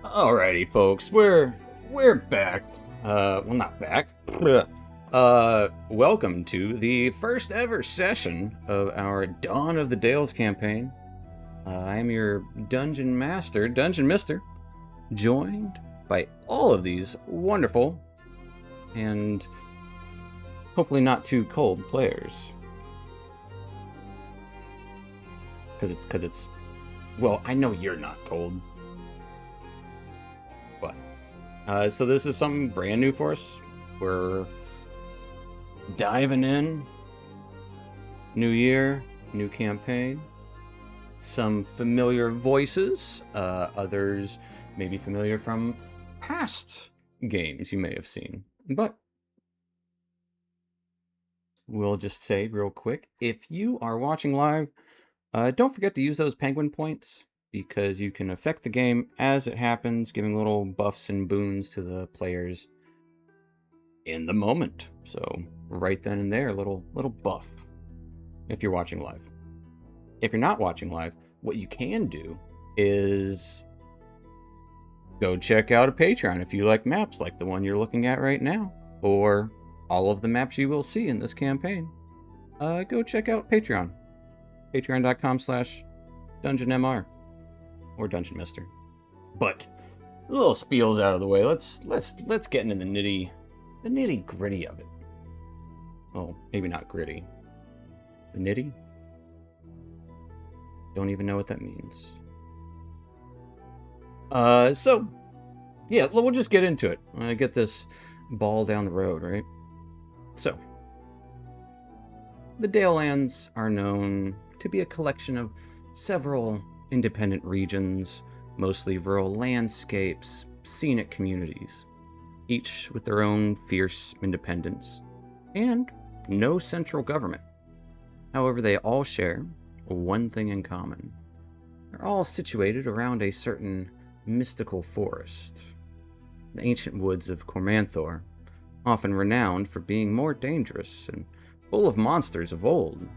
Alrighty, folks, we're back. Well, not back. Welcome to the first ever session of our Dawn of the Dales campaign. I am your dungeon master, Dungeon Mister, joined by all of these wonderful and hopefully not too cold players. Cause it's, well, I know you're not cold. So this is something brand new for us. We're diving in. New year, new campaign. Some familiar voices. Others may be familiar from past games you may have seen. But we'll just say real quick, if you are watching live, don't forget to use those penguin points, because you can affect the game as it happens, giving little buffs and boons to the players in the moment. So right then and there, little buff if you're watching live. If you're not watching live, what you can do is go check out a Patreon if you like maps like the one you're looking at right now, or all of the maps you will see in this campaign. Go check out Patreon. Patreon.com/DungeonMR or Dungeon Mister. But a little spiels out of the way. Let's get into the nitty gritty of it. Well, maybe not gritty. The nitty? Don't even know what that means. So yeah, we'll just get into it. Get this ball down the road, right? So, the Dalelands are known to be a collection of several independent regions, mostly rural landscapes, scenic communities, each with their own fierce independence, and no central government. However, they all share one thing in common. They're all situated around a certain mystical forest. The ancient woods of Cormanthor, often renowned for being more dangerous and full of monsters of old,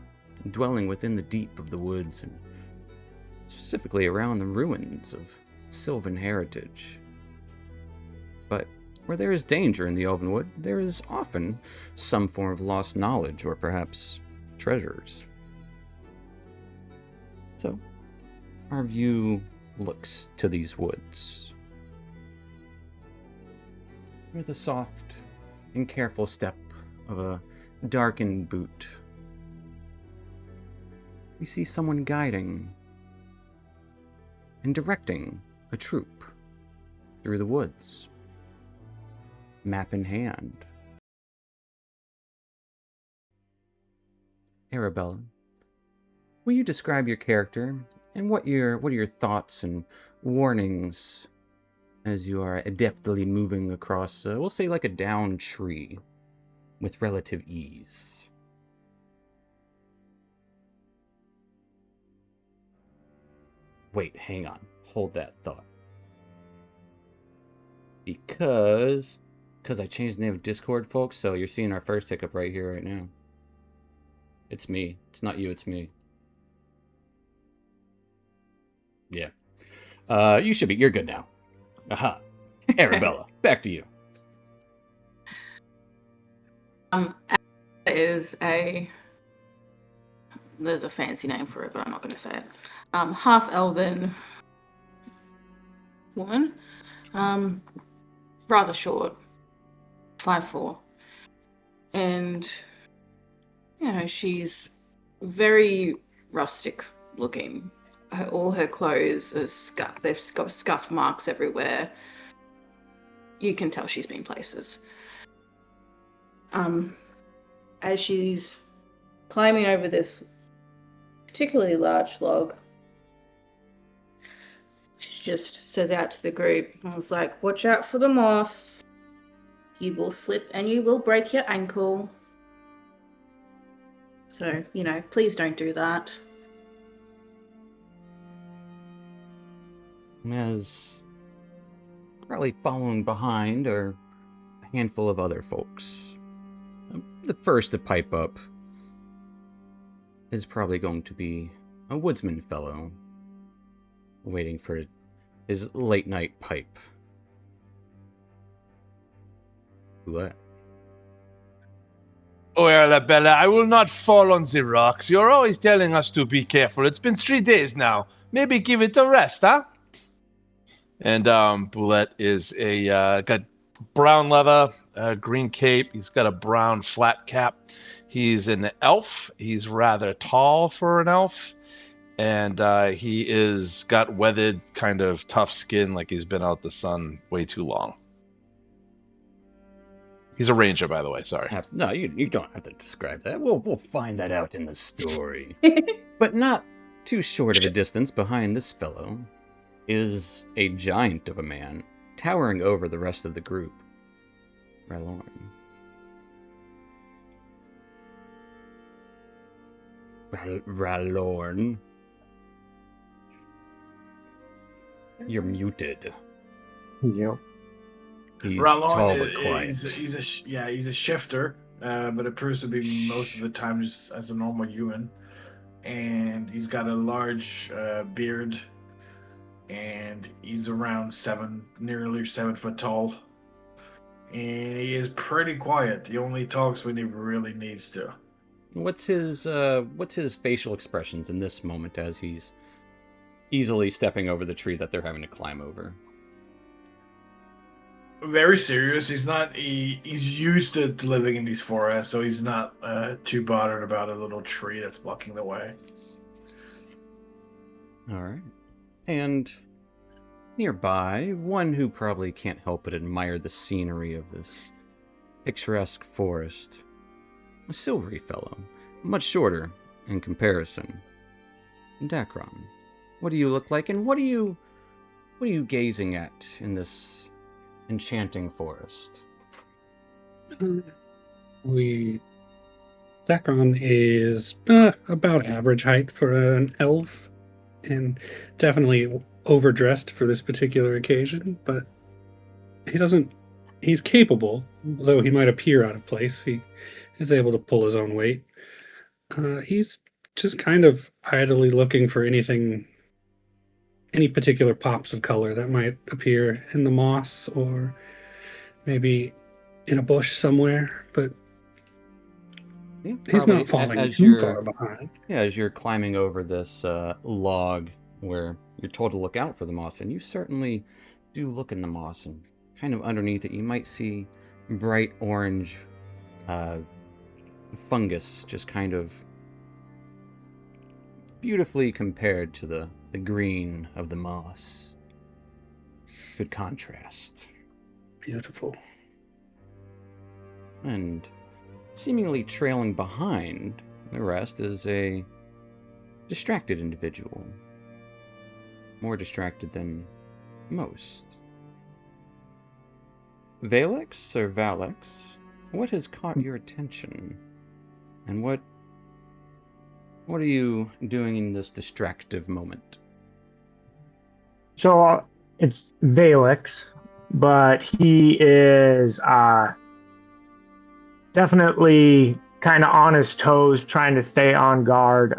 dwelling within the deep of the woods and specifically around the ruins of Sylvan heritage. But where there is danger in the Elvenwood, there is often some form of lost knowledge or perhaps treasures. So, our view looks to these woods. With a soft and careful step of a darkened boot, we see someone guiding and directing a troop through the woods, map in hand. Arabella, will you describe your character and what are your thoughts and warnings as you are adeptly moving across, we'll say, like a downed tree with relative ease? Wait, hang on. Hold that thought. Because I changed the name of Discord, folks, so you're seeing our first hiccup right here, right now. It's me. It's not you, it's me. Yeah. You're good now. Aha. Arabella, back to you. Is there's a fancy name for it, but I'm not going to say it. Half elven woman, rather short, 5'4", and she's very rustic looking. All her clothes are scuffed. They've got scuff marks everywhere. You can tell she's been places. As she's climbing over this particularly large log, she just says out to the group, I was like, watch out for the moss. You will slip and you will break your ankle. So, please don't do that. As probably following behind are a handful of other folks. The first to pipe up is probably going to be a woodsman fellow, waiting for his late night pipe. What? Oh, Arabella, I will not fall on the rocks. You're always telling us to be careful. It's been 3 days now. Maybe give it a rest, huh? And Boulette is got brown leather, green cape. He's got a brown flat cap. He's an elf. He's rather tall for an elf. And he is got weathered, kind of tough skin, like he's been out the sun way too long. He's a ranger, by the way. Sorry. No, you don't have to describe that. We'll find that out in the story. But not too short of a distance behind this fellow is a giant of a man, towering over the rest of the group. Ralorn. Ralorn. You're muted. Yep. He's Ralorn tall but quiet. He's a shifter, but appears to be most of the time just as a normal human. And he's got a large beard, and he's around nearly 7 foot tall. And he is pretty quiet. He only talks when he really needs to. What's his facial expressions in this moment as he's easily stepping over the tree that they're having to climb over? Very serious. He's used to living in these forests, so he's not too bothered about a little tree that's blocking the way. All right. And nearby, one who probably can't help but admire the scenery of this picturesque forest. A silvery fellow, much shorter in comparison. Dacron, what do you look like, and what are you gazing at in this enchanting forest? Dacron is about average height for an elf, and definitely overdressed for this particular occasion, but he's capable, though he might appear out of place. He is able to pull his own weight. He's just kind of idly looking for any particular pops of color that might appear in the moss or maybe in a bush somewhere, but Yeah, he's not falling too far behind. Yeah, as you're climbing over this log where you're told to look out for the moss, and you certainly do look in the moss, and kind of underneath it you might see bright orange fungus just kind of beautifully compared to the green of the moss. Good contrast. Beautiful. And seemingly trailing behind the rest is a distracted individual. More distracted than most. Valex or Valex, what has caught your attention? And what are you doing in this distractive moment? So it's Valix, but he is definitely kind of on his toes, trying to stay on guard,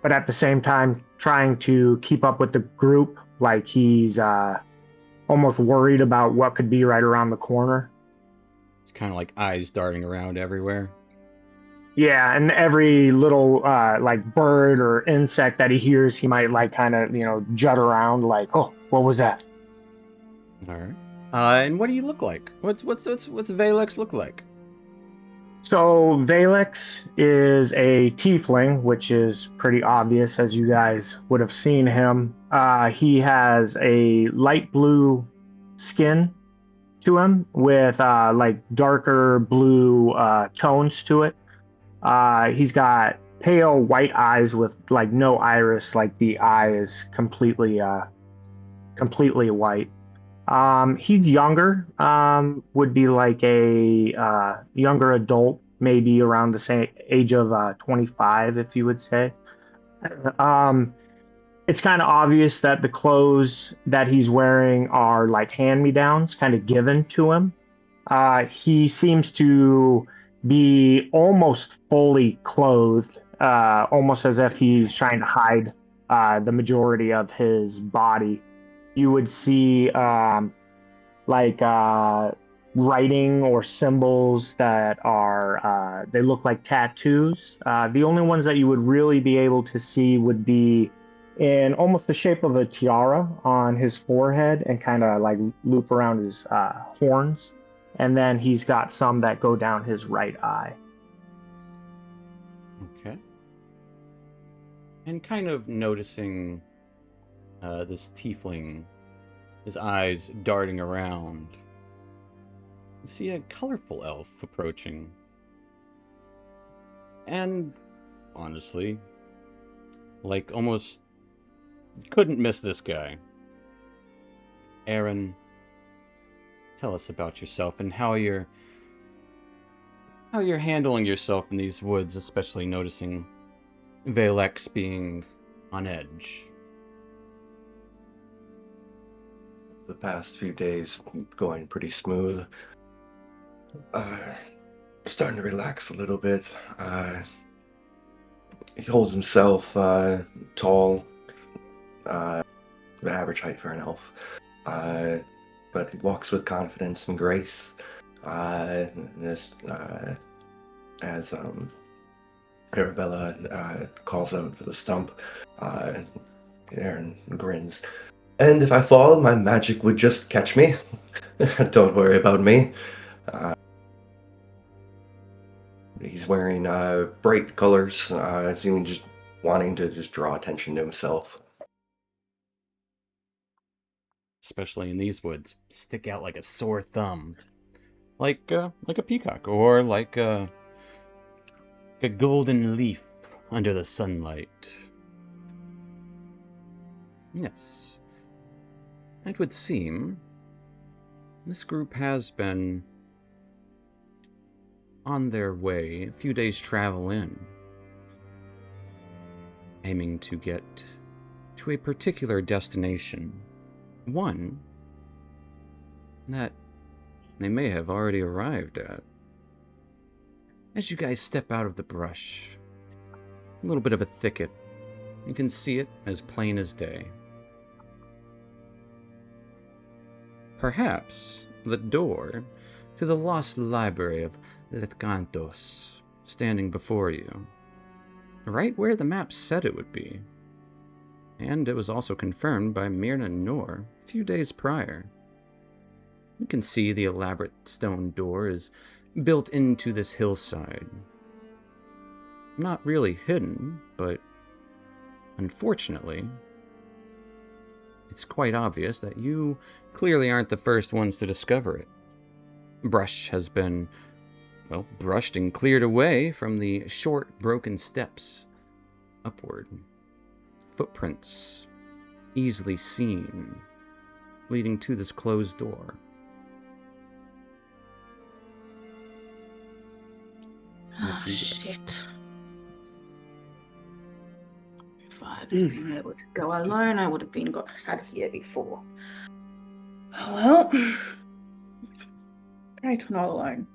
but at the same time trying to keep up with the group, like he's almost worried about what could be right around the corner. It's kind of like eyes darting around everywhere. Yeah, and every little like bird or insect that he hears, he might like kind of, jut around like, oh, what was that? All right. And what do you look like? What's Valex look like? So Valix is a tiefling, which is pretty obvious as you guys would have seen him. He has a light blue skin to him with like darker blue tones to it. He's got pale white eyes with like no iris, like the eye is completely white. He's younger, would be like a younger adult, maybe around the same age of 25, if you would say. It's kind of obvious that the clothes that he's wearing are like hand-me-downs, kind of given to him. He seems to be almost fully clothed, almost as if he's trying to hide the majority of his body. You would see like writing or symbols that are they look like tattoos. The only ones that you would really be able to see would be in almost the shape of a tiara on his forehead and kind of like loop around his horns. And then he's got some that go down his right eye. Okay. And kind of noticing this tiefling, his eyes darting around, you see a colorful elf approaching. And honestly, like almost couldn't miss this guy. Aaron, tell us about yourself and how you're handling yourself in these woods, especially noticing Valex being on edge. The past few days going pretty smooth. Starting to relax a little bit. He holds himself tall, the average height for an elf, but he walks with confidence and grace. As Arabella calls out for the stump, Aaron grins. And if I fall, my magic would just catch me. Don't worry about me. He's wearing bright colors, seeming just wanting to just draw attention to himself. Especially in these woods, stick out like a sore thumb. Like a peacock, or like a golden leaf under the sunlight. Yes. It would seem this group has been on their way, a few days' travel in, aiming to get to a particular destination. One that they may have already arrived at. As you guys step out of the brush, a little bit of a thicket, you can see it as plain as day. Perhaps the door to the lost library of Lethchauntos standing before you, right where the map said it would be. And it was also confirmed by Myrna Noor a few days prior. You can see the elaborate stone door is built into this hillside. Not really hidden, but unfortunately, it's quite obvious that you clearly aren't the first ones to discover it. Brush has been, well, brushed and cleared away from the short, broken steps upward. Footprints easily seen, leading to this closed door. Oh, shit. If I'd been able to go alone, I would have been had here before. Oh, well. Great, we're not alone.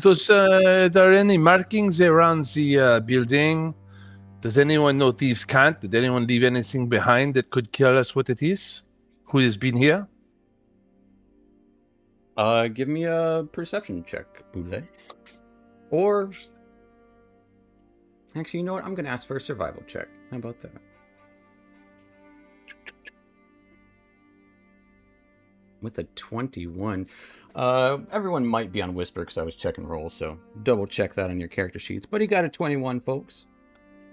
There any markings around the building? Does anyone know Thieves' Cant? Did anyone leave anything behind that could tell us what it is? Who has been here? Give me a perception check, Boule. Or, actually, you know what? I'm going to ask for a survival check. How about that? With a 21. Everyone might be on Whisper because I was checking rolls, so double check that on your character sheets. But he got a 21, folks.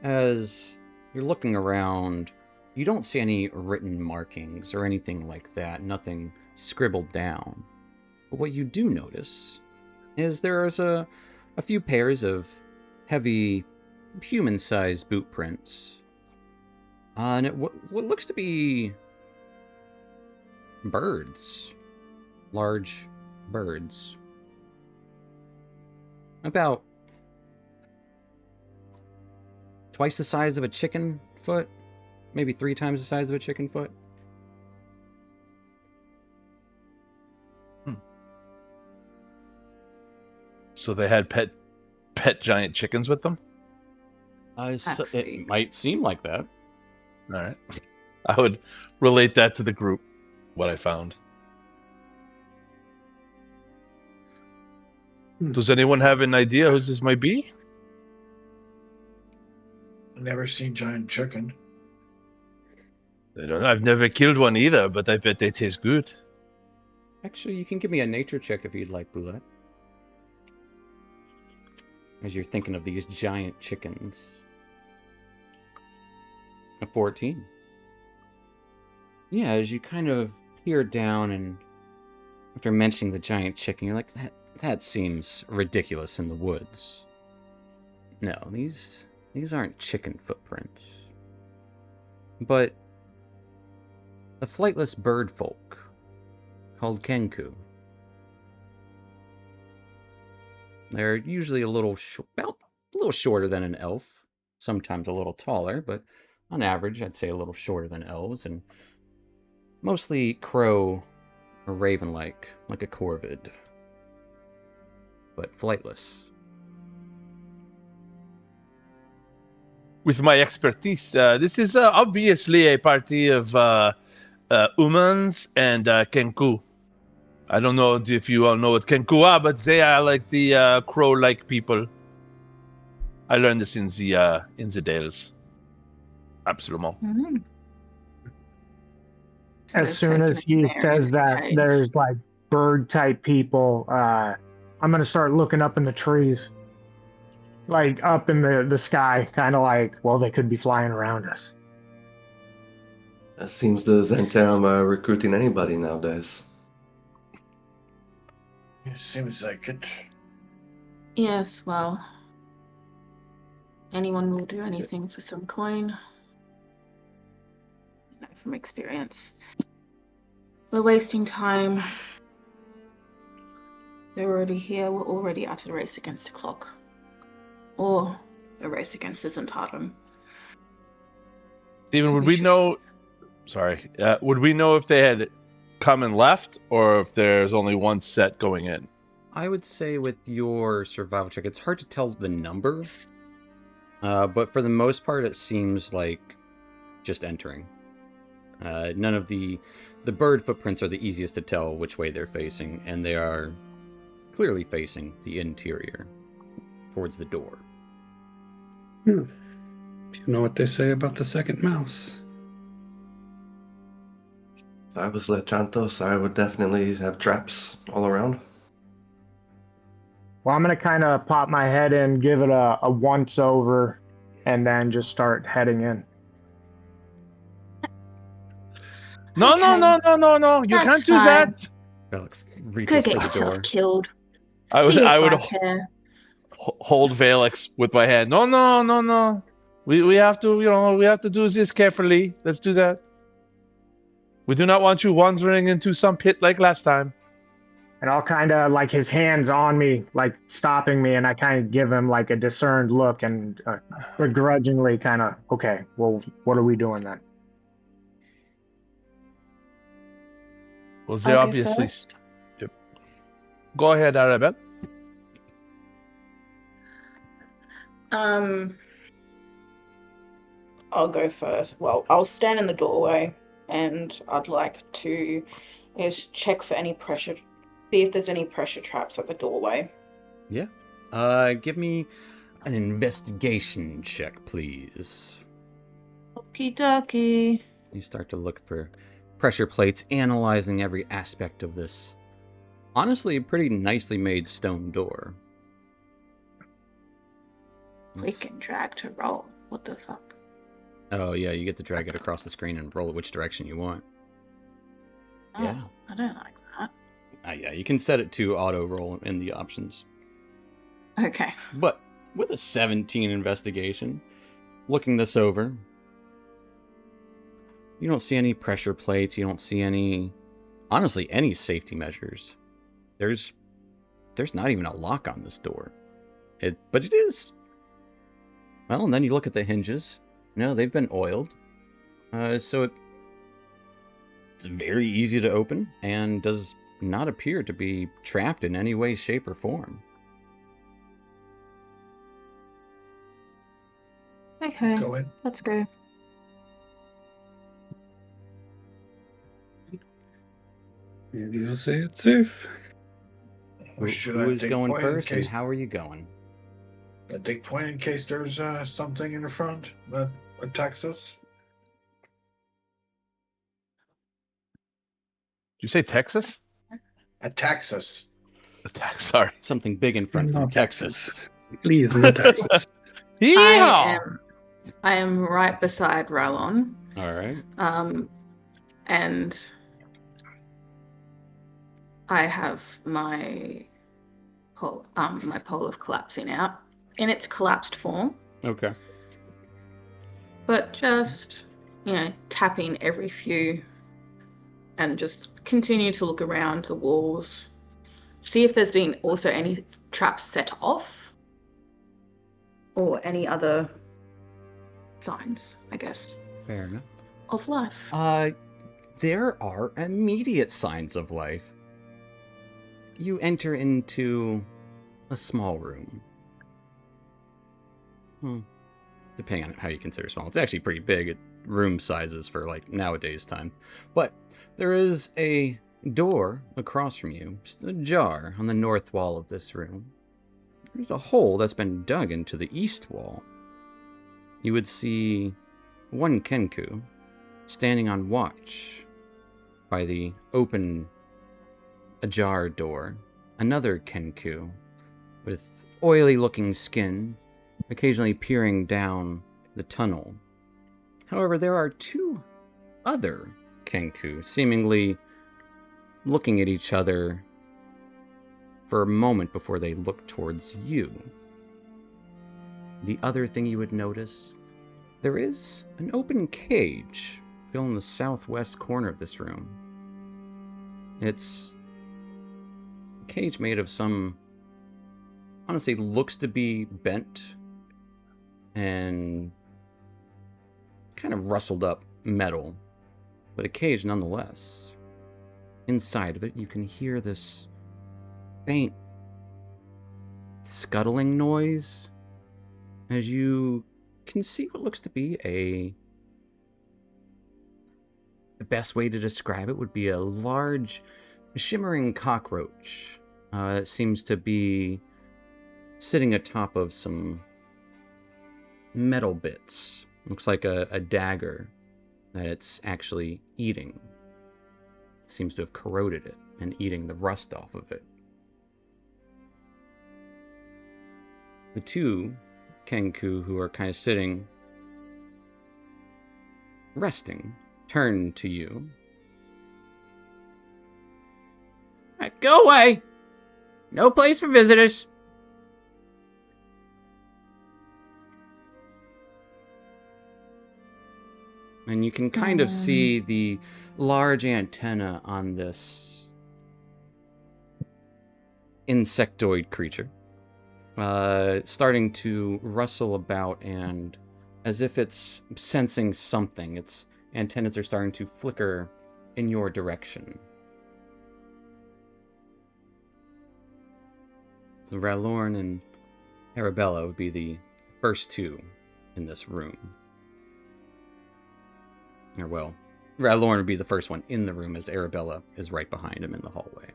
As you're looking around, you don't see any written markings or anything like that. Nothing scribbled down. But what you do notice is there's a few pairs of heavy, human-sized boot prints. And what looks to be birds. Large birds. About twice the size of a chicken foot. Maybe 3 times the size of a chicken foot. So they had pet giant chickens with them? It might seem like that. All right. I would relate that to the group, what I found. Does anyone have an idea who this might be? Never seen giant chicken. I don't know. I've never killed one either, but I bet they taste good. Actually, you can give me a nature check if you'd like, Boulette. As you're thinking of these giant chickens. A 14. Yeah, as you kind of peer down and after mentioning the giant chicken, you're like, that seems ridiculous in the woods. No, these aren't chicken footprints. But a flightless bird folk called Kenku. They're usually a little shorter than an elf, sometimes a little taller, but on average, I'd say a little shorter than elves, and mostly crow or raven-like, like a corvid, but flightless. With my expertise, this is obviously a party of humans and Kenku. I don't know if you all know what Kenku are, but they are like the crow-like people. I learned this in the Dales. Absolument. Mm-hmm. As soon as he says that there's like bird type people, I'm gonna start looking up in the trees, like up in the sky, kind of like, well, they could be flying around us. It seems the Zentrum are recruiting anybody nowadays. It seems like it. Yes, well, anyone will do anything for some coin. I know from experience. We're wasting time. They're already here. We're already at a race against the clock. Or a race against the Zentrum. Steven, would we know... Sorry. Would we know if they had come and left, or if there's only one set going in? I would say with your survival check, it's hard to tell the number, but for the most part, it seems like just entering. None of the bird footprints are the easiest to tell which way they're facing, and they are clearly facing the interior, towards the door. You know what they say about the second mouse. If I was Lethchauntos, I would definitely have traps all around. Well, I'm gonna kind of pop my head in, give it a once over, and then just start heading in. No, no, no, no, no, no! You That's can't do fine. that. Alex Go reaches get for the yourself door. killed. I would- See if I would- care. Hold Valix with my hand. No, no, no, no. We have to, we have to do this carefully. Let's do that. We do not want you wandering into some pit like last time. And I'll kind of like his hands on me, like stopping me, and I kind of give him like a discerned look and begrudgingly kind of, okay, well, what are we doing then? Well, they're I'll go obviously... first. Yep. Go ahead, Arabelle. I'll go first. Well, I'll stand in the doorway, and I'd like to check for any pressure, see if there's any pressure traps at the doorway. Yeah. Give me an investigation check, please. Okie dokie. You start to look for pressure plates, analyzing every aspect of this. Honestly, a pretty nicely made stone door. Click and drag to roll. What the fuck? Oh, yeah, you get to drag it across the screen and roll it which direction you want. Oh, Yeah. I don't like that. Yeah, you can set it to auto roll in the options. Okay. But with a 17 investigation, looking this over, you don't see any pressure plates, you don't see any, honestly, any safety measures. There's not even a lock on this door. But it is. Well, and then you look at the hinges. No, they've been oiled. So it's very easy to open and does not appear to be trapped in any way, shape, or form. Okay, Go in. let's go. Maybe you'll say it's safe. Or should Who I is take going point in first, and case how are you going? I take point in case there's something in the front that attacks us? Did you say Texas? Attacks us. Attack. Sorry. Something big in front from No Texas. Please, no Texas. Yeehaw! I am right beside Rallon. All right. And I have my pole of collapsing out in its collapsed form, Okay. but just, tapping every few and just continue to look around the walls, see if there's been also any traps set off or any other signs, I guess, Fair enough. of life. There are immediate signs of life. You enter into a small room. Depending on how you consider small. It's actually pretty big at room sizes for, like, nowadays time. But there is a door across from you, just ajar on the north wall of this room. There's a hole that's been dug into the east wall. You would see one Kenku standing on watch by the open ajar door. Another Kenku with oily-looking skin, occasionally peering down the tunnel. However, there are two other Kenku, seemingly looking at each other for a moment before they look towards you. The other thing you would notice, there is an open cage filling the southwest corner of this room. It's a cage made of some, honestly, looks to be bent and kind of rustled up metal, but a cage nonetheless. Inside of it, you can hear this faint scuttling noise as you can see what looks to be the best way to describe it would be a large shimmering cockroach that seems to be sitting atop of some metal bits. Looks like a dagger that it's actually eating. Seems to have corroded it and eating the rust off of it. The two Kenku who are kind of sitting, resting, turn to you. Go away! No place for visitors! And you can kind of see the large antenna on this insectoid creature starting to rustle about, and as if it's sensing something, its antennas are starting to flicker in your direction. So Ralorn and Arabella would be the first two in this room. Or, well, Ralorn would be the first one in the room, as Arabella is right behind him in the hallway.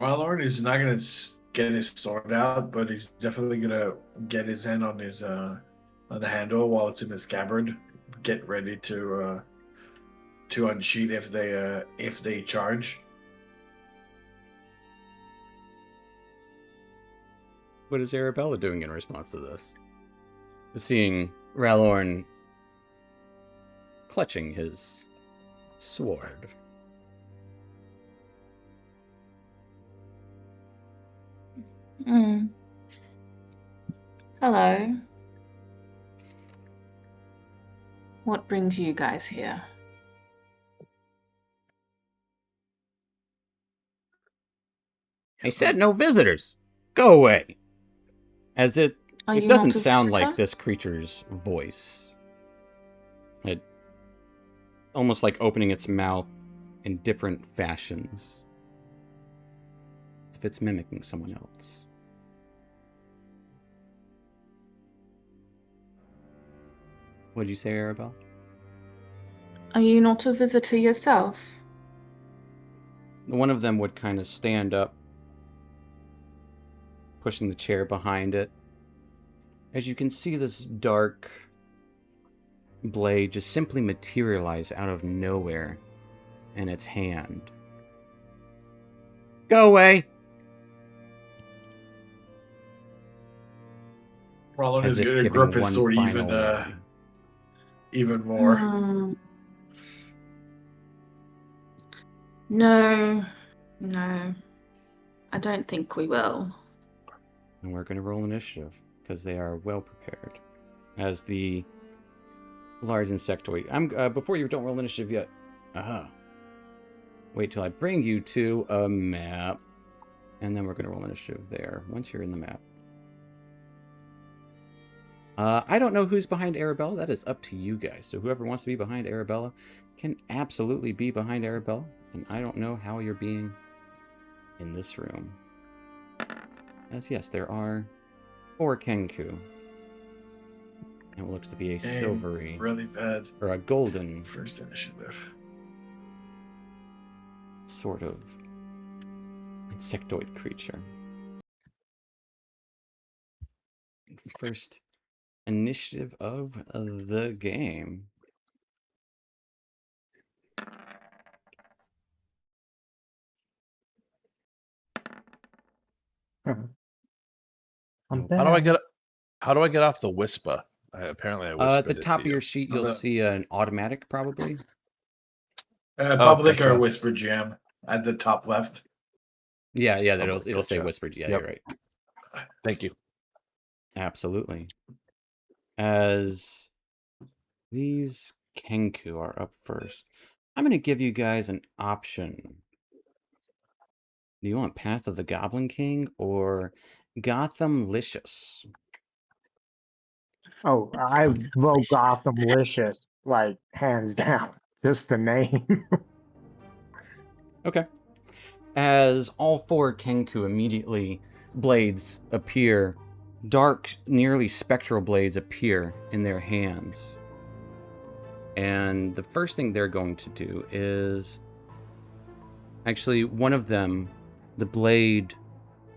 Lord is not gonna get his sword out, but he's definitely gonna get his hand on his on the handle while it's in the scabbard. Get ready to unsheath if they charge. What is Arabella doing in response to this? Seeing Ralorn clutching his sword. Hello. What brings you guys here? I said no visitors! Go away! As it Are you doesn't not a sound visitor? like this creature's voice. It almost like opening its mouth in different fashions. As if it's mimicking someone else. What'd you say, Arabelle? Are you not a visitor yourself? One of them would kind of stand up, pushing the chair behind it. As you can see, this dark blade just simply materialize out of nowhere in its hand. Go away! Roland As is if going to giving grip his one sword final warning. even more. No, I don't think we will. And we're going to roll initiative, because they are well prepared. As the large insectoid... before you don't roll initiative yet. Wait till I bring you to a map. And then we're going to roll initiative there, once you're in the map. I don't know who's behind Arabella. That is up to you guys. So whoever wants to be behind Arabella can absolutely be behind Arabella. And I don't know how you're being in this room. As yes, there are 4 Kenku. And it looks to be a silvery... Really bad. Or a golden... First initiative. Sort of... insectoid creature. First initiative of the game. I'm Nope. How do I back. get off the whisper? Apparently I At whispered the it top to of your you. sheet, you'll see an automatic, probably. Public gotcha. or whisper jam at the top left. Yeah, Public, it'll say gotcha. whispered. Yeah, Yep. you're right. Thank you. Absolutely. As these Kenku are up first, I'm going to give you guys an option. Do you want Path of the Goblin King or Gothamlicious? Oh, I vote Gothamlicious, like hands down. Just the name. Okay. As all 4 Kenku immediately blades appear, dark, nearly spectral blades appear in their hands. And the first thing they're going to do is... Actually, one of them, the blade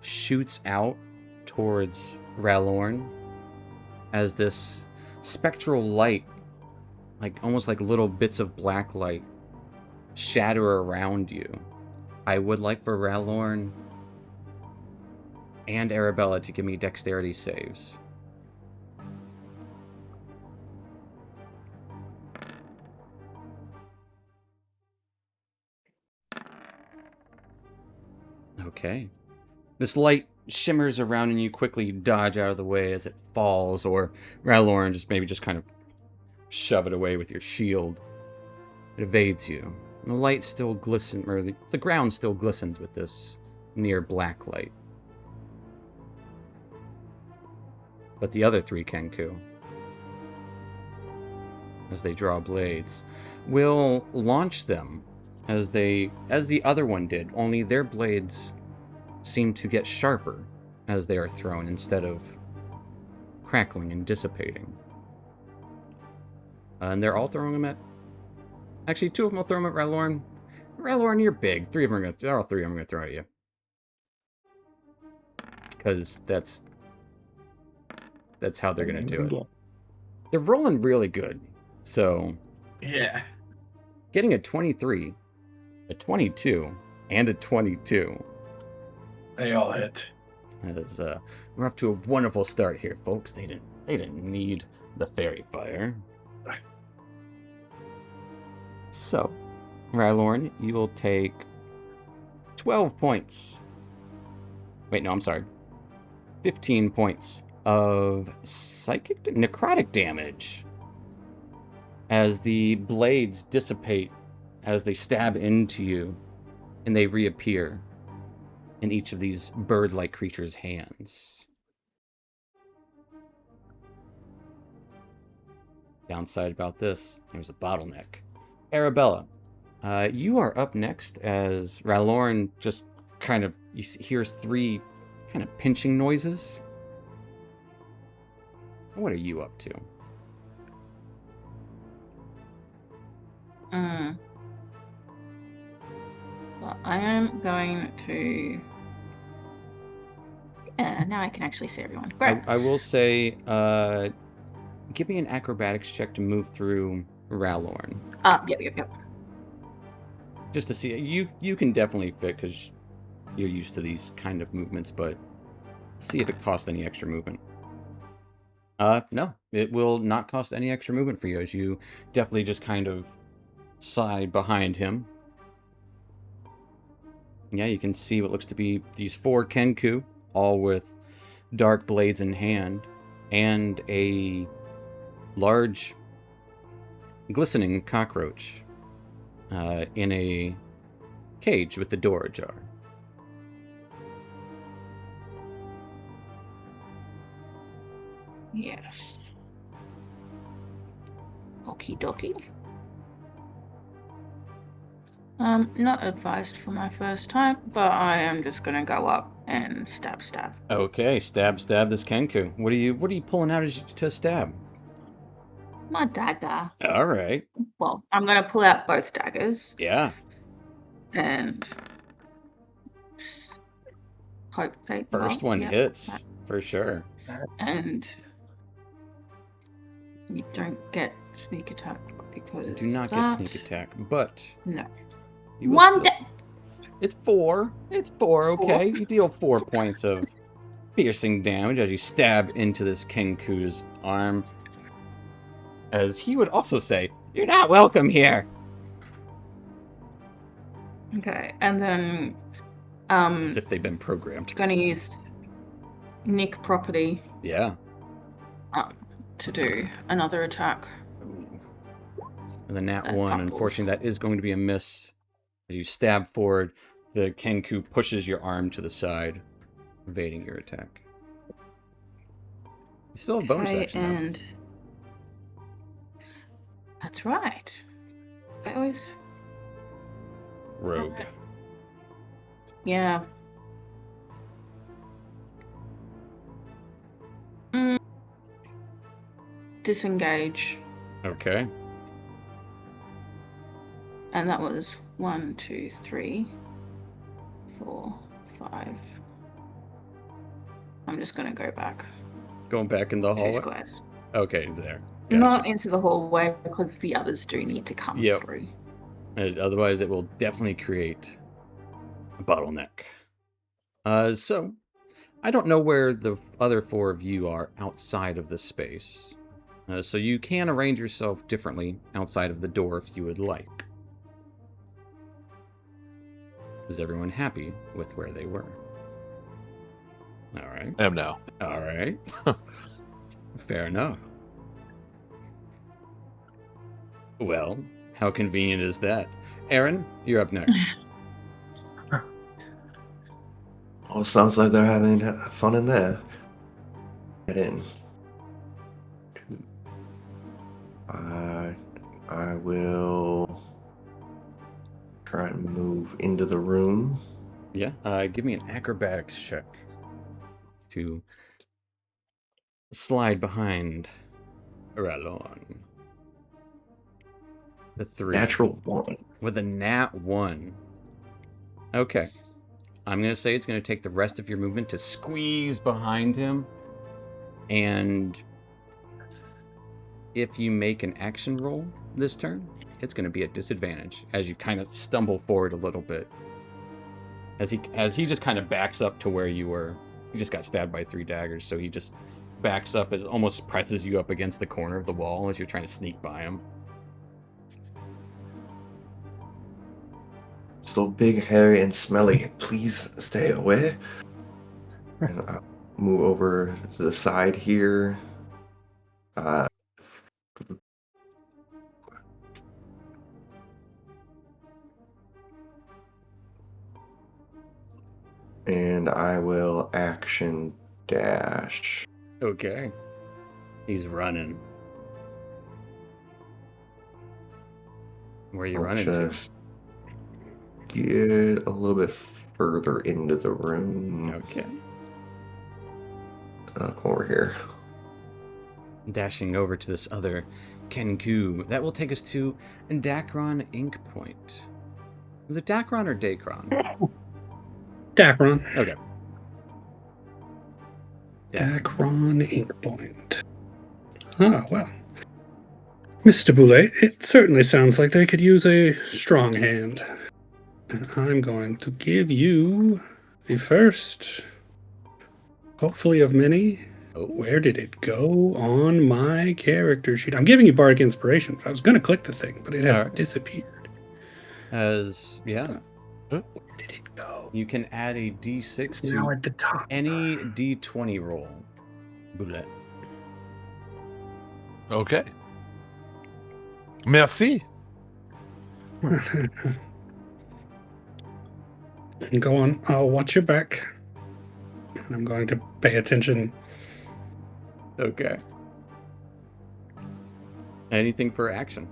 shoots out towards Ralorn as this spectral light, like almost like little bits of black light, shatter around you. I would like for Ralorn and Arabella to give me dexterity saves. Okay. This light shimmers around and you quickly dodge out of the way as it falls, or Ralorn just kind of shove it away with your shield. It evades you. And the light still glistens, or the ground still glistens with this near black light. But the other 3 Kenku, as they draw blades, will launch them as the other one did, only their blades seem to get sharper as they are thrown instead of crackling and dissipating. And they're all throwing them at... Actually, 2 of them will throw them at Ralorn. Ralorn, you're big. All 3 of them are going to throw at you. Because that's how they're going to do it. They're rolling really good. So, Yeah. getting a 23, a 22, and a 22. They all hit. As, we're up to a wonderful start here, folks. They didn't need the fairy fire. So, Rylorn, you will take 12 points. Wait, no, I'm sorry. 15 points of necrotic damage as the blades dissipate as they stab into you and they reappear in each of these bird-like creatures' hands. Downside about this, there's a bottleneck. Arabella, you are up next as Ralorn just kind of hears 3 kind of pinching noises. What are you up to? Mm. Well, I am going to. Now I can actually see everyone. Great. I will say, give me an acrobatics check to move through Ralorn. Yep. Just to see. You can definitely fit because you're used to these kind of movements, but see if it costs any extra movement. No, it will not cost any extra movement for you, as you definitely just kind of slide behind him. Yeah, you can see what looks to be these 4 Kenku, all with dark blades in hand, and a large, glistening cockroach in a cage with the door ajar. Yes. Okie dokie. Not advised for my first time, but I am just gonna go up and stab. Okay, stab this Kenku. What are you pulling out to stab? My dagger. All right. Well, I'm gonna pull out both daggers Yeah. and hope they. First one hits for sure. And you don't get sneak attack because You do not get sneak attack, but no. you will One. still- It's 4. It's 4. Okay, you deal 4 points of piercing damage as you stab into this Kenku's arm. As he would also say, "You're not welcome here." Okay, and then As if they've been programmed. gonna use Nick property Yeah. to do another attack. And the nat That 1, fumbles. unfortunately, that is going to be a miss. As you stab forward, the Kenku pushes your arm to the side, evading your attack. You still have bonus Okay, action, though. and that's right. I always, Rogue. yeah. Disengage, Okay. and that was 1, 2, 3, 4, 5. I'm just gonna go back Going back in the 2 hallway? squares. Okay, there. Not Gotcha. into the hallway because the others do need to come Yep. through. Otherwise, it will definitely create a bottleneck. So, I don't know where the other 4 of you are outside of this space. So you can arrange yourself differently outside of the door if you would like. Is everyone happy with where they were? All right. I am now. All right. Fair enough. Well, how convenient is that? Aaron, you're up next. Well, sounds like they're having fun in there. Get in. I will try and move into the room. Yeah. Give me an acrobatics check to slide behind Ralorn. The 3. Natural 1. With a nat 1. Okay. I'm going to say it's going to take the rest of your movement to squeeze behind him. And if you make an action roll this turn, it's going to be at disadvantage as you kind of stumble forward a little bit. As he just kind of backs up to where you were. He just got stabbed by 3 daggers, so he just backs up as almost presses you up against the corner of the wall as you're trying to sneak by him. So big, hairy, and smelly. Please stay away. And I'll move over to the side here. And I will action dash. Okay. He's running. Where are you I'll running to? just get a little bit further into the room. Okay. Come over here. Dashing over to this other Kenku. That will take us to Dacron Ink Point. Is it Dacron or Dacron? Dacron. Okay. Dacron Ink Point. Ah, well. Mr. Boulay, it certainly sounds like they could use a strong hand. And I'm going to give you the first, hopefully of many. Oh. Where did it go on my character sheet? I'm giving you Bardic Inspiration. I was going to click the thing, but it has Alright. disappeared. Yeah. Where did it go? You can add a D6 It's now to at the top. any D20 roll. Boulette. Okay. Merci. And go on. I'll watch your back. And I'm going to pay attention. Okay. Anything for action?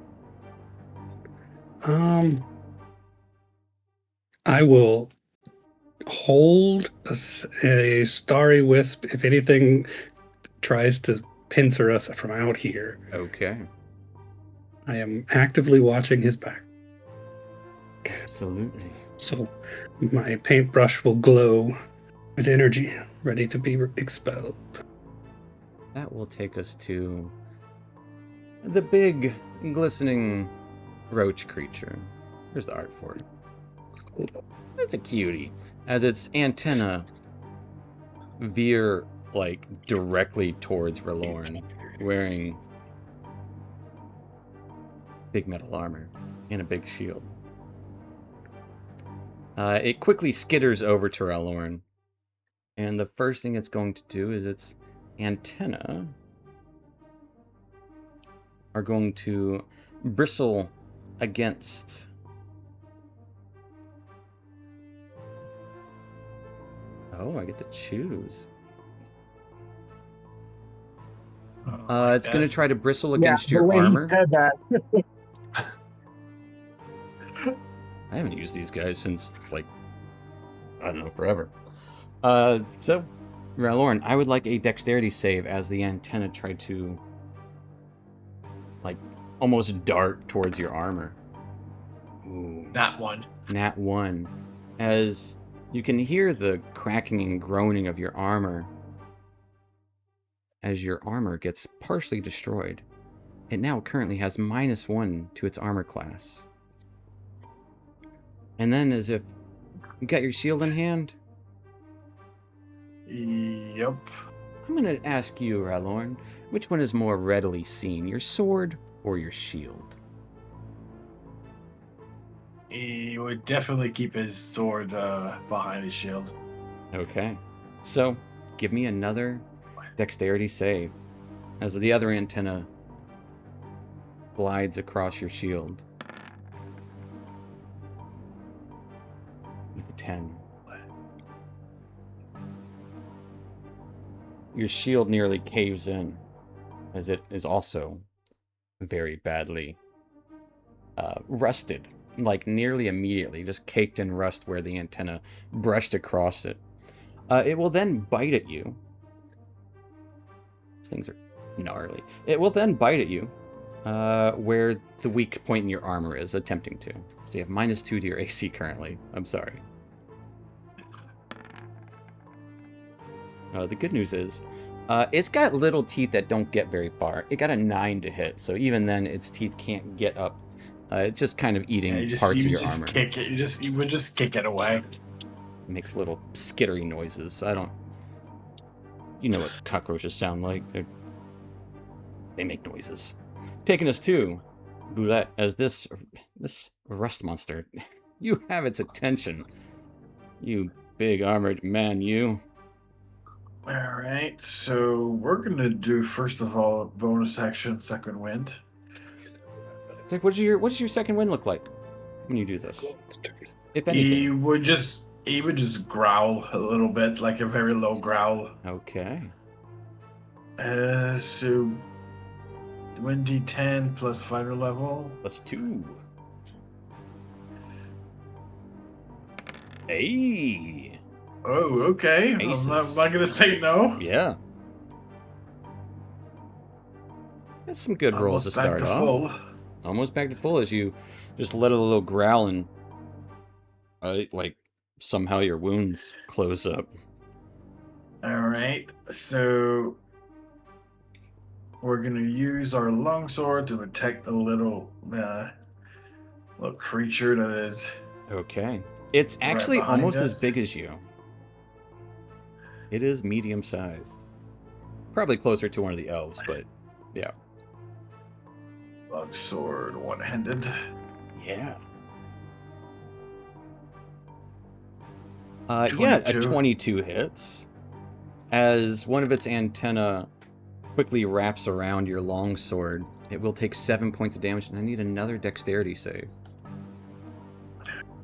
I will hold a starry wisp if anything tries to pincer us from out here. Okay. I am actively watching his back. Absolutely. So my paintbrush will glow with energy, ready to be expelled. That will take us to the big, glistening roach creature. Here's the art for it. That's a cutie. As its antenna veer, like, directly towards R'hllorn, wearing big metal armor and a big shield. It quickly skitters over to R'hllorn, and the first thing it's going to do is its antenna are going to bristle against I get to choose. It's going to try to bristle against the your way he armor. said that. I haven't used these guys since, like, I don't know, forever. So, R'hllorn, I would like a dexterity save as the antenna tried to, like, almost dart towards your armor. Ooh. Not one. Nat 1. As you can hear the cracking and groaning of your armor as your armor gets partially destroyed. It now currently has -1 to its armor class. And then, as if you got your shield in hand, Yep. I'm going to ask you, R'hllorn, which one is more readily seen, your sword or your shield? He would definitely keep his sword behind his shield. Okay. So, give me another dexterity save as the other antenna glides across your shield. With a 10. Your shield nearly caves in, as it is also very badly rusted. Like, nearly immediately, just caked in rust where the antenna brushed across it. It will then bite at you. These things are gnarly. It will then bite at you where the weak point in your armor is, attempting to. So you have -2 to your AC currently. I'm sorry. The good news is, it's got little teeth that don't get very far. It got a 9 to hit, so even then, its teeth can't get up. It's just kind of eating parts of your armor. Kick it. You would just kick it away. It makes little skittery noises. You know what cockroaches sound like. They make noises. Taking us to Boulette as this rust monster. You have its attention. You big armored man, you. All right. So we're gonna do first of all bonus action, second wind. Like, what does your second wind look like when you do this? If anything. He would just growl a little bit, like a very low growl. Okay. So 1d10 plus fighter level. +2. Hey. Oh, okay. Aces. I'm not gonna say no. Yeah. That's some good rolls to Almost back start to off. full. Almost back to full as you just let a little growl and like somehow your wounds close up. All right, so we're gonna use our longsword to attack the little creature that is. Okay. It's Right actually behind almost as us. big as you. It is medium-sized. Probably closer to one of the elves, but yeah. Longsword, one-handed. Yeah. Yeah, a 22. 22 hits. As one of its antenna quickly wraps around your longsword, it will take 7 points of damage, and I need another dexterity save.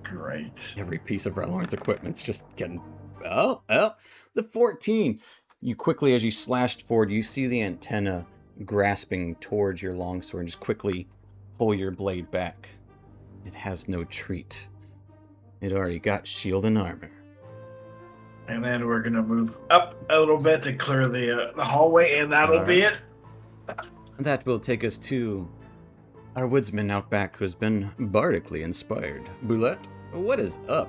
Great. Every piece of Relorn's equipment's just getting... Oh, the 14! You quickly, as you slashed forward, you see the antenna grasping towards your longsword, and just quickly pull your blade back. It has no treat. It already got shield and armor. And then we're gonna move up a little bit to clear the hallway, and that'll be it. And that will take us to our woodsman out back who has been bardically inspired. Boulette, what is up?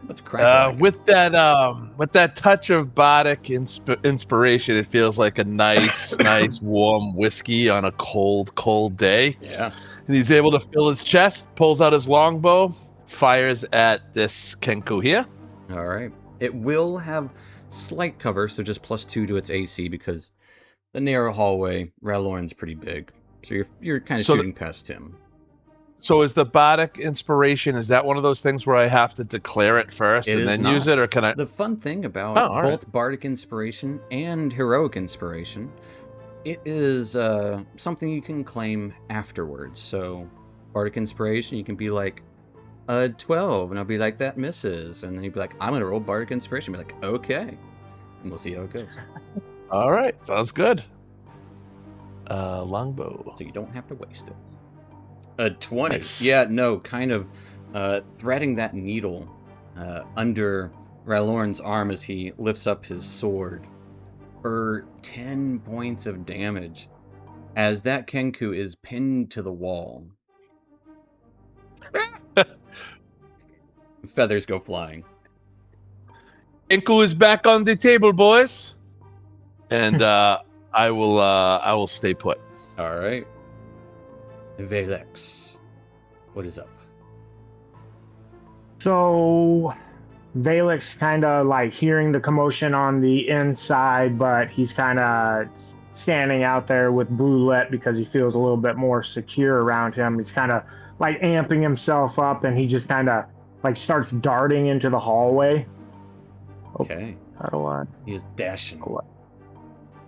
What's cracking? With that touch of bardic inspiration, it feels like a nice warm whiskey on a cold day. Yeah. And he's able to fill his chest, pulls out his longbow, fires at this Kenku here. All right. It will have slight cover, so just +2 to its AC because the narrow hallway, Ralorn's pretty big. So you're kind of shooting past him. So is the bardic inspiration, is that one of those things where I have to declare it first and then use it, or can I? The fun thing about both bardic inspiration and heroic inspiration, it is something you can claim afterwards. So bardic inspiration, you can be like, 12, and I'll be like, that misses, and then you'd be like, I'm gonna roll bardic inspiration, be like, okay, and we'll see how it goes. All right, sounds good. Longbow, so you don't have to waste it. A 20. Nice. Yeah, no, kind of threading that needle under Ralorn's arm as he lifts up his sword for 10 points of damage as that Kenku is pinned to the wall. Feathers go flying. Kenku is back on the table, boys. And I will stay put. All right. Valex, what is up? So Valek's kind of like hearing the commotion on the inside, but he's kind of standing out there with Boulette because he feels a little bit more secure around him. He's kind of like amping himself up, and he just kind of like starts darting into the hallway. Okay. How do I? He is dashing.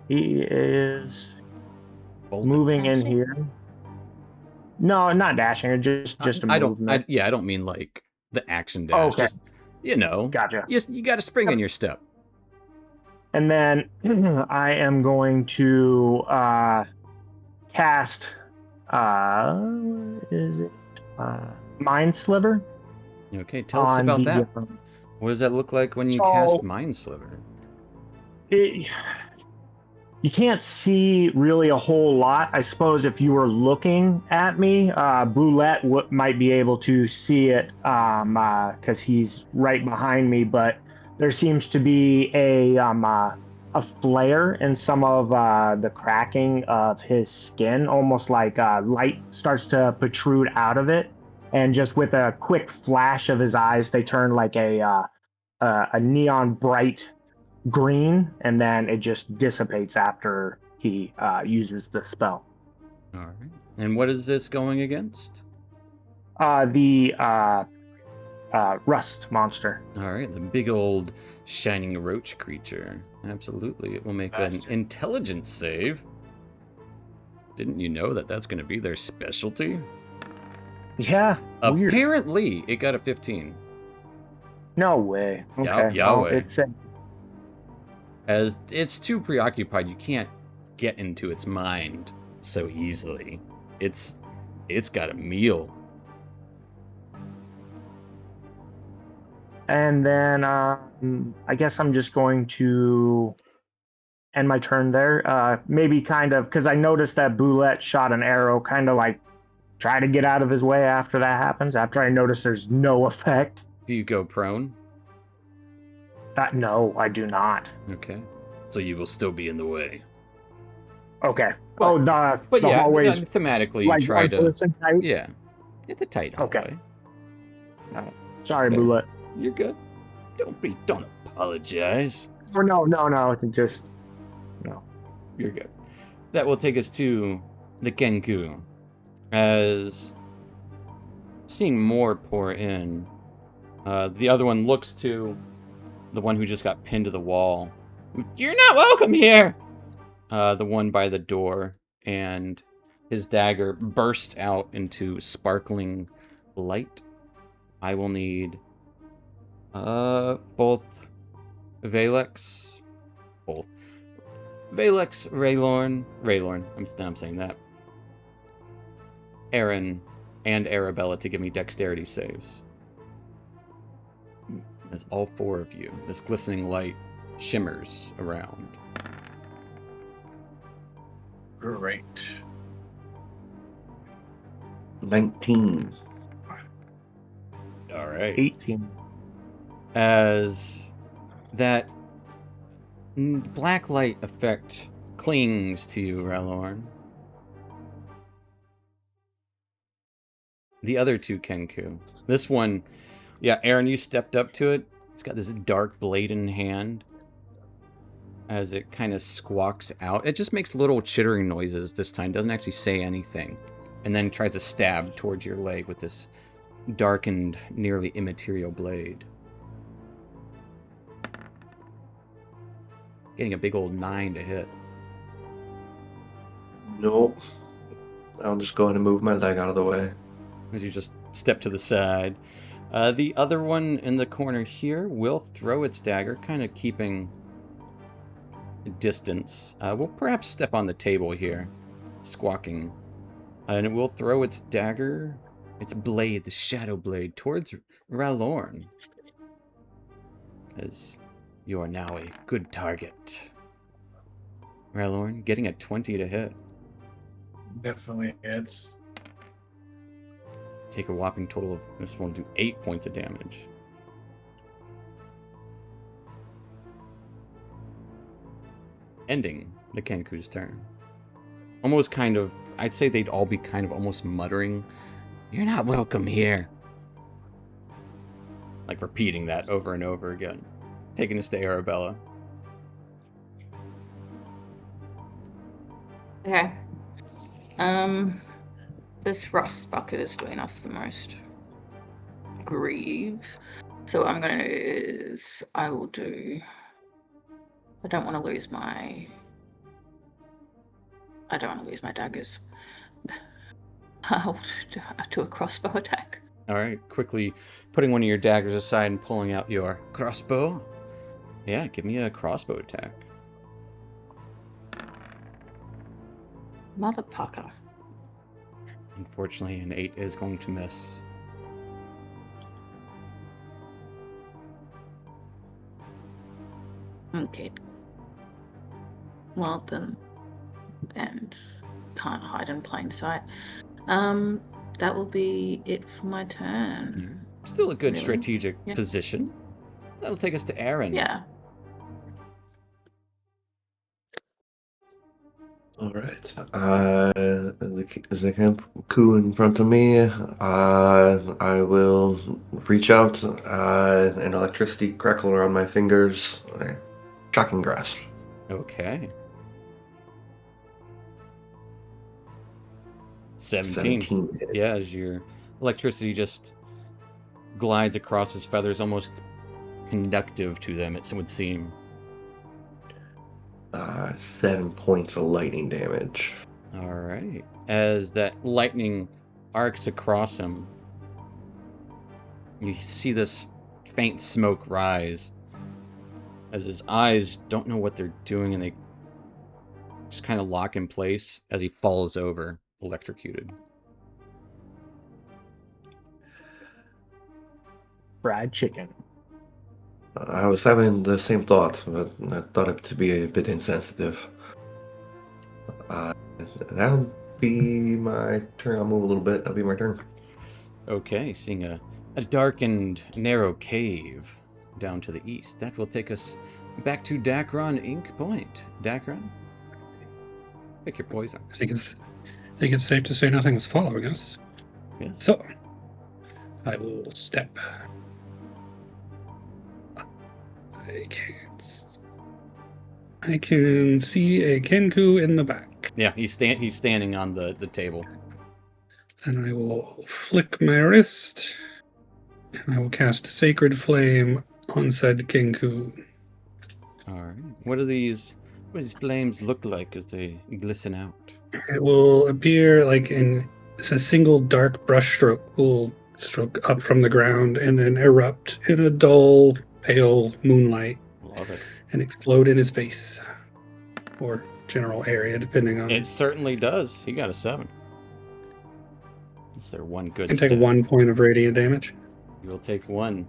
He is Bolted moving in dashing? here. No, not dashing. Just a movement. I don't mean like the action dash. Okay. Just, Gotcha. You got a spring in your step. And then I am going to cast. What is it? Mind Sliver. Okay, tell us about that. What does that look like when you cast Mind Sliver? You can't see really a whole lot. I suppose if you were looking at me, Boulette might be able to see it because he's right behind me. But there seems to be a flare in some of the cracking of his skin, almost like light starts to protrude out of it. And just with a quick flash of his eyes, they turn like a neon bright green, and then it just dissipates after he uses the spell. All right. And what is this going against? The rust monster. All right, the big old shining roach creature. Absolutely. It will make an intelligence save. Didn't you know that that's going to be their specialty? Yeah. Weird. Apparently, it got a 15. No way. Okay. Yahweh. Well, as it's too preoccupied, you can't get into its mind so easily. It's got a meal. And then I guess I'm just going to end my turn there. Maybe kind of, because I noticed that Boulette shot an arrow, kind of like try to get out of his way after that happens, after I notice there's no effect. Do you go prone? No, I do not. Okay. So you will still be in the way. Okay. But- the But yeah, hallways, thematically, you like try one to. person tight? Yeah. It's a tight Okay. hallway. Sorry, Okay. Boulette. You're good. Don't apologize. Or no, just, no. You're good. That will take us to the Kenku. As seeing more pour in, the other one looks to the one who just got pinned to the wall. You're not welcome here! The one by the door, and his dagger bursts out into sparkling light. I will need both Valex, Raylorn, I'm saying that, Aaron, and Arabella to give me dexterity saves. As all four of you, this glistening light shimmers around. Great. 19. All right. 18. As that black light effect clings to you, Raylorn. The other two Kenku. This one, yeah, Aaron, you stepped up to it. It's got this dark blade in hand. As it kind of squawks out. It just makes little chittering noises this time. Doesn't actually say anything. And then tries to stab towards your leg with this darkened, nearly immaterial blade. Getting a big old 9 to hit. Nope. I'll just go ahead and move my leg out of the way. As you just step to the side. The other one in the corner here will throw its dagger, kind of keeping distance. We'll perhaps step on the table here, squawking. And it will throw its dagger, its blade, the shadow blade, towards Raylorn. As you are now a good target. Raylorn, getting a 20 to hit. Definitely hits. Take a whopping total of, this one will do 8 points of damage. Ending the Kenku's turn. Almost kind of, I'd say they'd all be kind of almost muttering, "You're not welcome here." Like repeating that over and over again. Taking us to Arabella. Okay. This rust bucket is doing us the most grieve. So what I'm gonna do is I don't want to lose my daggers. I'll do a crossbow attack. Alright, quickly putting one of your daggers aside and pulling out your crossbow. Yeah, give me a crossbow attack. Mother pucker. Unfortunately, an 8 is going to miss. Okay. Well then, and can't hide in plain sight. That will be it for my turn. Still a good Really? strategic Yeah. position. That'll take us to Aaron. Yeah. All right. The camp coup in front of me. I will reach out. An electricity crackle around my fingers. Shocking grasp. Okay. 17. 17. Yeah, as your electricity just glides across his feathers, almost conductive to them, it would seem. 7 points of lightning damage. All right. As that lightning arcs across him, you see this faint smoke rise. As his eyes don't know what they're doing, and they just kind of lock in place as he falls over, electrocuted. Fried chicken. I was having the same thought, but I thought it to be a bit insensitive. That'll be my turn. I'll move a little bit. That'll be my turn. Okay, seeing a darkened, narrow cave down to the east. That will take us back to Dacron Ink Point. Dacron, pick your poison. I think it's safe to say nothing is following us. Yes. So, I will step. I can see a Kenku in the back. Yeah, he's standing on the table. And I will flick my wrist. And I will cast Sacred Flame on said Kenku. All right. What do these flames look like as they glisten out? It will appear like it's a single dark brushstroke will stroke up from the ground and then erupt in a dull, pale moonlight Love it. and explode in his face or general area, depending on. It certainly does. He got a 7. Is there one good I can take step? 1 point of radiant damage. You will take 1,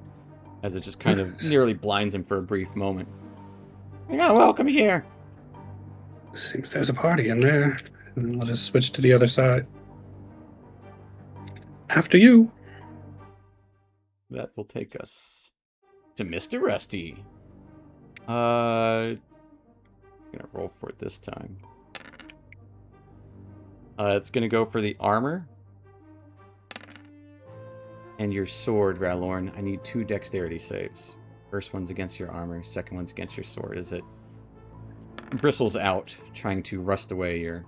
as it just kind of nearly blinds him for a brief moment. You're not welcome here. Seems there's a party in there. And then I'll just switch to the other side. After you. That will take us to Mr. Rusty. I'm gonna roll for it this time. It's gonna go for the armor and your sword, Ralorn. I need 2 dexterity saves. First one's against your armor, second one's against your sword. As it bristles out, trying to rust away your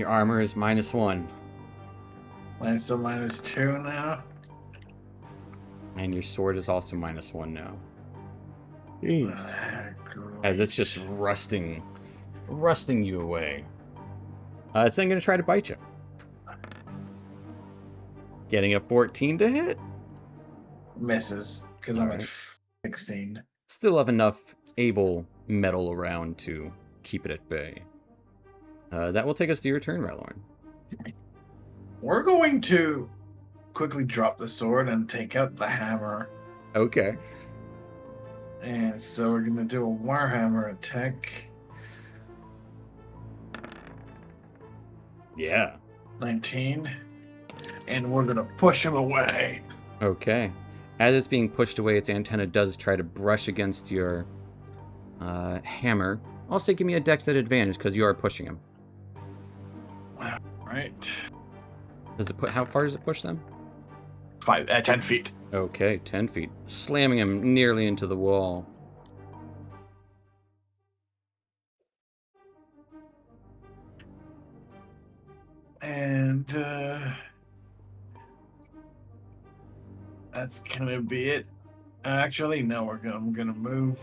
armor is -1. So -2 now. And your sword is also -1 now. Jeez. As it's just rusting you away. It's then going to try to bite you. Getting a 14 to hit. Misses, because I'm Alright. at 16. Still have enough able metal around to keep it at bay. That will take us to your turn, Ralorn. We're going to quickly drop the sword and take out the hammer. Okay. And so we're going to do a Warhammer attack. Yeah. 19. And we're going to push him away. Okay. As it's being pushed away, its antenna does try to brush against your hammer. Also, give me a dex at advantage because you are pushing him. Right. Does it how far does it push them? 10 feet. Okay, 10 feet. Slamming him nearly into the wall. And that's gonna be it. Actually, no, I'm gonna move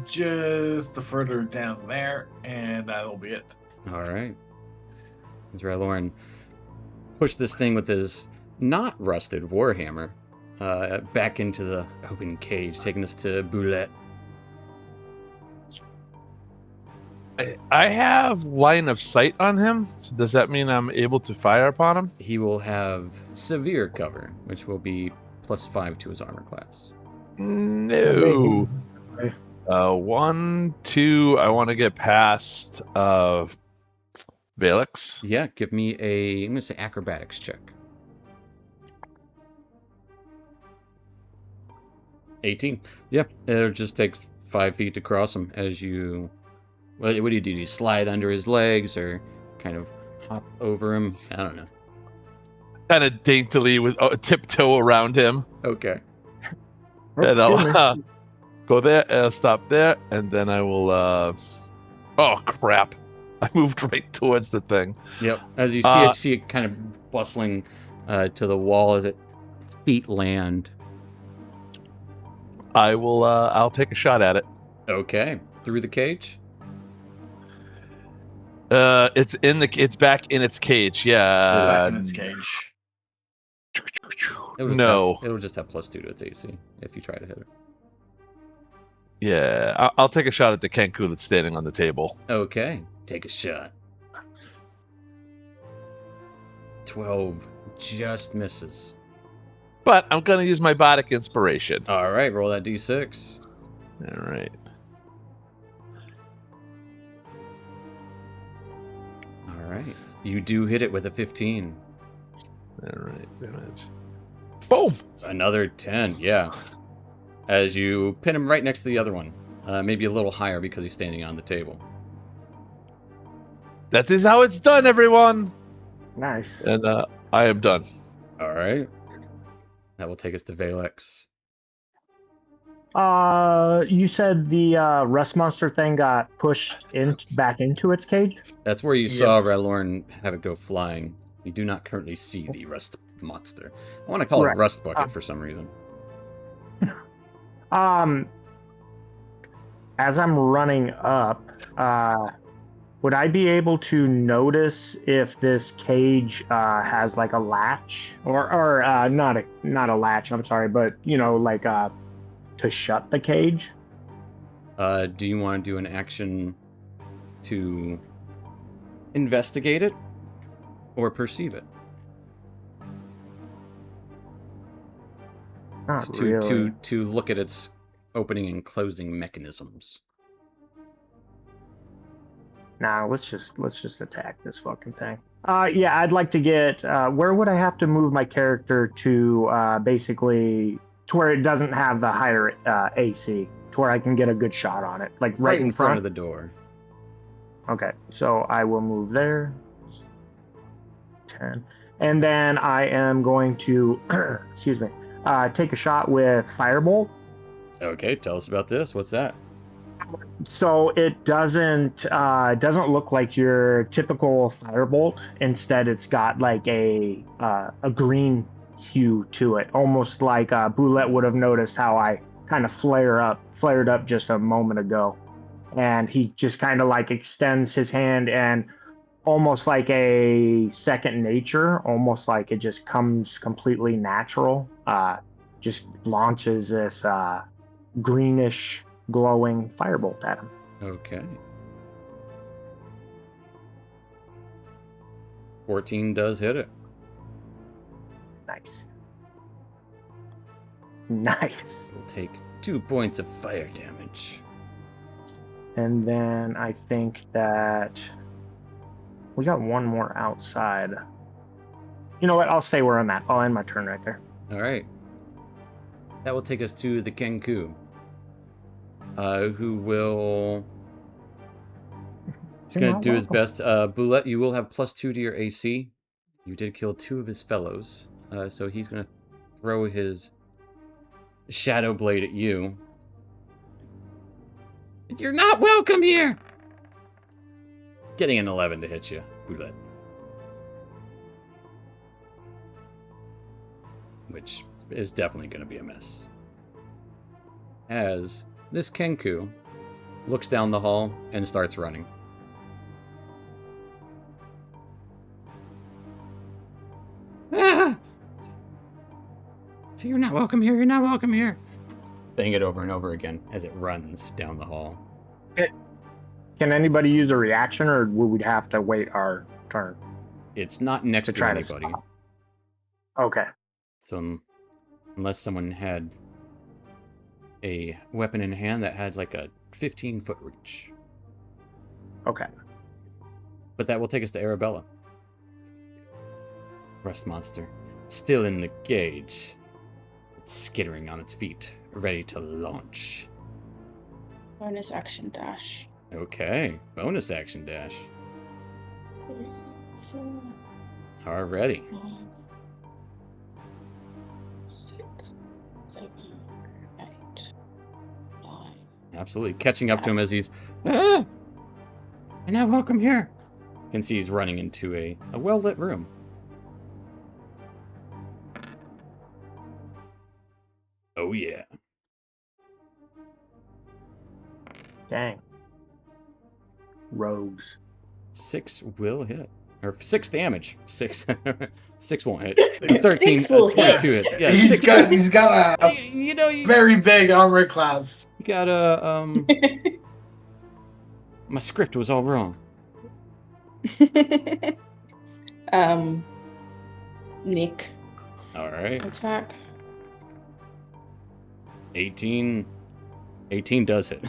just the further down there, and that'll be it. All right. As Ralorn pushed this thing with his not rusted warhammer back into the open cage, taking us to Boulette. I have line of sight on him. So does that mean I'm able to fire upon him? He will have severe cover, which will be +5 to his armor class. No. 1, 2. I want to get past Valix. Yeah, give me I'm going to say acrobatics check. 18. Yeah, it'll just take 5 feet to cross him as you... What do you do? Do you slide under his legs or kind of hop over him? I don't know. Kind of daintily with tiptoe around him. Okay. And I'll go there, and I'll stop there, and then I will... Oh, crap. I moved right towards the thing. Yep. As you see it kind of bustling to the wall as its feet land. I'll take a shot at it. Okay. Through the cage? It's back in its cage. Yeah. In its cage. It'll just have +2 to its AC if you try to hit it. Yeah, I'll take a shot at the Kenku that's standing on the table. Okay. Take a shot. 12 just misses. But I'm going to use my bardic inspiration. All right, roll that d6. All right. All right. You do hit it with a 15. All right. Damage. Boom. Another 10, yeah. As you pin him right next to the other one. Maybe a little higher because he's standing on the table. That is how it's done, everyone. Nice. And I am done. All right. That will take us to Valex. You said the rust monster thing got pushed back into its cage? That's where you saw Relorn have it go flying. You do not currently see the rust monster. I want to call it Right. Rust Bucket for some reason. As I'm running up, would I be able to notice if this cage has like a latch or not a latch, I'm sorry, but like to shut the cage? Do you want to do an action to investigate it or perceive it? Not To really. to look at its opening and closing mechanisms. Nah, let's just attack this fucking thing. Yeah, I'd like to get. Where would I have to move my character to basically to where it doesn't have the higher AC, to where I can get a good shot on it, like right in front of the door. Okay, so I will move there. 10, and then I am going to, excuse me, take a shot with Firebolt. Okay, tell us about this. What's that? So it doesn't look like your typical Firebolt. Instead, it's got like a green hue to it, almost like Boulette would have noticed how I kind of flared up just a moment ago, and he just kind of like extends his hand and almost like a second nature, almost like it just comes completely natural. Just launches this greenish glowing firebolt at him. Okay. 14 does hit it. Nice. We'll take 2 points of fire damage. And then I think that we got one more outside. You know what? I'll stay where I'm at. I'll end my turn right there. All right. That will take us to the Kenku, who will... He's going to do his best. Boulette, you will have +2 to your AC. You did kill 2 of his fellows. So he's going to throw his Shadow Blade at you. You're not welcome here! Getting an 11 to hit you, Boulette. Which is definitely going to be a miss. As this Kenku looks down the hall and starts running. Ah! So you're not welcome here, you're not welcome here. Saying it over and over again as it runs down the hall. Can anybody use a reaction, or would we have to wait our turn? It's not next to try to anybody. stop. Okay. So unless someone had a weapon in hand that had like a 15-foot reach. Okay. But that will take us to Arabella. Rust monster, still in the cage. It's skittering on its feet, ready to launch. Bonus action dash. Okay, bonus action dash. 3, 4, Already. 5, 6, 7, 8, 9. Absolutely. Catching up to him as he's... Ah! You're not welcome here. You can see he's running into a well-lit room. Oh, yeah. Dang. Rogues. 6 will hit. Or 6 damage. 6 6 won't hit. 13, 6 will hit. 22 hits. Yeah, He's 6 got a you know, you very big armor class. got a... My script was all wrong. Nick All right. attack. 18 does hit.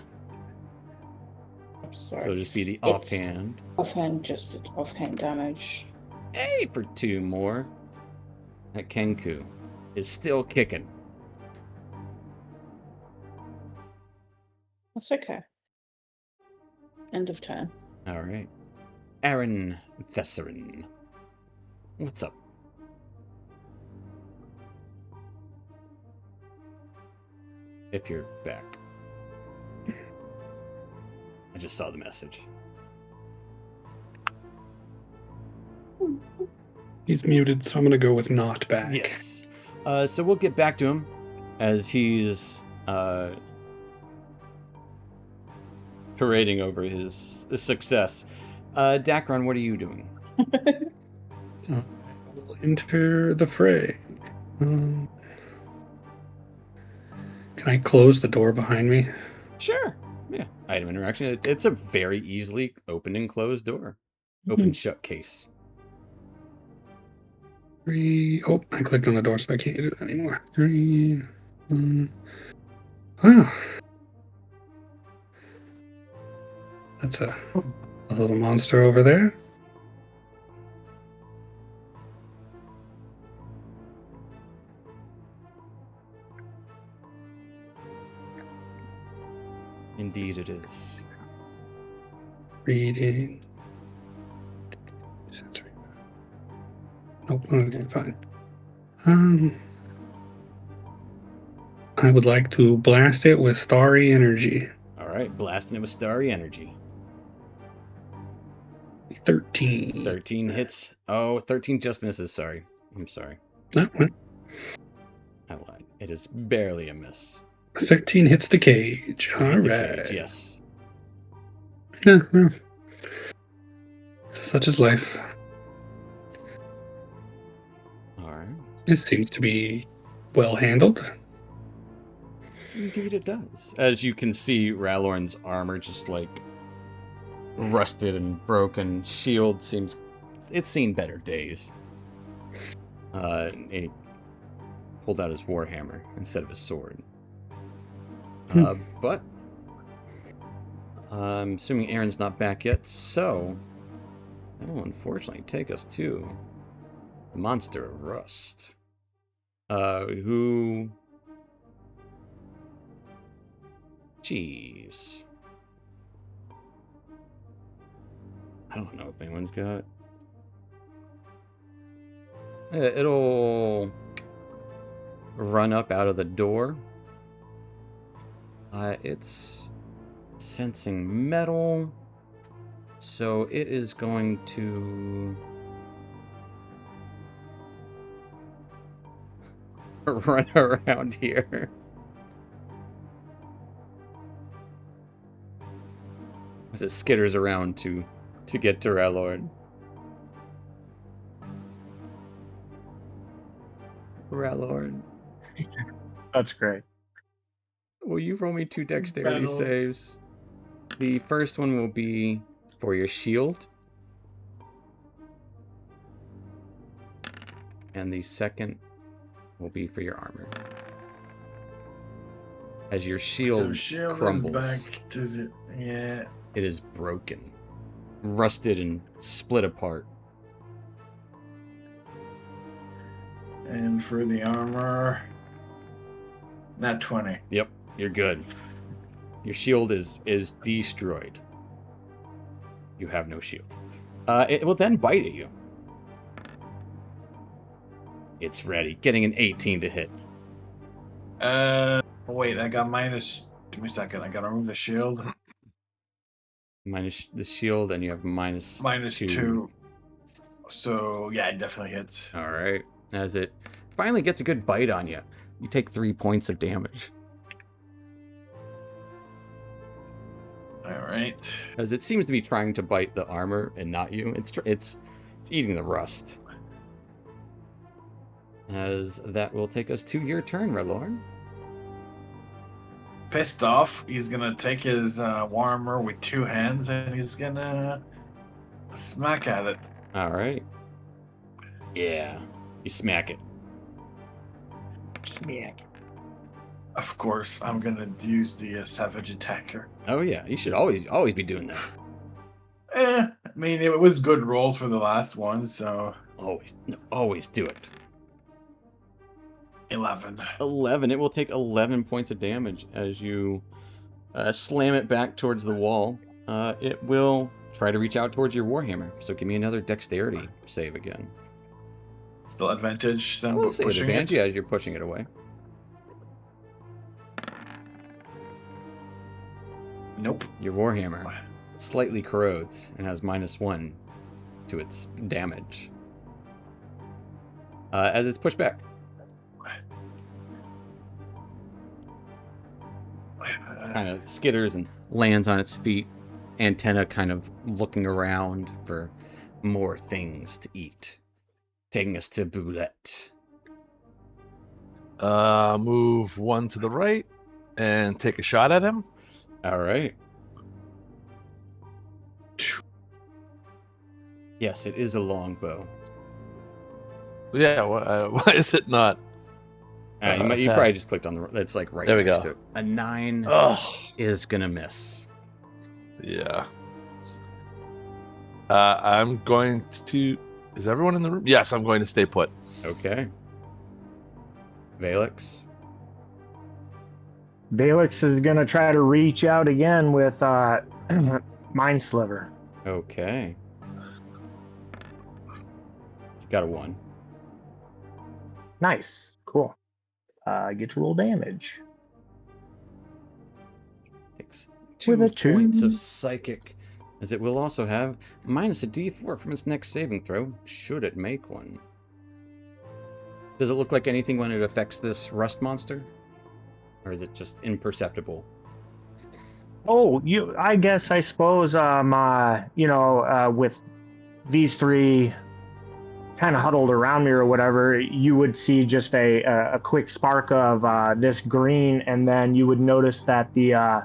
I'm sorry. So it'll just be the It's offhand. offhand, just offhand damage. Hey, for 2 more. That Kenku is still kicking. That's okay. End of turn. All right. Aaron Thesserin. What's up? If you're back. I just saw the message. He's muted, so I'm going to go with not back. Yes. So we'll get back to him as he's parading over his success. Dacron, what are you doing? I will enter the fray. Can I close the door behind me? Sure. Yeah. Item interaction. It's a very easily open and closed door. Open shut case. 3. Oh, I clicked on the door, so I can't do that anymore. 3. Ah. That's a little monster over there. Indeed it is. Reading. Nope, okay, fine. I would like to blast it with starry energy. All right, blasting it with starry energy. 13. 13 hits. Oh, 13 just misses. Sorry. I'm sorry. That one. I lied. It is barely a miss. 13 hits the cage. All Hit the right. cage, yes. Yeah, well, such is life. All right. It seems to be well handled. Indeed it does. As you can see, Ralorn's armor just like rusted and broken. Shield seems... It's seen better days. He pulled out his warhammer instead of his sword. But I'm assuming Aaron's not back yet, so that will unfortunately take us to the Monster of Rust. Who... Jeez. I don't know if anyone's got... It'll run up out of the door. It's sensing metal, so it is going to run around here. As it skitters around to get to Ralorn. Ralorn, That's great. will you roll me 2 dexterity Battle. saves? The first one will be for your shield. And the second will be for your armor. As your shield, So shield crumbles, is back. Does it? Yeah. it is broken, rusted and split apart. And for the armor, not 20. Yep, you're good. Your shield is destroyed. You have no shield. It will then bite at you. It's ready. Getting an 18 to hit. Wait, I got minus. Give me a second. I gotta remove the shield. Minus the shield, and you have minus Minus 2. 2. So yeah, it definitely hits. All right. As it finally gets a good bite on you, you take 3 points of damage. All right. As it seems to be trying to bite the armor and not you. It's eating the rust. As that will take us to your turn, Ralorn. Pissed off, he's gonna take his warmer with 2 hands and he's gonna smack at it. All right. Yeah. You smack it. Of course, I'm gonna use the savage attacker. Oh yeah, you should always be doing that. I mean, it was good rolls for the last one, so Always do it. 11. 11. It will take 11 points of damage as you slam it back towards the wall. It will try to reach out towards your warhammer. So give me another dexterity save again. Still advantage. I Then will say pushing advantage it. as you're pushing it away. Nope. Your warhammer slightly corrodes and has -1 to its damage as it's pushed back. Kind of skitters and lands on its feet, antenna kind of looking around for more things to eat. Taking us to Boulette. Move one to the right and take a shot at him. All right. Yes, it is a longbow. Yeah, why is it not? You attack? probably just clicked on the. It's like right There we next go. to it. A 9 is gonna miss. Yeah. I'm going to. Is everyone in the room? Yes, I'm going to stay put. Okay. Valix. Valix is gonna try to reach out again with Mind Sliver. Okay. You got a 1. Nice, cool. Get to roll damage. Takes With 2 a 2. points of psychic, as it will also have minus a d4 from its next saving throw, should it make one. Does it look like anything when it affects this rust monster? Or is it just imperceptible? Oh, I suppose with these three kind of huddled around me or whatever, you would see just a quick spark of this green, and then you would notice that the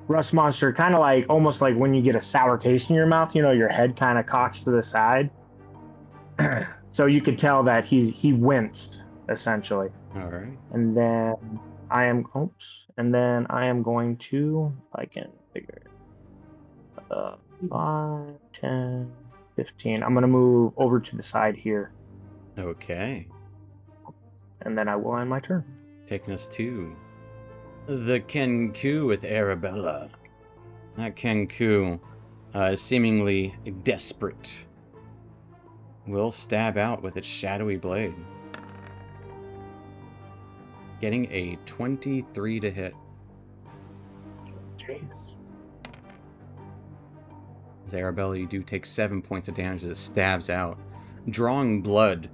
rust monster kind of like almost like when you get a sour taste in your mouth, your head kind of cocks to the side. So you could tell that he winced essentially. All right. And then I am going to, if I can figure it, 5, 10, 15. I'm going to move over to the side here, Okay. and then I will end my turn. Taking us to the Kenku with Arabella. That Kenku, seemingly desperate, will stab out with its shadowy blade. Getting a 23 to hit. Jeez. As Arabella, you do take 7 points of damage as it stabs out, drawing blood.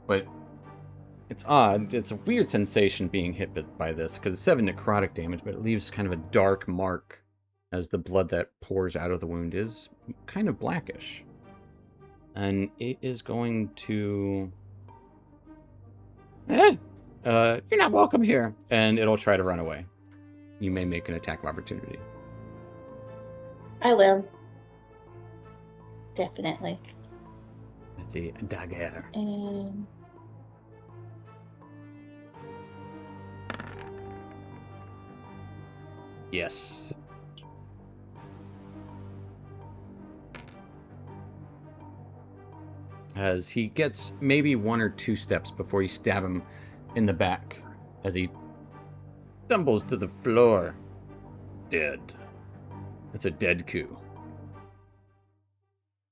But it's odd. It's a weird sensation being hit by this, because it's 7 necrotic damage, but it leaves kind of a dark mark as the blood that pours out of the wound is kind of blackish. And it is going to... you're not welcome here. And it'll try to run away. You may make an attack of opportunity. I will. Definitely. With the dagger. Yes. As he gets maybe 1 or 2 steps before you stab him in the back, as he stumbles to the floor, dead. It's a dead coup.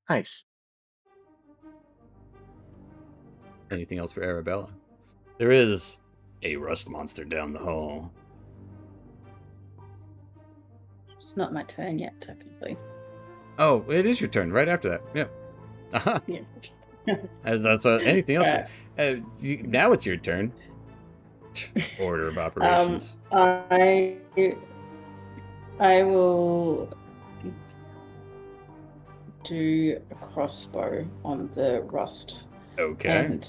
Nice. Anything else for Arabella? There is a rust monster down the hall. It's not my turn yet, technically. Oh, it is your turn right after that. Yeah. Uh-huh. Yeah. As that's anything else. Now it's your turn. Order of operations. I will do a crossbow on the rust. Okay. And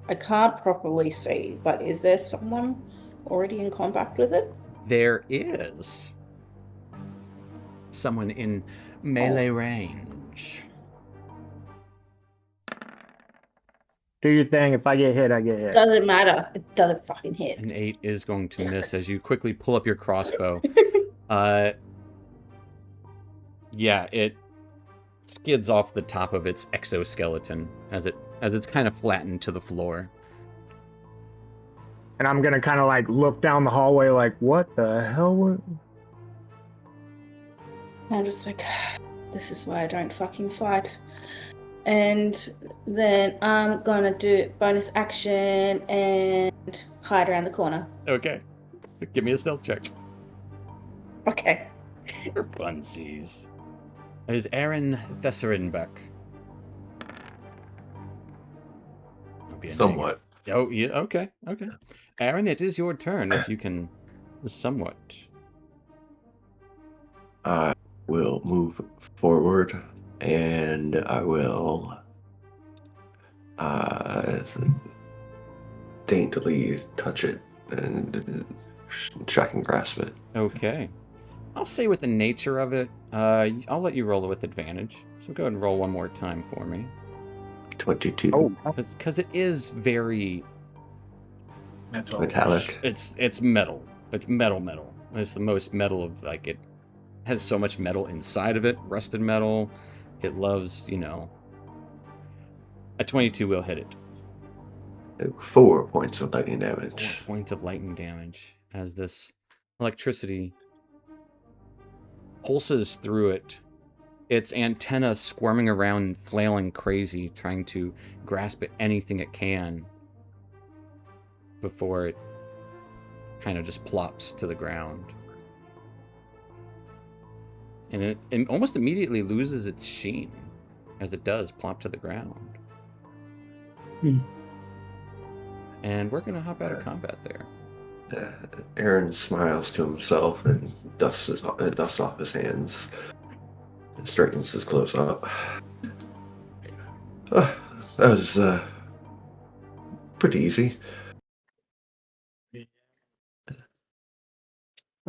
I can't properly see, but is there someone already in combat with it? There is someone in melee range. Do your thing. If I get hit, I get hit. Doesn't matter. It doesn't fucking hit. An 8 is going to miss as you quickly pull up your crossbow. Yeah, it skids off the top of its exoskeleton as it's kind of flattened to the floor. And I'm gonna kind of like look down the hallway, like, what the hell? I'm just like, this is why I don't fucking fight. And then I'm gonna do bonus action and hide around the corner. Okay. Give me a stealth check. Okay. For funsies. Is Aaron Thesserenbeck. Somewhat. Oh, yeah, okay. Aaron, it is your turn if you can somewhat. I will move forward and I will daintily touch it and check and grasp it. Okay. I'll say with the nature of it, I'll let you roll it with advantage. So go ahead and roll one more time for me. 22. Oh, Because it is very... Metallic. It's metal. It's metal. It's the most metal of, like, it has so much metal inside of it. Rusted metal. It loves, a 22 will hit it. 4 points of lightning damage. 4 points of lightning damage as this electricity pulses through it. Its antenna squirming around, flailing crazy, trying to grasp at anything it can before it kind of just plops to the ground. And it almost immediately loses its sheen as it does plop to the ground. And we're going to hop out of combat there. Aaron smiles to himself and dusts off his hands and straightens his clothes up. That was pretty easy.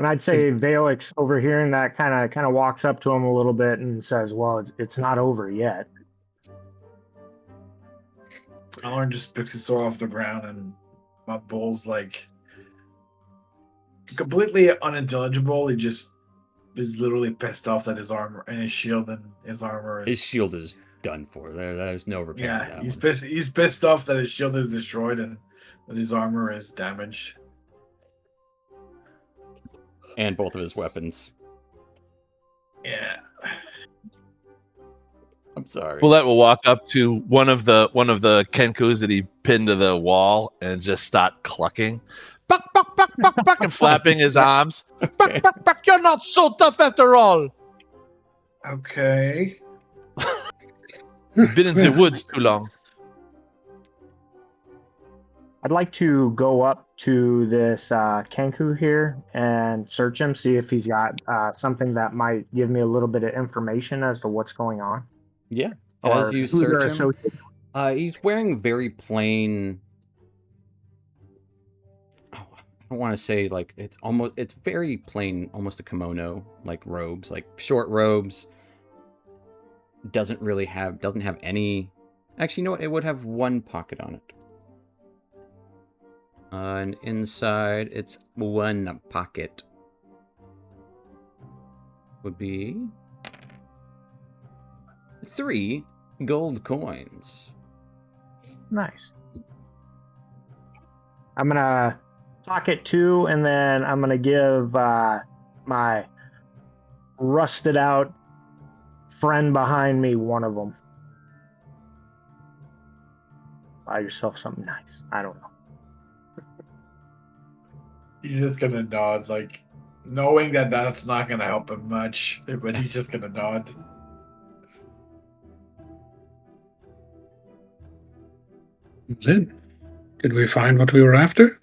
and I'd say Valix, overhearing that, kind of walks up to him a little bit and says, "Well, it's not over yet." Alarn just picks his sword off the ground and Bull's like completely unintelligible. He just is literally pissed off that his armor and his shield and his armor is... His shield is done for. There's no repair. Yeah, he's pissed. He's pissed off that his shield is destroyed and that his armor is damaged. And both of his weapons. Yeah. I'm sorry. Bullet will walk up to one of the Kenkus that he pinned to the wall and just start clucking. Buck, buck, buck, buck, buck, and flapping his arms. Buck, buck, buck, you're not so tough after all. Okay. You've been in the woods too long. I'd like to go up to this Kenku here and search him, see if he's got something that might give me a little bit of information as to what's going on. Yeah. Or As you who they're search him, associated. he's wearing very plain. I don't want to say like it's very plain, almost a kimono like robes, like short robes. Doesn't have any. Actually, you know what? It would have one pocket on it. And inside, it's one pocket. Would be 3 gold coins. Nice. I'm gonna pocket 2, and then I'm gonna give my rusted out friend behind me one of them. Buy yourself something nice. I don't know. He's just gonna nod, like knowing that that's not gonna help him much, but he's just gonna nod. That's it. Did we find what we were after?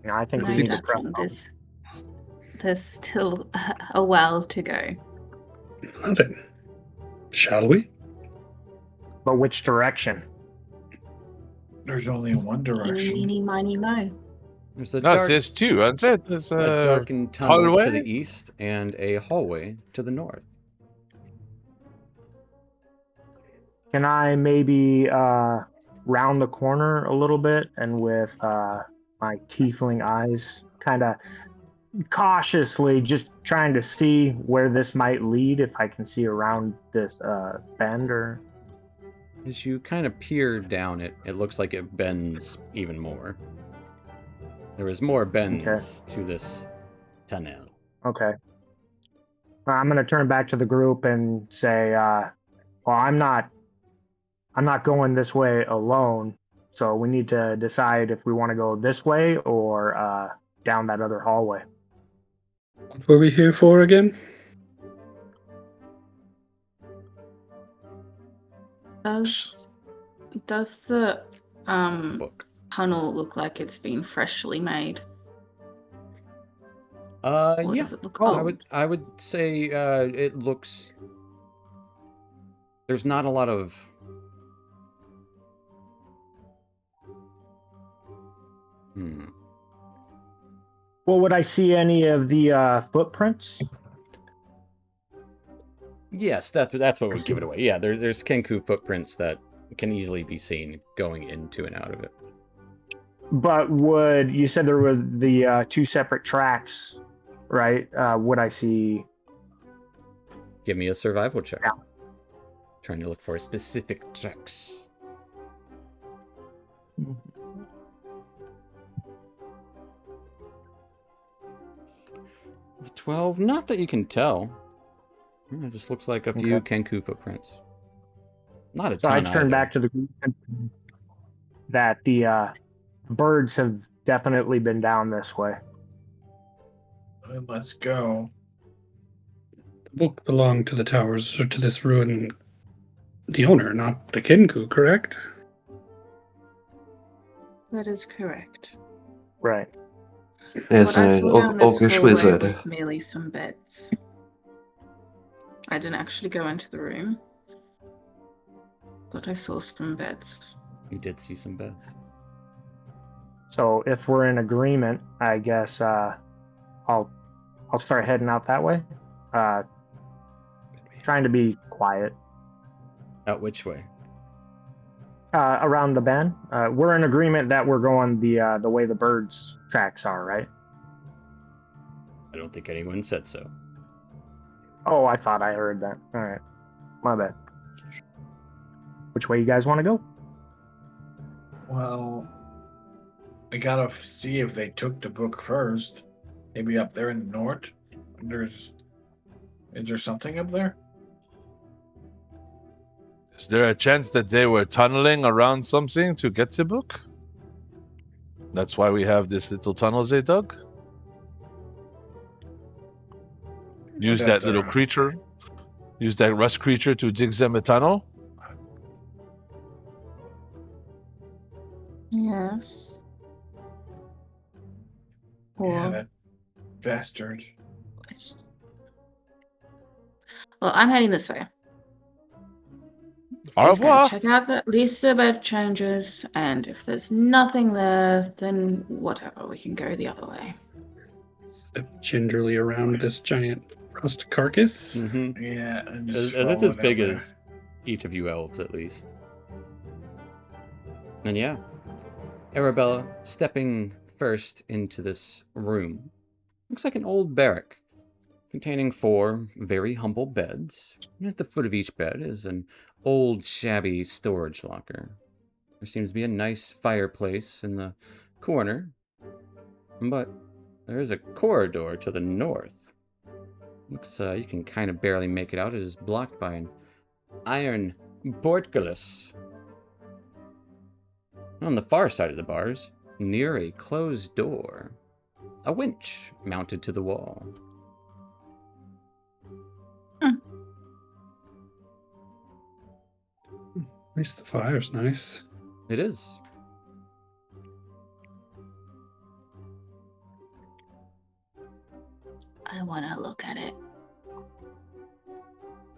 Yeah, I think My we need to prep. judgment, there's still a while to go. Well then, shall we? But which direction? There's only one direction. Eeny, meeny, miny, mo. There's a No, dark, there's 2. That's it. There's a darkened tunnel to hallway? the east and a hallway to the north. Can I maybe round the corner a little bit and with my tiefling eyes kind of cautiously just trying to see where this might lead, if I can see around this bend or... As you kind of peer down it, it looks like it bends even more. There is more bends to this tunnel. Okay. I'm going to turn back to the group and say, well, I'm not going this way alone. So we need to decide if we want to go this way or down that other hallway. What were we here for again? Does the Book. tunnel look like it's been freshly made? Yeah. Does it look old? I would say it looks. There's not a lot of. Well, would I see any of the footprints? Yes, that's what would give it away. Yeah, there's Kenku footprints that can easily be seen going into and out of it. But you said there were the two separate tracks, right? Would I see... Give me a survival check. Yeah. Trying to look for specific tracks. The 12, not that you can tell. It just looks like a few Kenku footprints. Not a ton. So I turn either. back to the group that the birds have definitely been down this way. Let's go. The book belonged to the towers, or to this ruin. The owner, not the Kenku, correct? That is correct. Right. It's What I an saw down this orcish hallway wizard. was merely some beds. I didn't actually go into the room, but I saw some beds. You did see some beds. So if we're in agreement, I guess I'll start heading out that way. Trying to be quiet. Out which way? Around the bend. We're in agreement that we're going the way the birds' tracks are, right? I don't think anyone said so. Oh, I thought I heard that. All right. My bad. Which way you guys want to go? Well, we gotta see if they took the book first. Maybe up there in the north. Is there something up there? Is there a chance that they were tunneling around something to get the book? That's why we have this little tunnels they dug? Use that little creature. Use that rust creature to dig them a tunnel? Yes. Yeah, Or that bastard. well, I'm heading this way. Au Just gonna revoir. check out at least the bed changes, and if there's nothing there, then whatever, we can go the other way. Step gingerly around this giant rust carcass. Mm-hmm. Yeah, and It's as big as each of you elves, at least. And yeah, Arabella stepping first into this room. Looks like an old barrack containing 4 very humble beds. And at the foot of each bed is an old, shabby storage locker. There seems to be a nice fireplace in the corner, but there is a corridor to the north. Looks, you can kind of barely make it out. It is blocked by an iron portcullis. On the far side of the bars, near a closed door, a winch mounted to the wall. At least the fire's nice. It is. I want to look at it.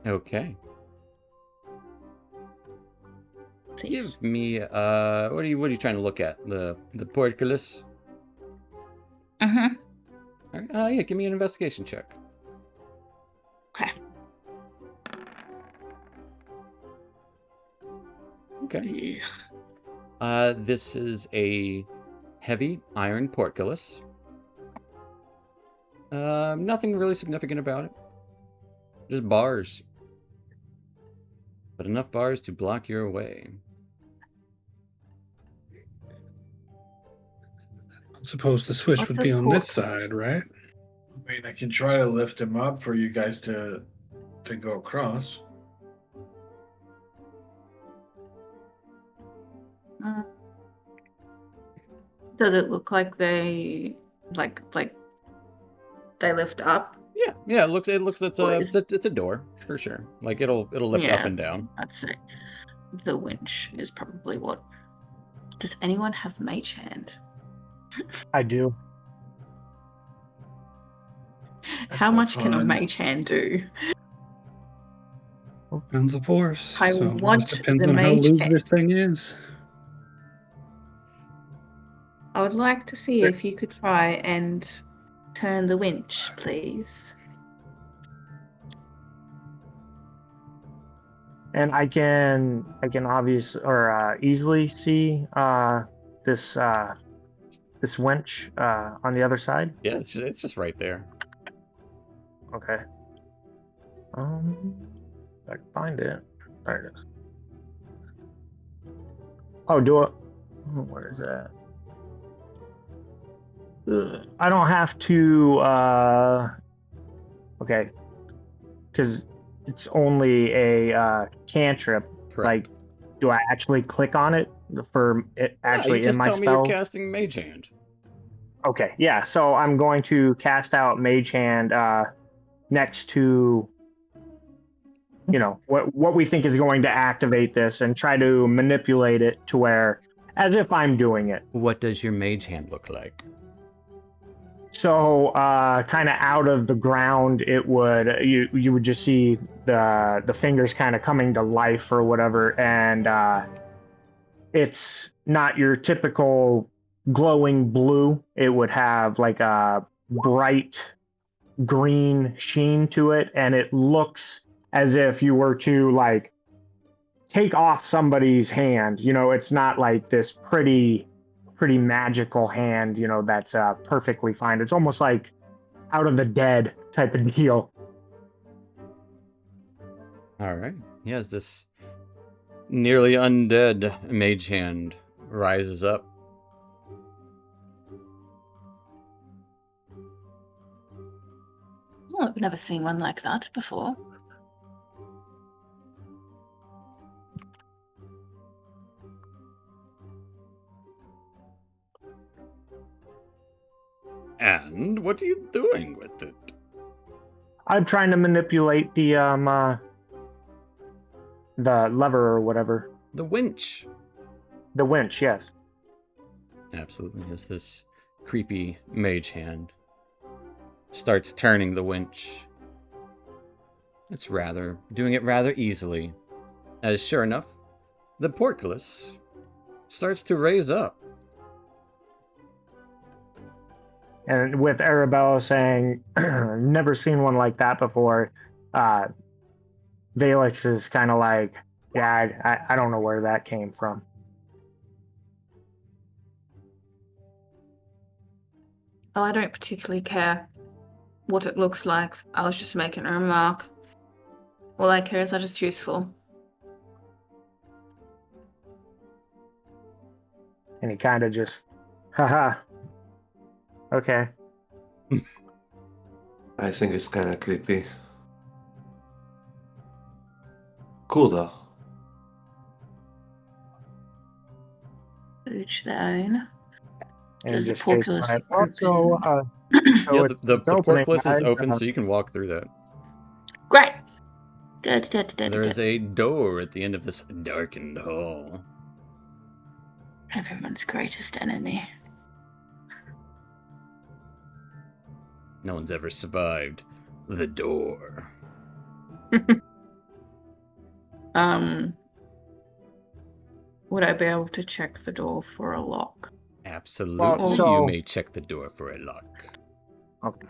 Okay. Please. Give me what are you trying to look at? The portcullis? Mm-hmm. All right. Yeah, give me an investigation check. Okay. Okay. This is a heavy iron portcullis. Nothing really significant about it. Just bars. But enough bars to block your way. I suppose the switch What's would a be on this portcullis? side, right? I mean, I can try to lift him up for you guys to go across. Mm. Does it look like they like they lift up? Yeah. It looks. It's Or a. is- It's a door for sure. Like it'll lift up Yeah. and down. I'd say the winch is probably what. Does anyone have mage hand? I do. How not much can a fun. mage hand do? Pounds of force. I so it want just depends the on how mage loose hand. this thing is. I would like to see if you could try and turn the winch, please. And I can obviously or easily see this this winch on the other side. Yeah, it's just right there. Okay. If I can find it. There it is. Oh, do it. Where is that? Ugh, I don't have to. Okay. Because it's only a cantrip. Correct. Like, do I actually click on it for it actually you just in my tell me you're spell? casting Mage Hand. Okay, yeah. So I'm going to cast out Mage Hand next to, you know, what we think is going to activate this, and try to manipulate it to where, as if I'm doing it. What does your Mage Hand look like? So kind of out of the ground, it would you would just see the fingers kind of coming to life or whatever, and it's not your typical glowing blue. It would have like a bright green sheen to it, and it looks as if you were to like take off somebody's hand. You know, it's not like this pretty magical hand, you know, that's perfectly fine. It's almost like out of the dead type of deal. All right. Yes, this nearly undead Mage Hand rises up. Oh, I've never seen one like that before. And what are you doing with it? I'm trying to manipulate the lever or whatever. The winch. The winch, yes. Absolutely. As this creepy Mage Hand starts turning the winch. It's doing it rather easily. As sure enough, the portcullis starts to raise up. And with Arabella saying, never seen one like that before, Valix is kind of like, yeah, I don't know where that came from. Oh, I don't particularly care what it looks like. I was just making a remark. All I care is that it's useful. And he kind of just, haha, okay. I think it's kind of creepy. Cool though. Each their own. And Does he the just stays portcullis quiet. open? So Yeah, it's the opening, portcullis is guys. open, so you can walk through that. Great. There is a door at the end of this darkened hall. Everyone's greatest enemy. No one's ever survived the door. Would I be able to check the door for a lock? Absolutely, so- you may check the door for a lock. Okay.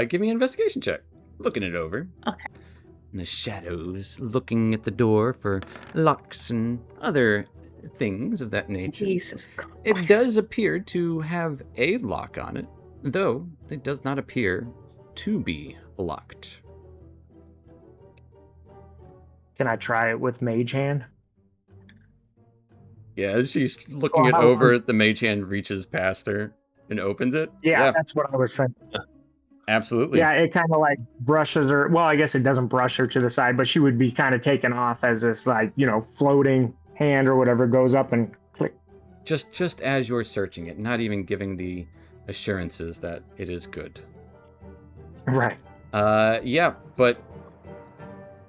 Give me an investigation check. Looking it over. Okay. in the shadows, looking at the door for locks and other things of that nature. Jesus Christ. It does appear to have a lock on it, though it does not appear to be locked. Can I try it with Mage Hand? Yeah, as she's looking Oh, it how- over, the mage hand reaches past her and opens it. Yeah, that's what I was saying. Absolutely. Yeah, it kind of like brushes her. Well, I guess it doesn't brush her to the side, but she would be kind of taken off as this, like, floating hand or whatever goes up and click. Just as you're searching it, not even giving the assurances that it is good. Right. Yeah, but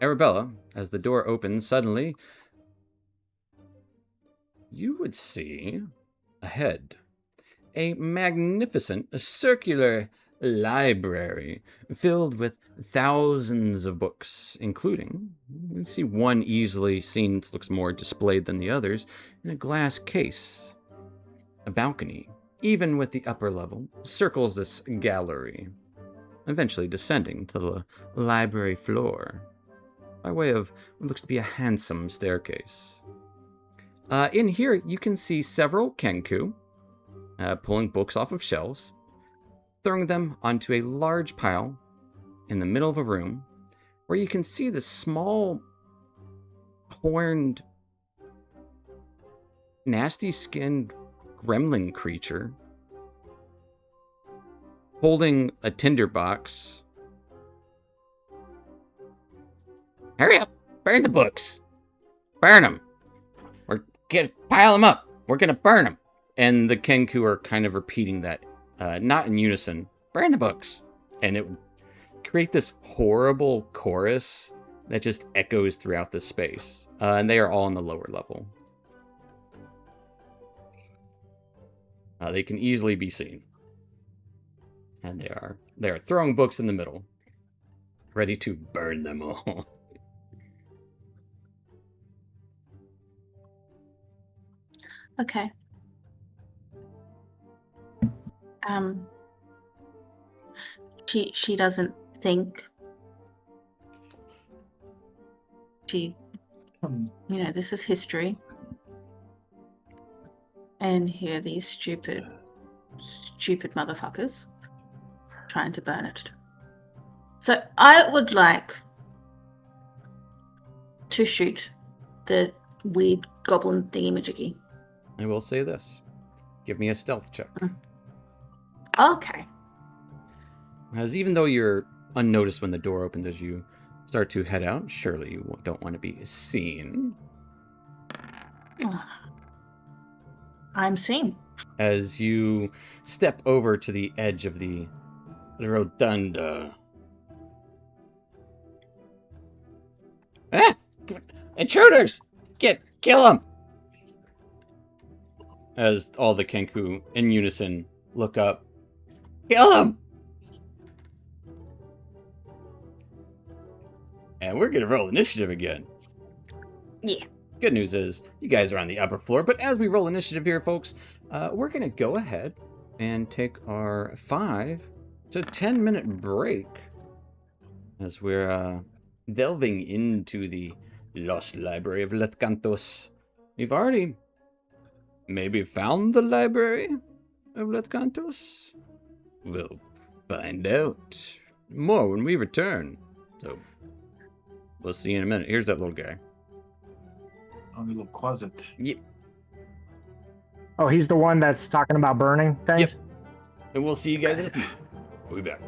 Arabella, as the door opens suddenly, you would see ahead a magnificent circular library filled with thousands of books, including, you see one easily seen, looks more displayed than the others, in a glass case. A balcony, even with the upper level, circles this gallery, eventually descending to the library floor by way of what looks to be a handsome staircase. In here, you can see several Kenku pulling books off of shelves, throwing them onto a large pile in the middle of a room, where you can see this small, horned, nasty-skinned gremlin creature holding a tinderbox. Hurry up! Burn the books! Burn them! Pile them up! We're gonna burn them! And the Kenku are kind of repeating that, not in unison. Burn the books! And it would create this horrible chorus that just echoes throughout the space. And they are all on the lower level. They can easily be seen. And they are throwing books in the middle, ready to burn them all. Okay. She doesn't think. This is history. And here are these stupid motherfuckers trying to burn it. So I would like to shoot the weird goblin thingy-majiggy. I will say this. Give me a stealth check. Okay. As even though you're unnoticed when the door opens as you start to head out, surely you don't want to be seen. I'm seen. As you step over to the edge of the rotunda. Ah! Intruders! Kill them! As all the Kenku in unison look up. Kill them! And we're gonna roll initiative again. Yeah. Good news is, you guys are on the upper floor, but as we roll initiative here, folks, we're gonna go ahead and take our 5 to 10 minute break as we're delving into the Lost Library of Lethchauntos. We've already maybe found the Library of Lethchauntos? We'll find out more when we return. So, we'll see you in a minute. Here's that little guy. On the little closet. Yep. Oh, he's the one that's talking about burning things? Yep. And we'll see you guys in a few. We'll be back.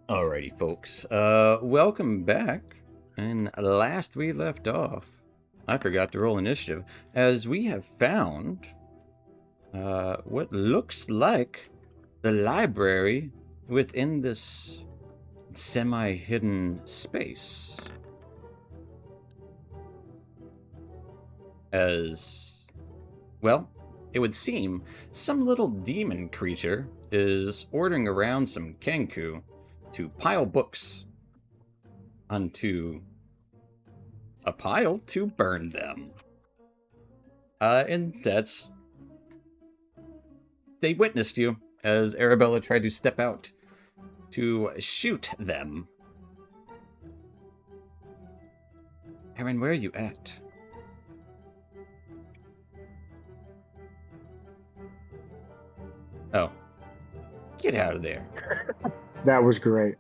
Alrighty, folks. Welcome back. And last we left off, I forgot to roll initiative, as we have found what looks like the library within this semi-hidden space. As, well, it would seem some little demon creature is ordering around some Kenku to pile books onto a pile to burn them. And that's... They witnessed you as Arabella tried to step out to shoot them. Aaron, where are you at? Oh. Get out of there. That was great.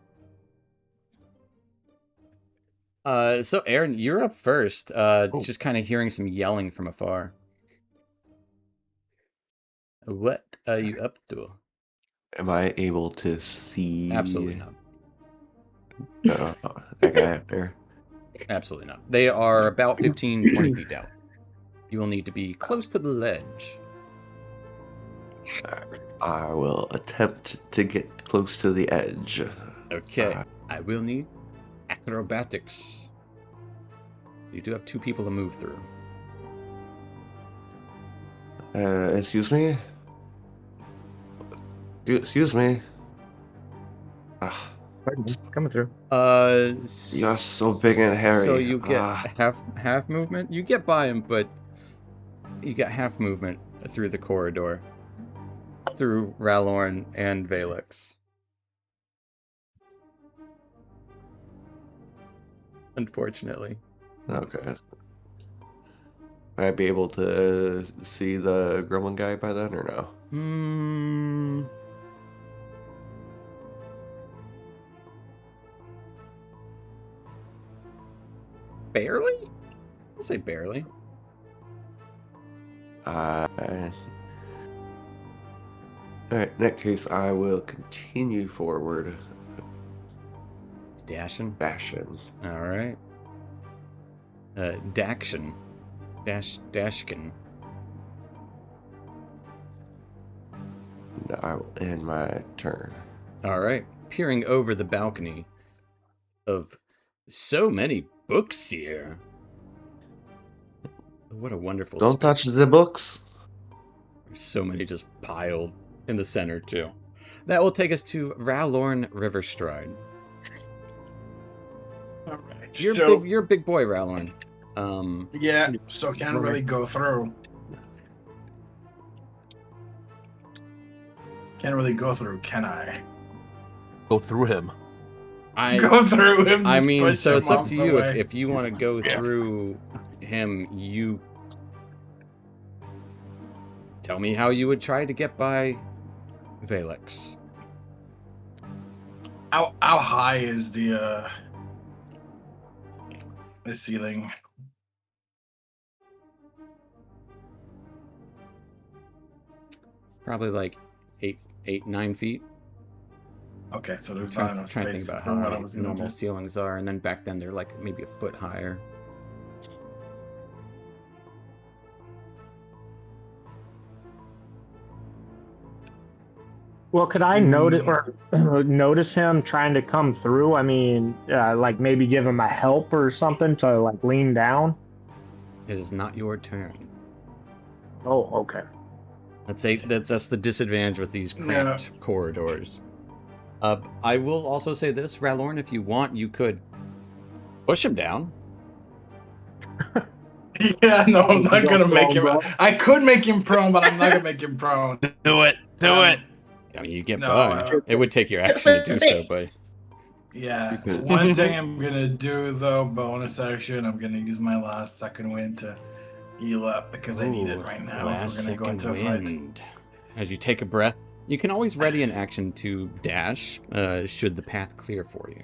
So Aaron, you're up first. Just kind of hearing some yelling from afar. What are you up to? Am I able to see? Absolutely not. No, that guy up there. Absolutely not. They are about 15, 20 feet down. You will need to be close to the ledge. I will attempt to get close to the edge. Okay. I will need acrobatics. You do have 2 people to move through. Excuse me? Excuse me? Ah, Coming through. you're so big and hairy. So you get half movement. You get by him, but you get half movement through the corridor. Through Ralorn and Valix. Unfortunately. Okay. Might I be able to see the gremlin guy by then, or no? Barely? I'll say barely. Alright, in that case, I will continue forward. Dashing? Fashion. Alright. Daction. Dashkin. I will end my turn. Alright. Peering over the balcony of so many books here. What a wonderful Don't space. touch the books. There's so many just piled in the center, too. That will take us to Ralorn Riverstride. All right. You're a big boy, Ralorn. Yeah, so can't really go through. Can't really go through, can I? Go through him. Go through him. I just mean, push so him it's up off to the you. way. If you want to go through him, you tell me how you would try to get by Valix. How high is the ceiling? Probably like 9 feet. Okay, so there's I'm not enough trying to space think about for what I how was gonna normal do. ceilings are, and then back then they're like maybe a foot higher. Well, could I notice him trying to come through? I mean, like maybe give him a help or something to like lean down. It is not your turn. Oh, okay. That's the disadvantage with these cramped corridors. I will also say this, Ralorn, if you want, you could push him down. Yeah, no, I'm not gonna make him. I could make him prone, but I'm not gonna make him prone. Do it. Do it. I mean, you get No, by. It would take your action to do so, but Yeah. could. One thing I'm gonna do though, bonus action, I'm gonna use my last second wind to heal up because I need it right now if we're gonna go into a fight. As you take a breath, you can always ready an action to dash, should the path clear for you.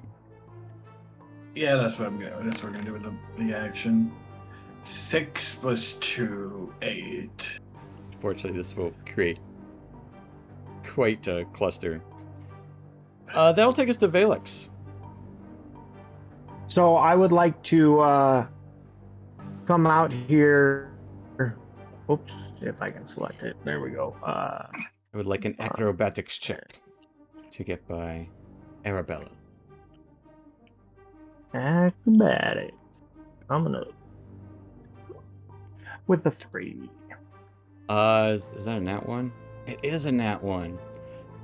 Yeah, that's what we're gonna do with the action. 6 + 2, 8. Unfortunately, this will create quite a cluster. That'll take us to Valix. So I would like to come out here. Oops, if I can select it. There we go. I would like an acrobatics check to get by Arabella. Acrobatic. I'm gonna with a 3. Is that a nat one? It is a nat one.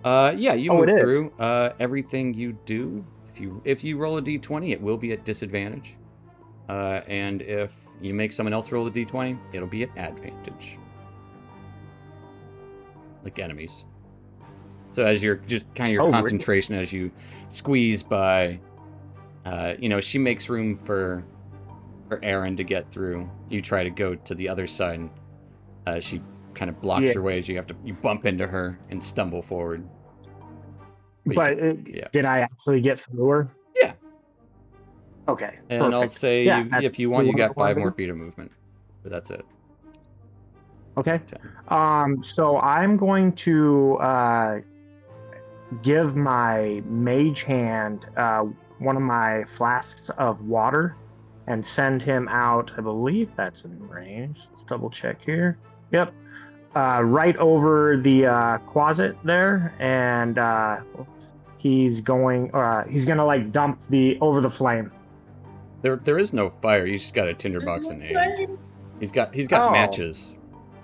Yeah, you Oh, move it is. through. Everything you do, if you roll a d20, it will be at disadvantage. And if you make someone else roll a d20, it'll be at advantage. Like enemies. So as you're just kind of your Oh, really? concentration as you squeeze by, she makes room for Aaron to get through. You try to go to the other side. She kind of blocks Yeah. your way as you bump into her and stumble forward. But yeah. did I actually get through her? Yeah. Okay. And perfect. I'll say Yeah, if you want, you got 5 what I more wanted. feet of movement. But that's it. Okay. 10. So I'm going to give my mage hand one of my flasks of water and send him out. I believe that's in range. Let's double check here. Yep. Right over the closet there, and he's gonna like dump over the flame. There is no fire. He's just got a tinderbox in hand. He's got matches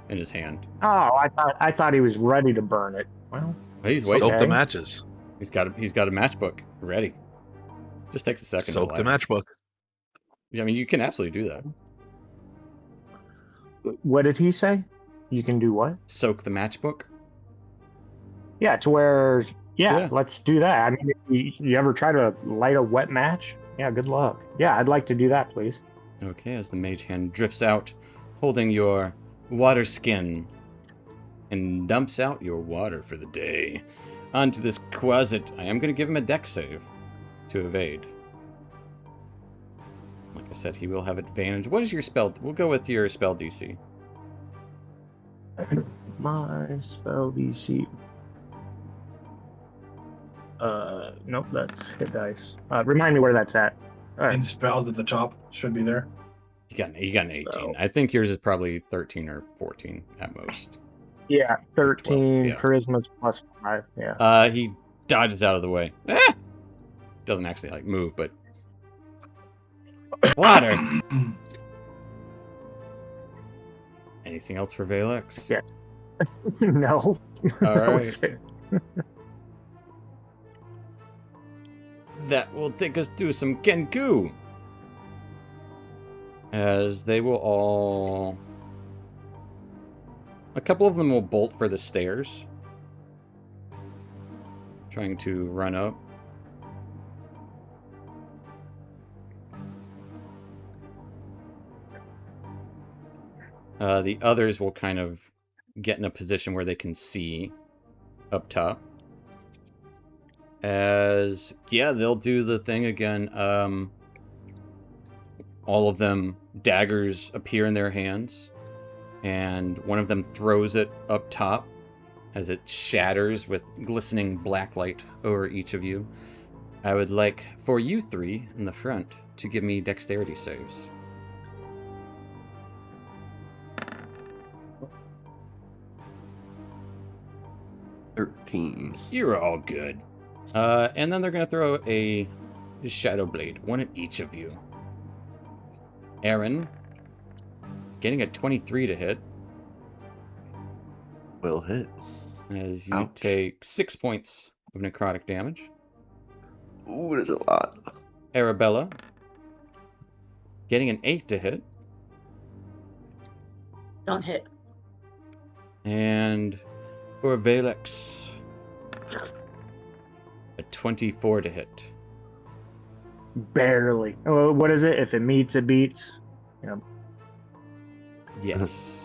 in his hand. Oh, I thought he was ready to burn it. Well, He's waiting. Soak the Okay. matches. He's got a matchbook ready. Just takes a second. Soak to the light. matchbook. Yeah, I mean, you can absolutely do that. what did he say? You can do what? Soak the matchbook. Yeah, to where. Yeah. Let's do that. I mean, if you ever try to light a wet match? Yeah, good luck. Yeah, I'd like to do that, please. Okay, as the mage hand drifts out, holding your water skin, and dumps out your water for the day onto this closet. I am going to give him a dex save to evade. Like I said, he will have advantage. What is your spell? We'll go with your spell DC. My spell DC. Nope, that's hit dice. Remind me where that's at. All right. And spelled at the top should be there. You got an 18. So- I think yours is probably 13 or 14 at most. Yeah, 13 yeah. charisma's plus 5. Yeah. He dodges out of the way. Doesn't actually move, but water. Anything else for Valex? Yeah. No. All That right. was it. That will take us to some Kenku. As they will all... A couple of them will bolt for the stairs. Trying to run up. The others will kind of get in a position where they can see up top. They'll do the thing again. All of them, daggers appear in their hands, and one of them throws it up top as it shatters with glistening black light over each of you. I would like for you 3 in the front to give me dexterity saves. You're all good. And then they're going to throw a Shadow Blade, one at each of you. Aaron, getting a 23 to hit. Will hit. As you Ouch. take 6 points of necrotic damage. Ooh, that's a lot. Arabella, getting an 8 to hit. Don't hit. And for Valex, a 24 to hit. Barely. Oh, what is it? If it meets, it beats. Yes.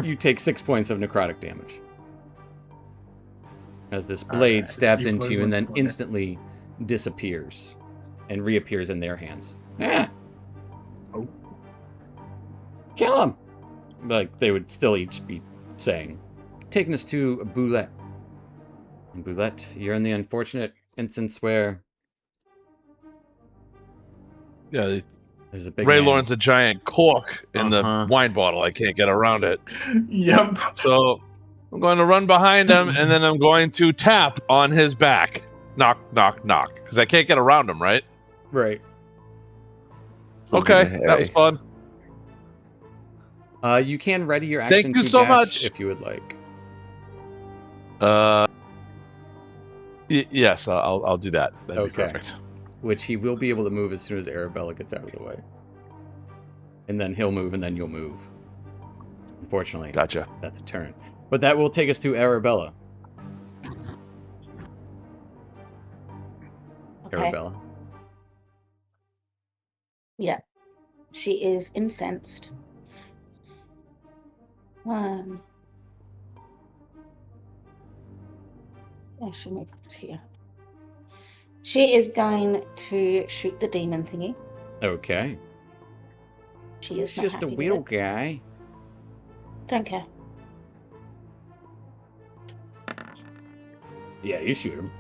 You take 6 points of necrotic damage. As this blade Alright. stabs You into you and then flavor for it. instantly disappears and reappears in their hands. Ah! Oh. Kill him! Like they would still each be saying. Taking us to Boulette. And Boulette, you're in the unfortunate instance where Yeah, there's a big Ray man. Lawrence a giant cork in the Uh-huh. wine bottle. I can't get around it. Yep. So I'm going to run behind him, and then I'm going to tap on his back. Knock, knock, knock. Because I can't get around him, right? Right. Okay, that was fun. You can ready your Thank action you to so dash much. if you would like. Yes, I'll do that. That'd be Okay. perfect. Which he will be able to move as soon as Arabella gets out of the way. And then he'll move, and then you'll move. Unfortunately, Gotcha. that's a turn. But that will take us to Arabella. Okay. Arabella. Yeah. She is incensed. I should make it here. She is going to shoot the demon thingy. Okay. She is It's not just a happy with wheel it. guy. Don't care. Yeah, you shoot him.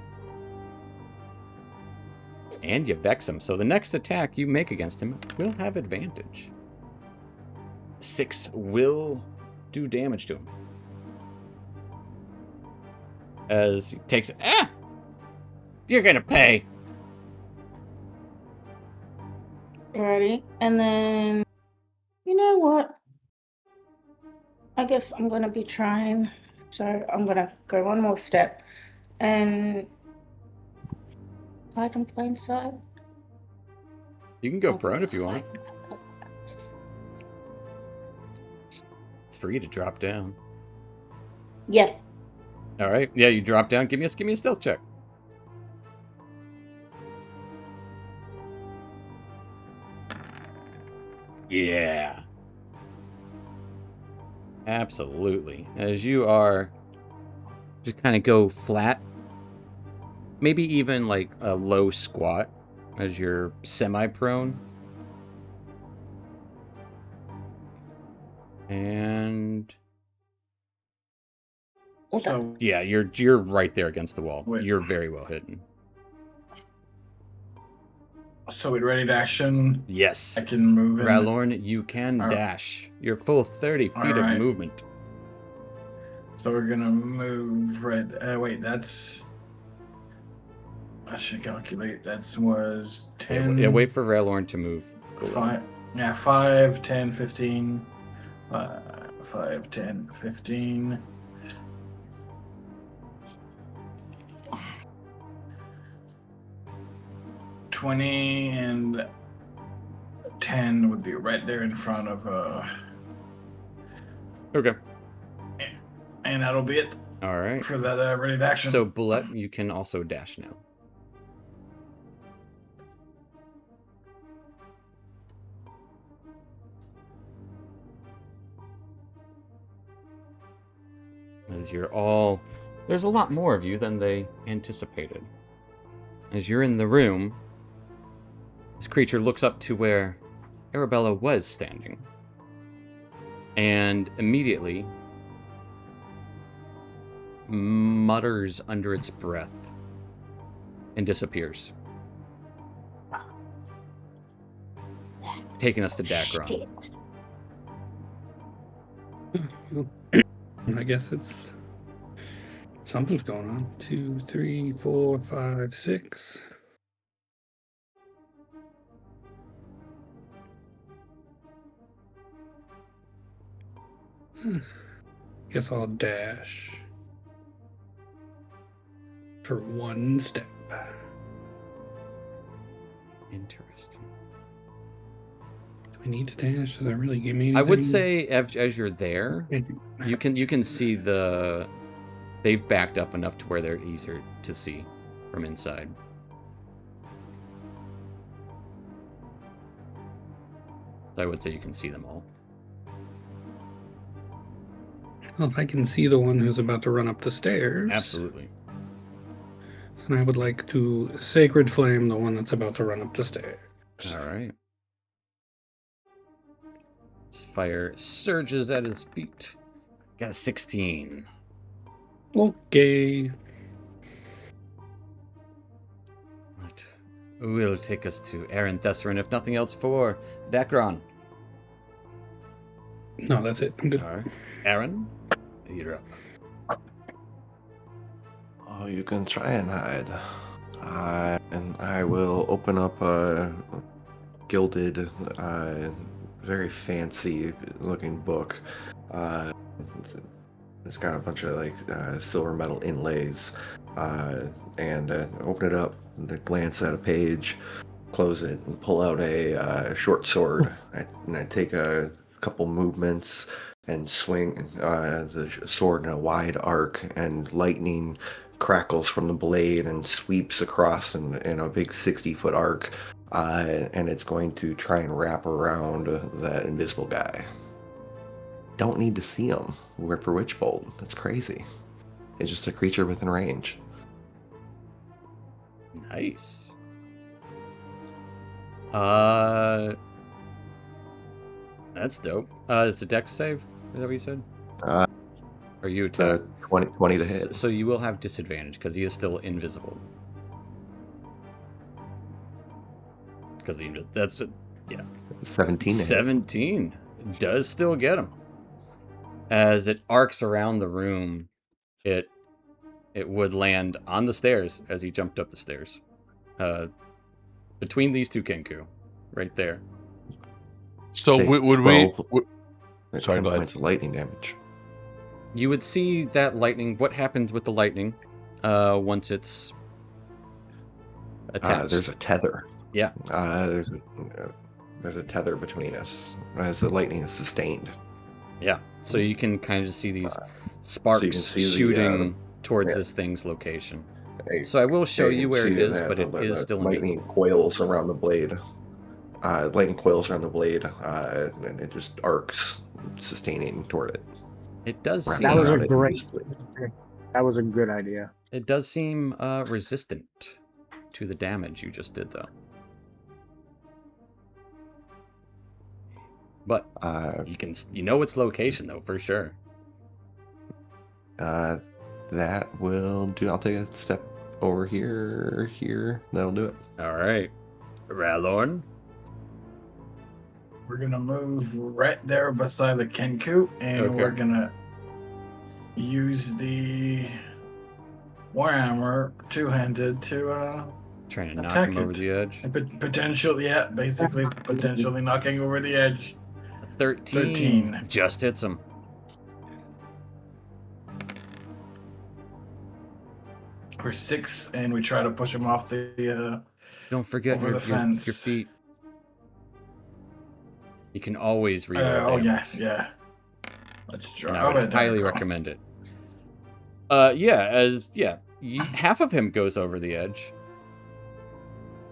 And you vex him. So the next attack you make against him will have advantage. 6 will do damage to him. As he takes it. Ah! You're gonna pay. Alrighty. And then, you know what? I guess I'm going to be trying. So I'm going to go one more step and hide in plain sight. You can go prone if you want. It's free to drop down. Yeah. All right. Yeah, you drop down. Give me a stealth check. Yeah. Absolutely. As you are just kind of go flat. Maybe even like a low squat as you're semi-prone. And So yeah, you're right there against the wall. Wait. You're very well hidden. So we're ready to action. Yes. I can move in. Ralorn, you can Alright. dash. Your full 30 feet of Alright. movement. So we're gonna move right. Wait, that's. I should calculate. That was 10. Yeah, wait for Ralorn to move. 5, 10, 15. 5, 10, 15. $20 and 10 would be right there in front of Okay. and that'll be it All right. for that ready to action. So, Bullet, you can also dash now. As you're all... There's a lot more of you than they anticipated. As you're in the room, this creature looks up to where Arabella was standing. And immediately mutters under its breath and disappears. Taking us to Dacron. Shit. I guess it's something's going on. 2, 3, 4, 5, 6. Guess I'll dash for 1 step. Interesting. Do I need to dash? Does that really give me anything? I would say as you're there, you can see they've backed up enough to where they're easier to see from inside. So I would say you can see them all. Well, if I can see the one who's about to run up the stairs, Absolutely. then I would like to Sacred Flame the one that's about to run up the stairs. All right. His fire surges at his feet. Got a 16. Okay. will take us to Aaron Thesserin, if nothing else, for Dacron. No, that's it. I'm good. All right. Aaron, you're up. Oh, you can try and hide. And I will open up a gilded, very fancy looking book. It's got a bunch of like silver metal inlays. And open it up, and glance at a page, close it, and pull out a short sword. And I take a couple movements and swing the sword in a wide arc, and lightning crackles from the blade and sweeps across in a big 60-foot arc, and it's going to try and wrap around that invisible guy. Don't need to see him for Witch Bolt. That's crazy. It's just a creature within range. Nice. That's dope. Is the dex save? Is that what you said? Are you attack? 20 to hit. So you will have disadvantage because he is still invisible. Because that's yeah. 17 to hit. 17 does still get him. As it arcs around the room, it would land on the stairs as he jumped up the stairs. Between these two Kenku, right there. So Take would 12. we? There's Sorry, 10 go ahead. points of lightning damage. You would see that lightning. What happens with the lightning once it's attached? There's a tether. Yeah. There's a tether between us as the lightning is sustained. Yeah. So you can kind of just see these sparks see the, shooting towards yeah. this thing's location. Hey, So I will show you you can where it see is, that but it the is still lightning invisible. coils around the blade. Lightning coils around the blade, and it just arcs, sustaining toward it. It does Right. seem. That was a around it great. invisibly. That was a good idea. It does seem resistant to the damage you just did, though. But you know its location though for sure. That will do. I'll take a step over here. That'll do it. All right, Ralorn. We're gonna move right there beside the Kenku, and Okay. we're gonna use the Warhammer two-handed to Trying to knock Attack him over it. the edge. potentially, yeah, basically potentially knocking over the edge. 13 just hits him. For 6, and we try to push him off the. Don't forget Over your, the fence. your feet. You can always reroll damage. yeah. Let's try. And I would highly recommend it. Half of him goes over the edge.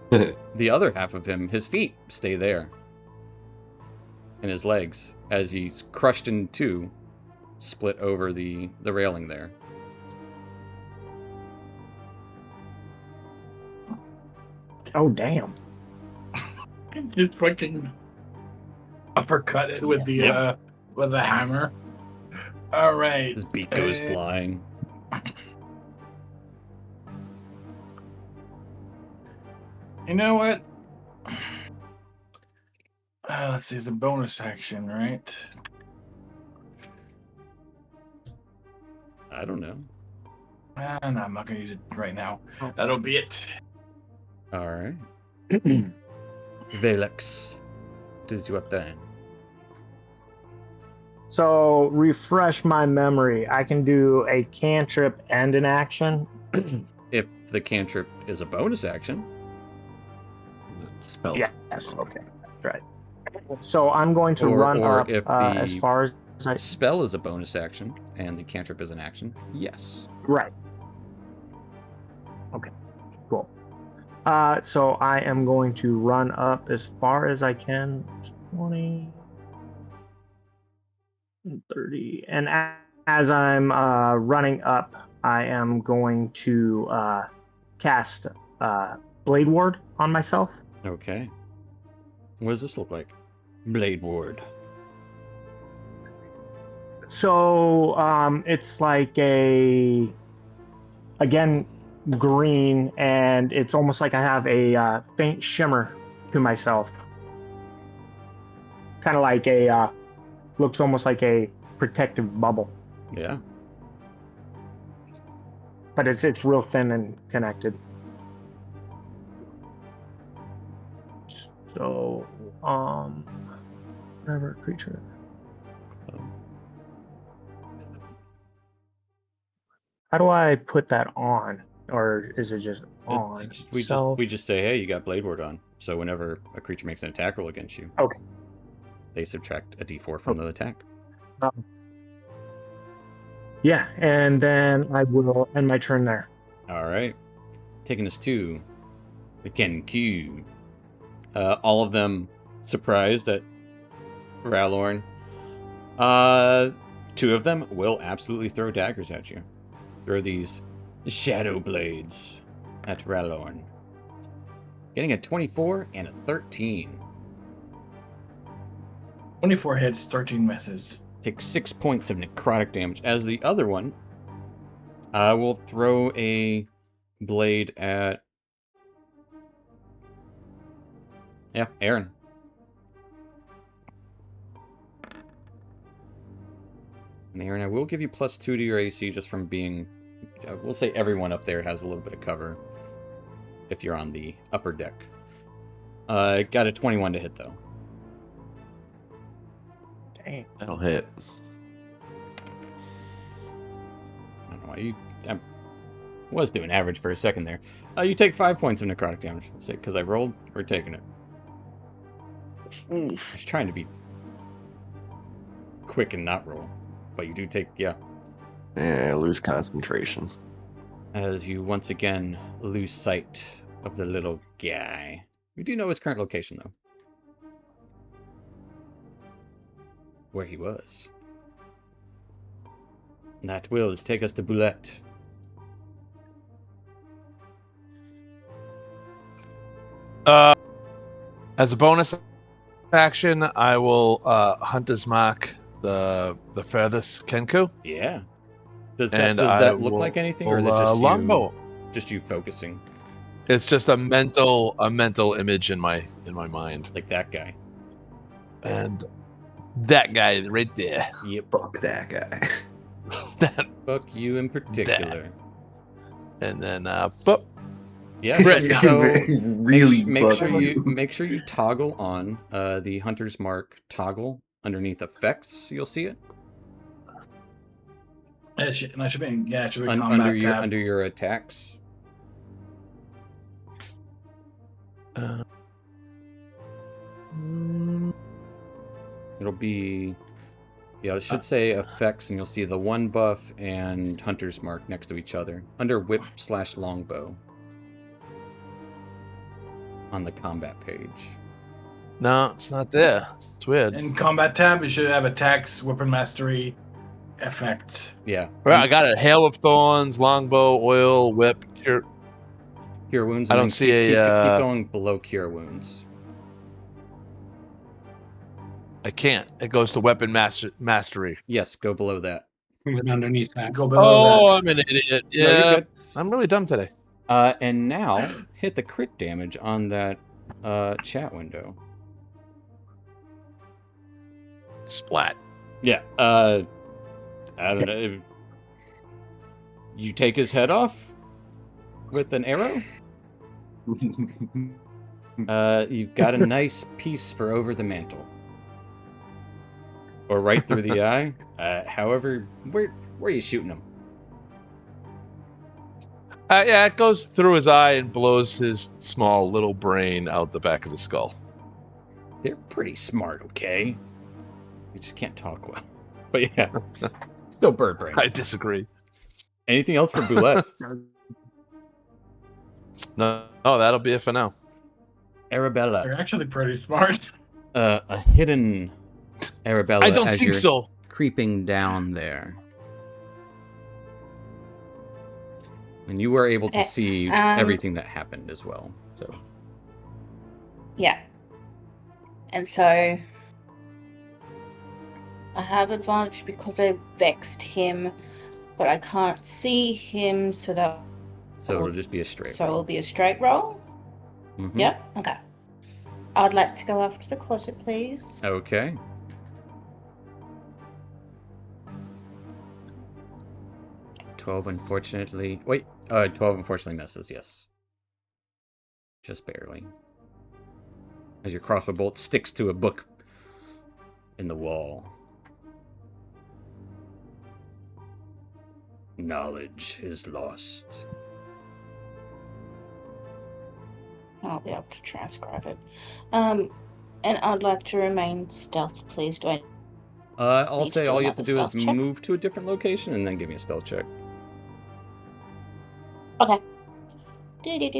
The other half of him, his feet stay there. And his legs, as he's crushed in two, split over the railing there. Oh damn! Just fucking uppercut it with the hammer. All right. His beak goes flying. You know what? Let's see, it's a bonus action, right? I don't know. No, I'm not gonna use it right now. That'll be it. All right. Velex, it is your turn. So refresh my memory. I can do a cantrip and an action. If the cantrip is a bonus action, Spell. Yes. Okay. That's right. So I'm going to Or- run or up if as the- far as I. spell is a bonus action, and the cantrip is an action. Yes. Right. Okay. Cool. So I am going to run up as far as I can. 20, 30, and as I'm running up, I am going to cast Blade Ward on myself. Okay. What does this look like? Blade Ward. So it's like again, green, and it's almost like I have a faint shimmer to myself. Kind of like looks almost like a protective bubble, Yeah. but it's real thin and connected. So, whatever creature. How do I put that on, or is it just on? We just say, hey, you got Blade Ward on. So whenever a creature makes an attack roll against you, Okay. they subtract a d4 from the attack. Yeah, and then I will end my turn there. All right. Taking us to the Kenku. All of them surprised at Ralorn. 2 of them will absolutely throw daggers at you. Throw these shadow blades at Ralorn. Getting a 24 and a 13. 24 hits, 13 misses. Take 6 points of necrotic damage. As the other one will throw a blade at... Yeah, Aaron. And Aaron, I will give you +2 to your AC just from being... we'll say everyone up there has a little bit of cover if you're on the upper deck. Got a 21 to hit, though. Dang. That'll hit. I don't know why I was doing average for a second there. You take 5 points of necrotic damage. Say because I rolled, we're taking it. Just trying to be quick and not roll. But you do take, yeah. Yeah, lose concentration. As you once again lose sight of the little guy. We do know his current location, though. Where he was. That will take us to Boulette. As a bonus action, I will Hunter's Mark the furthest Kenku. Yeah. Does And that look like anything, or is it just longbow? Just you focusing? It's just a mental image in my mind, Like that guy. and that guy right there. Yep. Fuck that guy. That, Fuck you in particular. and then but Yeah. Right. So Really make fuck sure you toggle on the Hunter's Mark toggle underneath effects. You'll see it It should be combat tab. under your attacks. It'll be, yeah, it should say effects, and you'll see the 1 buff and Hunter's Mark next to each other under whip/longbow on the combat page. no, it's not there. It's weird. In combat tab, you should have attacks, weapon mastery, effects. Yeah. Right, I got it. Hail of Thorns, longbow, oil, whip, cure. Cure wounds. I and don't then see keep a, going below cure wounds. I can't. It goes to weapon mastery. Yes, go below that. And then underneath that. Go below I'm an idiot. No, you're Yeah, good. I'm really dumb today. And now hit the crit damage on that chat window. Splat. Yeah. I don't know. You take his head off with an arrow. You've got a nice piece for over the mantle, or right through the eye. However, where are you shooting him? Yeah, it goes through his eye and blows his small little brain out the back of his skull. They're pretty smart, okay? You just can't talk well. But yeah, still bird brain. I disagree. Anything else for Boulette? No, that'll be it for now. Arabella. They're actually pretty smart. A hidden Arabella. I don't as think you're so. creeping down there. And you were able to see everything that happened as well. So Yeah. And so I have advantage because I vexed him, but I can't see him, so that So it'll just be a straight So roll. it'll be a straight roll? Mhm. Yep, okay. I'd like to go after the closet, please. Okay. Twelve, unfortunately. Wait, 12 unfortunately misses. Yes, just barely. As your crossbow bolt sticks to a book in the wall. Knowledge is lost. I'll be able to transcribe it. And I'd like to remain stealth, please. Do I I'll need to say do all you have to another do is stealth check? move to a different location and then give me a stealth check. Okay.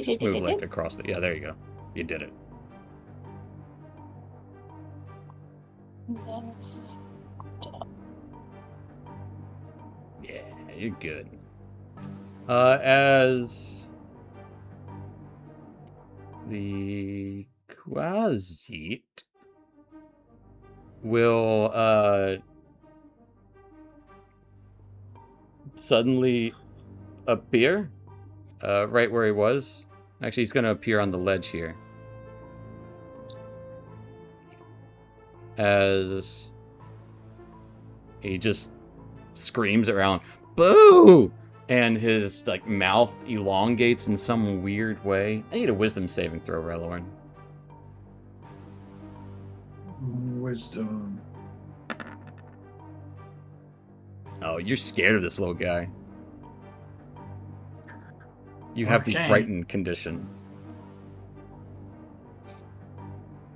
Just move like across the. Yeah, there you go. You did it. Yes. Yeah, you're good. As the Quasit will suddenly appear right where he was. Actually, he's going to appear on the ledge here. As he just screams around, "Boo!" And his mouth elongates in some weird way. I need a wisdom saving throw, Relorn. Wisdom. Oh, you're scared of this little guy. You have the Okay. frightened condition.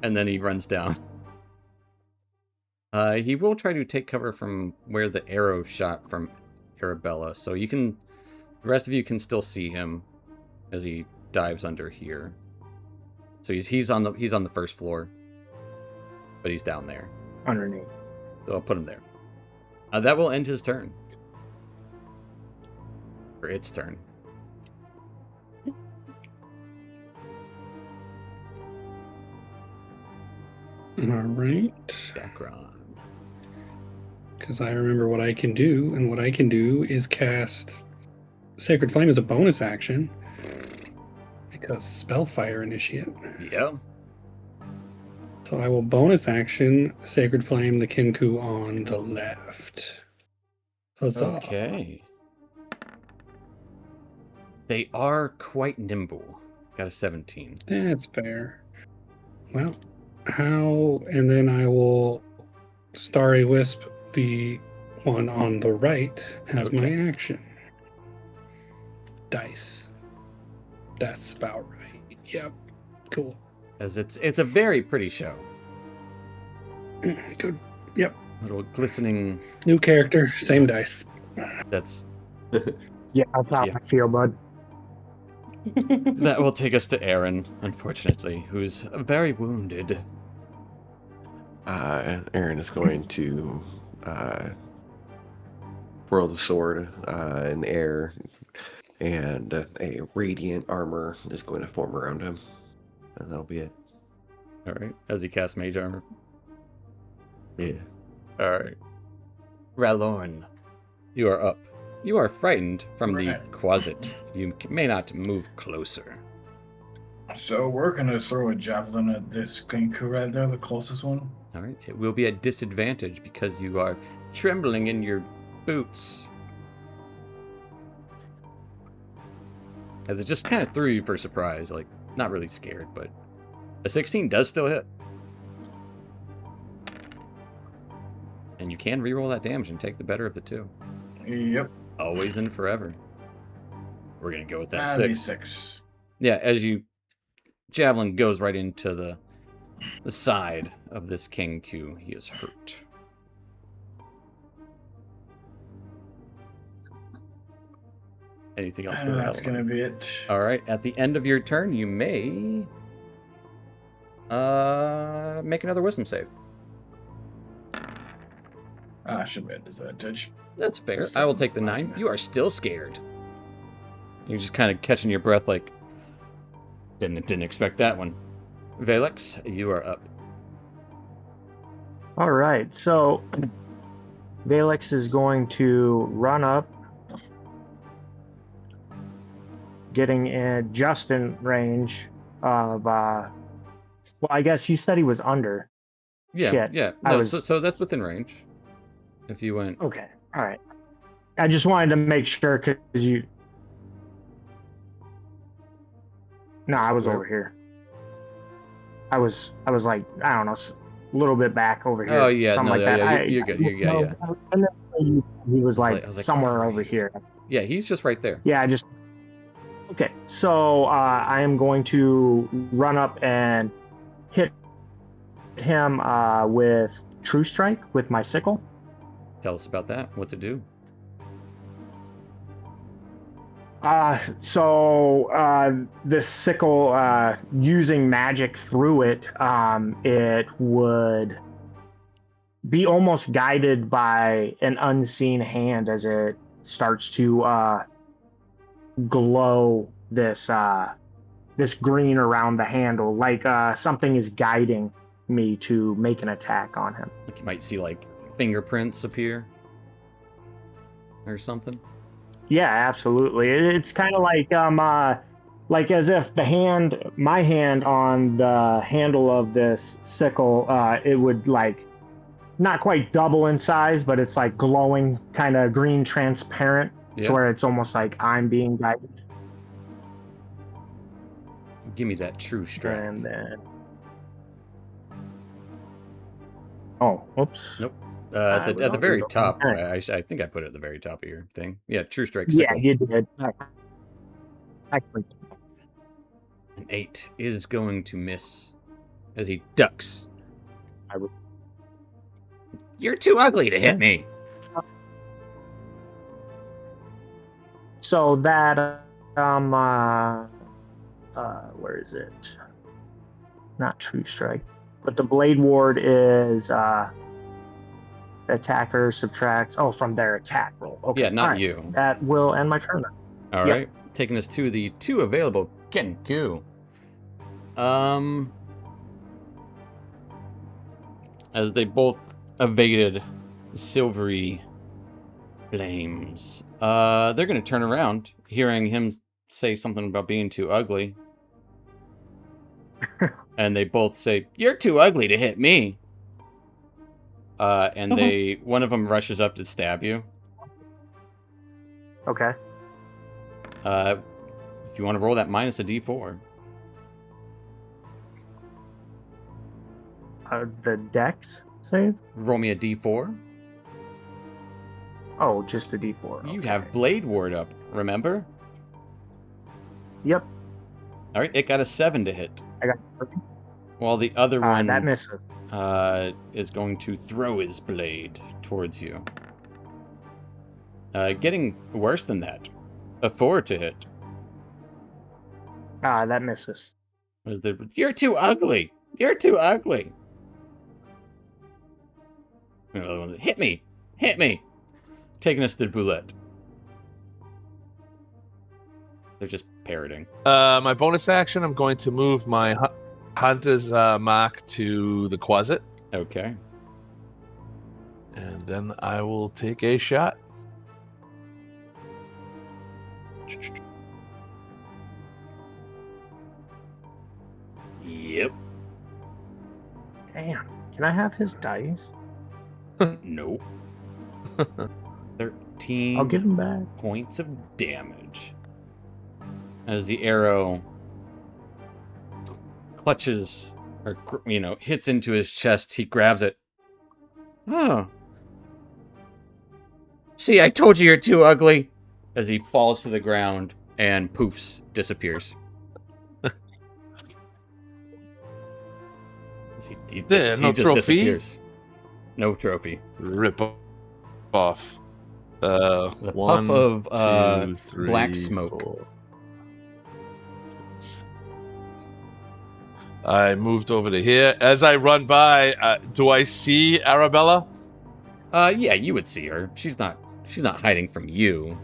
And then he runs down. He will try to take cover from where the arrow shot from Arabella, so you can. The rest of you can still see him as he dives under here. So he's on the first floor, but he's down there. Underneath. So I'll put him there. That will end his turn. Or its turn. All right. Background. Because I remember what I can do, and what I can do is cast Sacred Flame as a bonus action. Because Spellfire Initiate. Yeah. So I will bonus action Sacred Flame the Kinku on the left. Huzzah. Okay. They are quite nimble. Got a 17. That's fair. Well, how? And then I will Starry Wisp the one on the right as my Okay. action. Dice. That's about right. Yep. Cool. As it's a very pretty show. Good. Yep. Little glistening. New character, same dice. That's Yeah, that's how Yeah. I feel, bud. that will take us to Aaron, unfortunately, who's very wounded. Aaron is going to whirl the sword in the air, and a radiant armor is going to form around him. And that'll be it. All right, as he casts Mage Armor. Yeah. All right, Ralorn, you are up. You are frightened from the Right. Quasit. You may not move closer. So we're gonna throw a javelin at this Kenku right there, the closest one. All right, it will be a disadvantage because you are trembling in your boots. As it just kind of threw you for a surprise, not really scared, but a 16 does still hit. And you can reroll that damage and take the better of the two. Yep. Always and forever. We're going to go with that That'd be 6. 6. Yeah, as you javelin goes right into the side of this King Q, he is hurt. Anything else for That's Ralorn? gonna be it. All right. At the end of your turn, you may make another wisdom save. Should be a disadvantage. That's fair. I will take the 9. You are still scared. You're just kind of catching your breath, didn't expect that one. Valex, you are up. All right, so Valix is going to run up getting in just in range of. Well, I guess you said he was under. Yeah, Shit. yeah. I No, was so that's within range. If you went. okay. All right. I just wanted to make sure because you. No, I was Where- over here. I was like, I don't know, a little bit back over here. Oh yeah, something no, like yeah, that. yeah, you're good. Yeah. And then he was I like was like, somewhere oh, over right. here. Yeah, he's just right there. Yeah, I just. Okay, so I am going to run up and hit him with True Strike with my sickle. Tell us about that. What's it do? This sickle, using magic through it, it would be almost guided by an unseen hand as it starts to glow this green around the handle, like something is guiding me to make an attack on him. Like you might see like fingerprints appear or something. Yeah, absolutely. It's kind of like as if my hand on the handle of this sickle, it would like not quite double in size, but it's like glowing, kind of green, transparent, Yeah. to where it's almost like I'm being guided. Give me that True Strike. And then, oh, oops. Nope. I At was the on very the top. wrong I think I put it at the very top of your thing. Yeah, True Strike Yeah, sickle. you did. Actually, An 8 is going to miss as he ducks. You're too ugly to hit me. so that where is it? Not True Strike, but the Blade Ward is attacker subtracts from their attack roll. Okay. Yeah, not all right. you. That will end my turn then. All Yep. right, taking us to the 2 available Kenku. As they both evaded silvery flames, they're gonna turn around, hearing him say something about being too ugly, and they both say, "You're too ugly to hit me." And one of them rushes up to stab you. Okay. If you want to roll that minus a d4. The Dex save? Roll me a d4. Oh, just a D4. You okay. have Blade Ward up, remember? Yep. All right, it got a 7 to hit. I got. While the other one That misses. is going to throw his blade towards you. Getting worse than that. A 4 to hit. That misses. You're too ugly. You're too ugly. Another one. Hit me. Hit me. Taking us to Boulette. They're just parroting. My bonus action, I'm going to move my Hunter's Mark to the closet. Okay. And then I will take a shot. Yep. Damn. Can I have his dice? Nope. 13 I'll give him back. points of damage. As the arrow clutches, or, hits into his chest, he grabs it. Oh. See, I told you you're too ugly. As he falls to the ground and poofs, disappears. he No just trophy? disappears. No trophy. Rip off. The One, puff of two, three, black smoke. 4, 6. I moved over to here. As I run by, do I see Arabella? Yeah, you would see her. She's not hiding from you.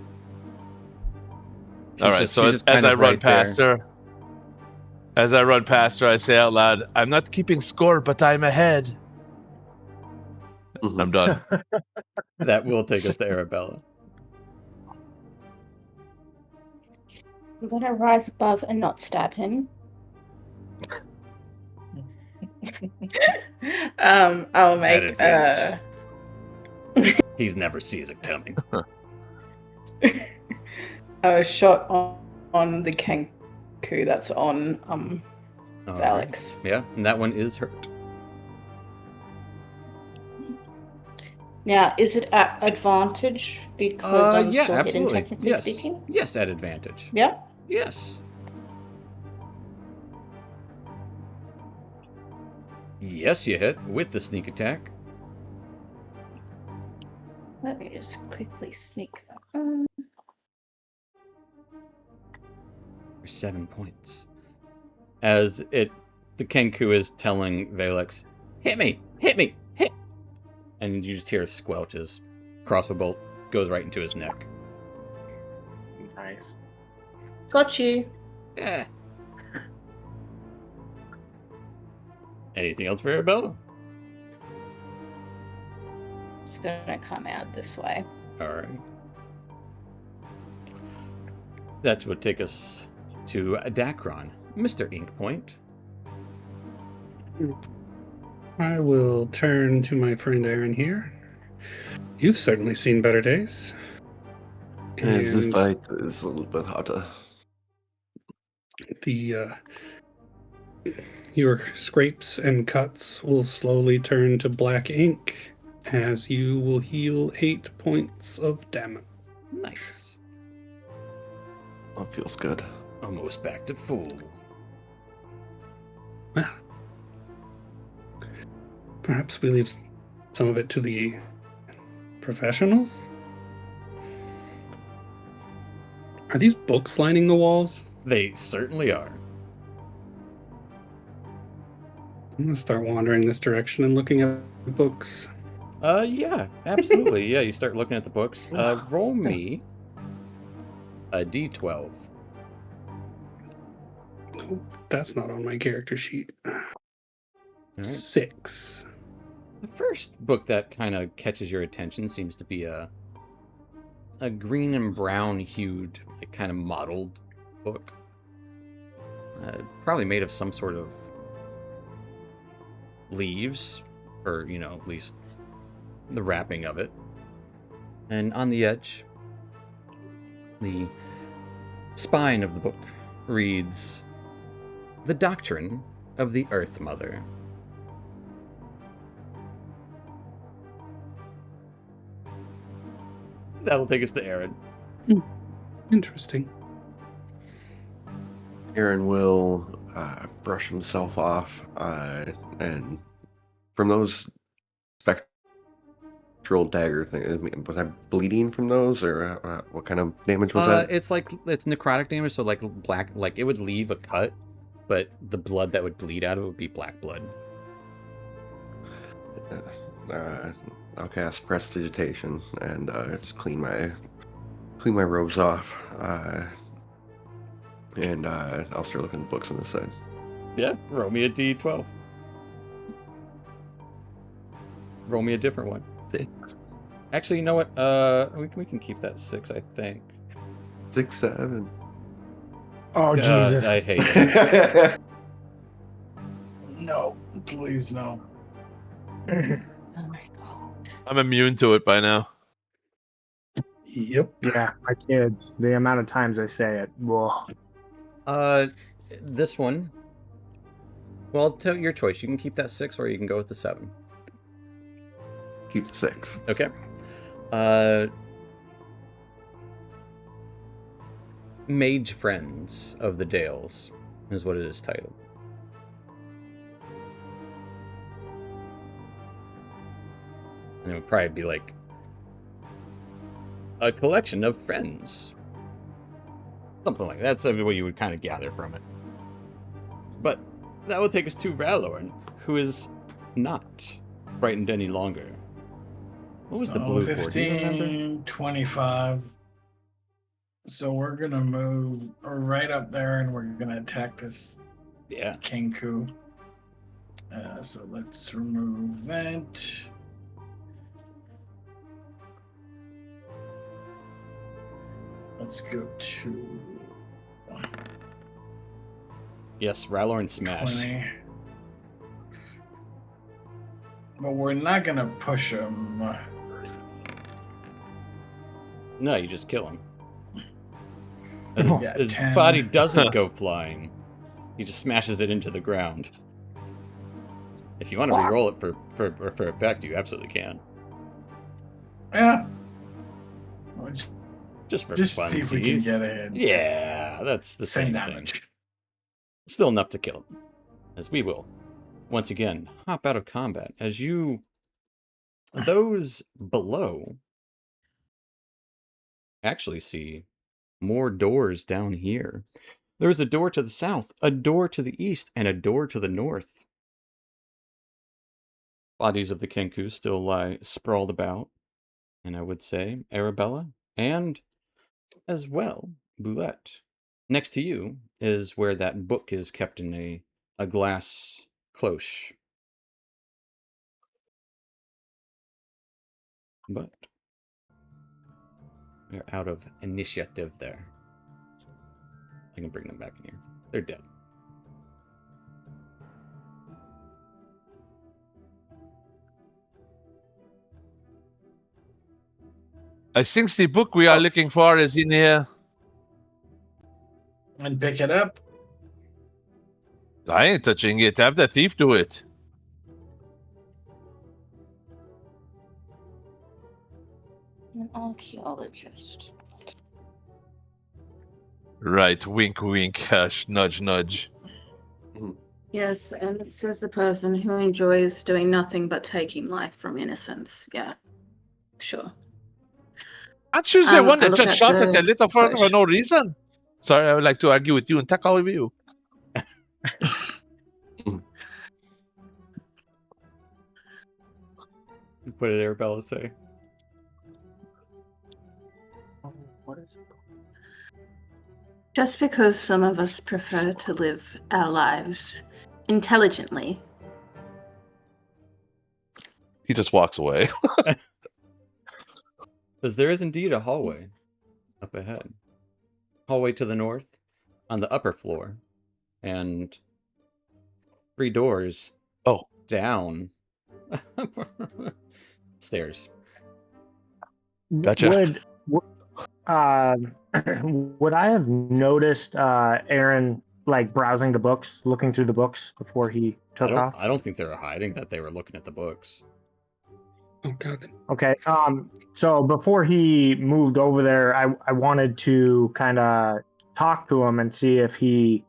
All right, so as I run past her, I say out loud, "I'm not keeping score, but I'm ahead." I'm done. That will take us to Arabella. I'm gonna rise above and not stab him. I'll At make advantage. He's never sees it coming. a shot on the Kenku that's on All Alex. right. Yeah, and that one is hurt. Now, is it at advantage because I'm Yeah, still hidden, absolutely. technically Yes. speaking? Yes, at advantage. Yeah. Yes. Yes, you hit with the sneak attack. Let me just quickly sneak that on. For 7 points. As the Kenku is telling Valex, hit me, hit. And you just hear a squelch as crossbow bolt goes right into his neck. Nice. Got you. Yeah. Anything else for Arabella? It's gonna come out this way. All right. That would take us to Dacron. Mr. Inkpoint. I will turn to my friend Aaron here. You've certainly seen better days. This And fight is a little bit harder. Your scrapes and cuts will slowly turn to black ink as you will heal 8 points of damage. Nice. That feels good. Almost back to full. Well, perhaps we leave some of it to the professionals? Are these books lining the walls? They certainly are. I'm gonna start wandering this direction and looking at books. Yeah, absolutely. Yeah, you start looking at the books. Roll me a d12. Oh, that's not on my character sheet. All right. 6. The first book that kind of catches your attention seems to be a green and brown hued, like kind of mottled book. Probably made of some sort of leaves, or, at least the wrapping of it. And on the edge, the spine of the book reads, "The Doctrine of the Earth Mother." That'll take us to Aaron. Interesting. Aaron will brush himself off, and from those spectral dagger things, was I bleeding from those, or what kind of damage was that? It's necrotic damage, so like black, like it would leave a cut, but the blood that would bleed out of it would be black blood. I'll cast Prestidigitation and just clean my robes off, and I'll start looking at the books on this side. Yeah, roll me a d12. Roll me a different one. 6. Actually, you know what? We can keep that 6, I think. 6, 7. Oh, Jesus. I hate it. No, please no. Oh my god. I'm immune to it by now. Yep. Yeah, my kids. The amount of times I say it. Whoa. This one. Well, tell your choice. You can keep that 6, or you can go with the 7. Keep the 6. Okay. Mage Friends of the Dales is what it is titled. And it would probably be like a collection of friends. Something like that. That's what you would kind of gather from it. But that will take us to Valorn, who is not frightened any longer. What was the blue for? Do you remember? 15, 25. So we're gonna move right up there, and we're gonna attack this Yeah. Kenku. So let's remove that. Let's go to Yes, Rylorn smash. 20. But we're not gonna push him. No, you just kill him. Yeah, His 10. body doesn't go flying. He just smashes it into the ground. If you want to re-roll it for effect, you absolutely can. Yeah. Just for Just see if we can funsies. get a hit. Yeah, that's the same damage. thing. Still enough to kill him. As we will, once again, hop out of combat. As you... Those below actually see more doors down here. There's a door to the south, a door to the east, and a door to the north. Bodies of the Kenku still lie sprawled about, and I would say Arabella, and as well, Boulette. Next to you is where that book is kept in a glass cloche. But we're out of initiative there. I can bring them back in here. They're dead. I think the book we are looking for is in here. And pick it up. I ain't touching it. Have the thief do it. An archaeologist. Right. Wink, wink. Nudge, nudge. Yes, and it says the person who enjoys doing nothing but taking life from innocence. Yeah, sure. Aren't you the one I that look just at shot at the the little further for push. no reason? Sorry, I would like to argue with you and tackle with you. What did Arabella say? What is it? Just because some of us prefer to live our lives intelligently. He just walks away. Because there is indeed a hallway up ahead. Hallway to the north on the upper floor. And 3 doors down. Stairs. Gotcha. Would I have noticed Aaron like browsing the books, looking through the books before he took off? I don't think they were hiding that they were looking at the books. Oh god. Okay. So before he moved over there, I wanted to kind of talk to him and see if he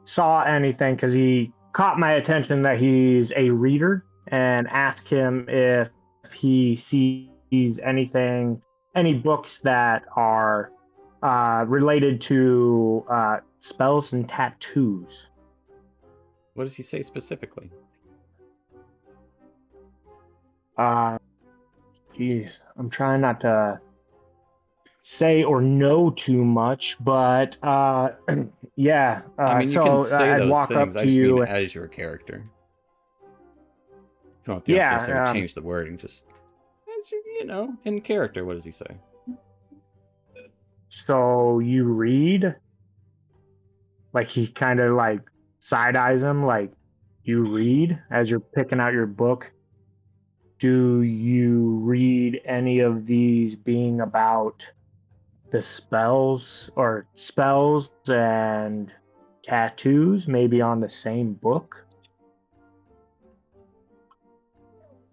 saw anything, because he caught my attention that he's a reader, and ask him if he sees anything, any books that are related to spells and tattoos. What does he say specifically? Geez, I'm trying not to say or know too much, but yeah. I mean, you so can say I'd those walk things. up I to just mean you. as your character. You don't have to Yeah, necessarily change the wording. Just as your, in character. What does he say? So you read? Like he kind of like side eyes him, like, you read as you're picking out your book. Do you read any of these being about the spells and tattoos, maybe on the same book?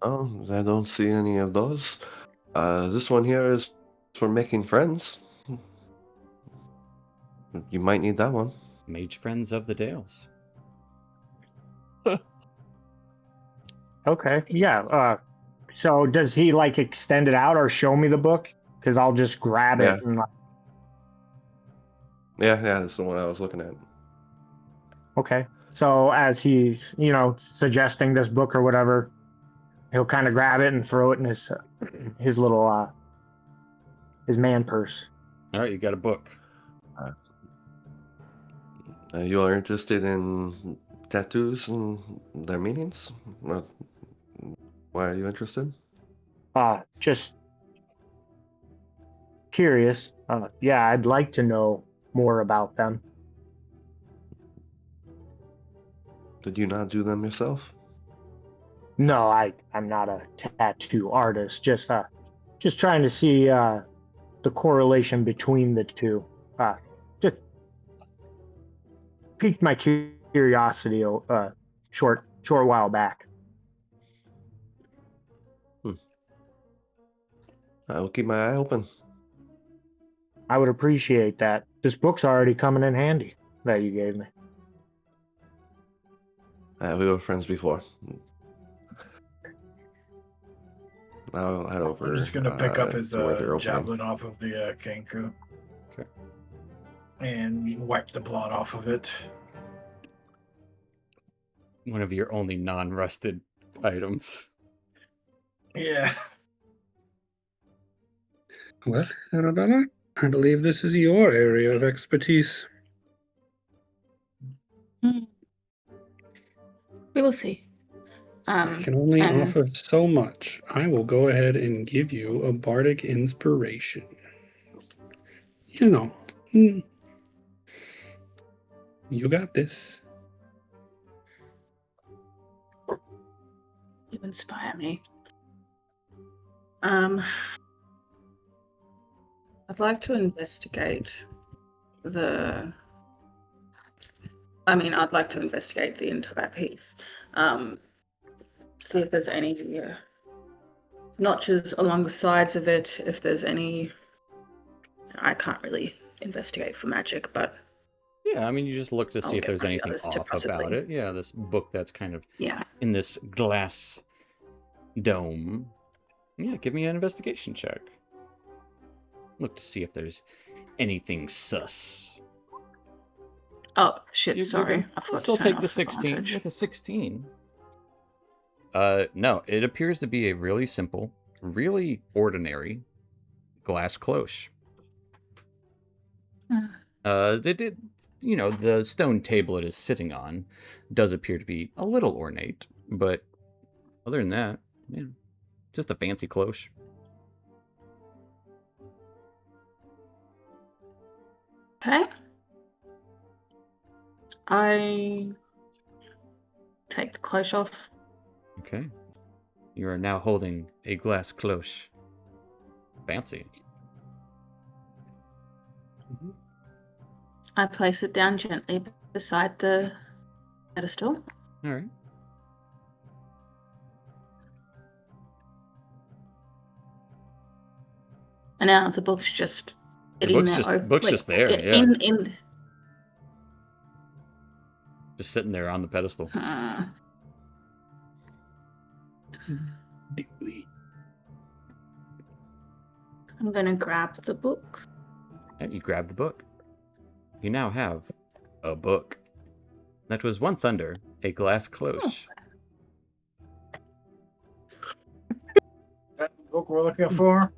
Oh, I don't see any of those. This one here is for making friends. You might need that one. Mage Friends of the Dales. Okay, yeah. So does he like extend it out or show me the book? Because I'll just grab Yeah. it and like, Yeah, that's the one I was looking at. okay. So as he's, suggesting this book or whatever, he'll kind of grab it and throw it in his little his man purse. All right, you got a book. You are interested in tattoos and their meanings? Why are you interested? Just curious. Yeah, I'd like to know more about them. Did you not do them yourself? No, I'm not a tattoo artist. Just trying to see the correlation between the two. Just piqued my curiosity short while back. I will keep my eye open. I would appreciate that. This book's already coming in handy that you gave me. We were friends before. I'll head over. I'm just gonna pick up his to where they're opening. javelin off of the Kenku. Okay. And wipe the blood off of it. One of your only non-rusted items. Yeah. Well, Arabella, I believe this is your area of expertise. We will see. I can only and- offer so much. I will go ahead and give you a bardic inspiration. You know, you got this. You inspire me. I'd like to investigate I'd like to investigate the entire piece. See if there's any notches along the sides of it, if there's any... I can't really investigate for magic, but... Yeah, I mean, you just look to see if get there's my anything others to off about possibly- it. Yeah, this book that's kind of Yeah. in this glass dome. Yeah, give me an investigation check. Look to see if there's anything sus. Oh, shit, You sorry. can I forgot still to turn take the off 16 advantage. with a 16. No, it appears to be a really simple, really ordinary glass cloche. The stone table it is sitting on does appear to be a little ornate, but other than that, yeah, just a fancy cloche. Okay. I take the cloche off. Okay. You are now holding a glass cloche. Fancy. I place it down gently beside the pedestal. All right. And now the book's just sitting book's there. just- book's just there, yeah. In Just sitting there on the pedestal. I'm gonna grab the book. And you grab the book. You now have a book that was once under a glass cloche. That book we're looking for?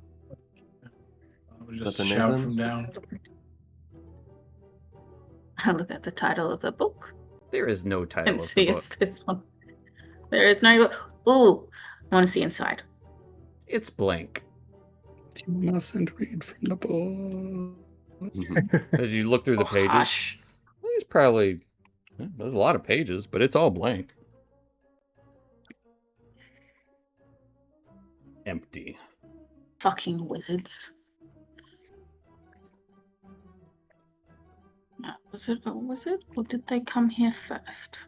I'll just That's a shout Nathan? from down. I look at the title of the book There is no title and of see the book. if it's on. There is no book. Ooh, I want to see inside. It's blank. You mustn't read from the book. As you look through the pages, Hush. there's probably there's a lot of pages, but it's all blank. Empty. Fucking wizards. No, was it a wizard or did they come here first?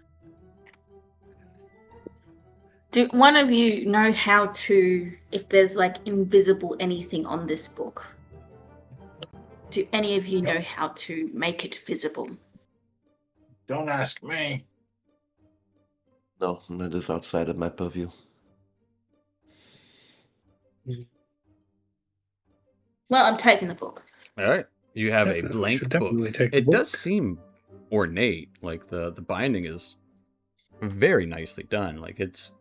Do one of you know how to, if there's like invisible anything on this book? Do any of you know how to make it visible? Don't ask me. No, it is outside of my purview. Well, I'm taking the book. All right. You have a Definitely, blank should book. definitely take the It does book. seem ornate. Like the binding is very nicely done. Like it's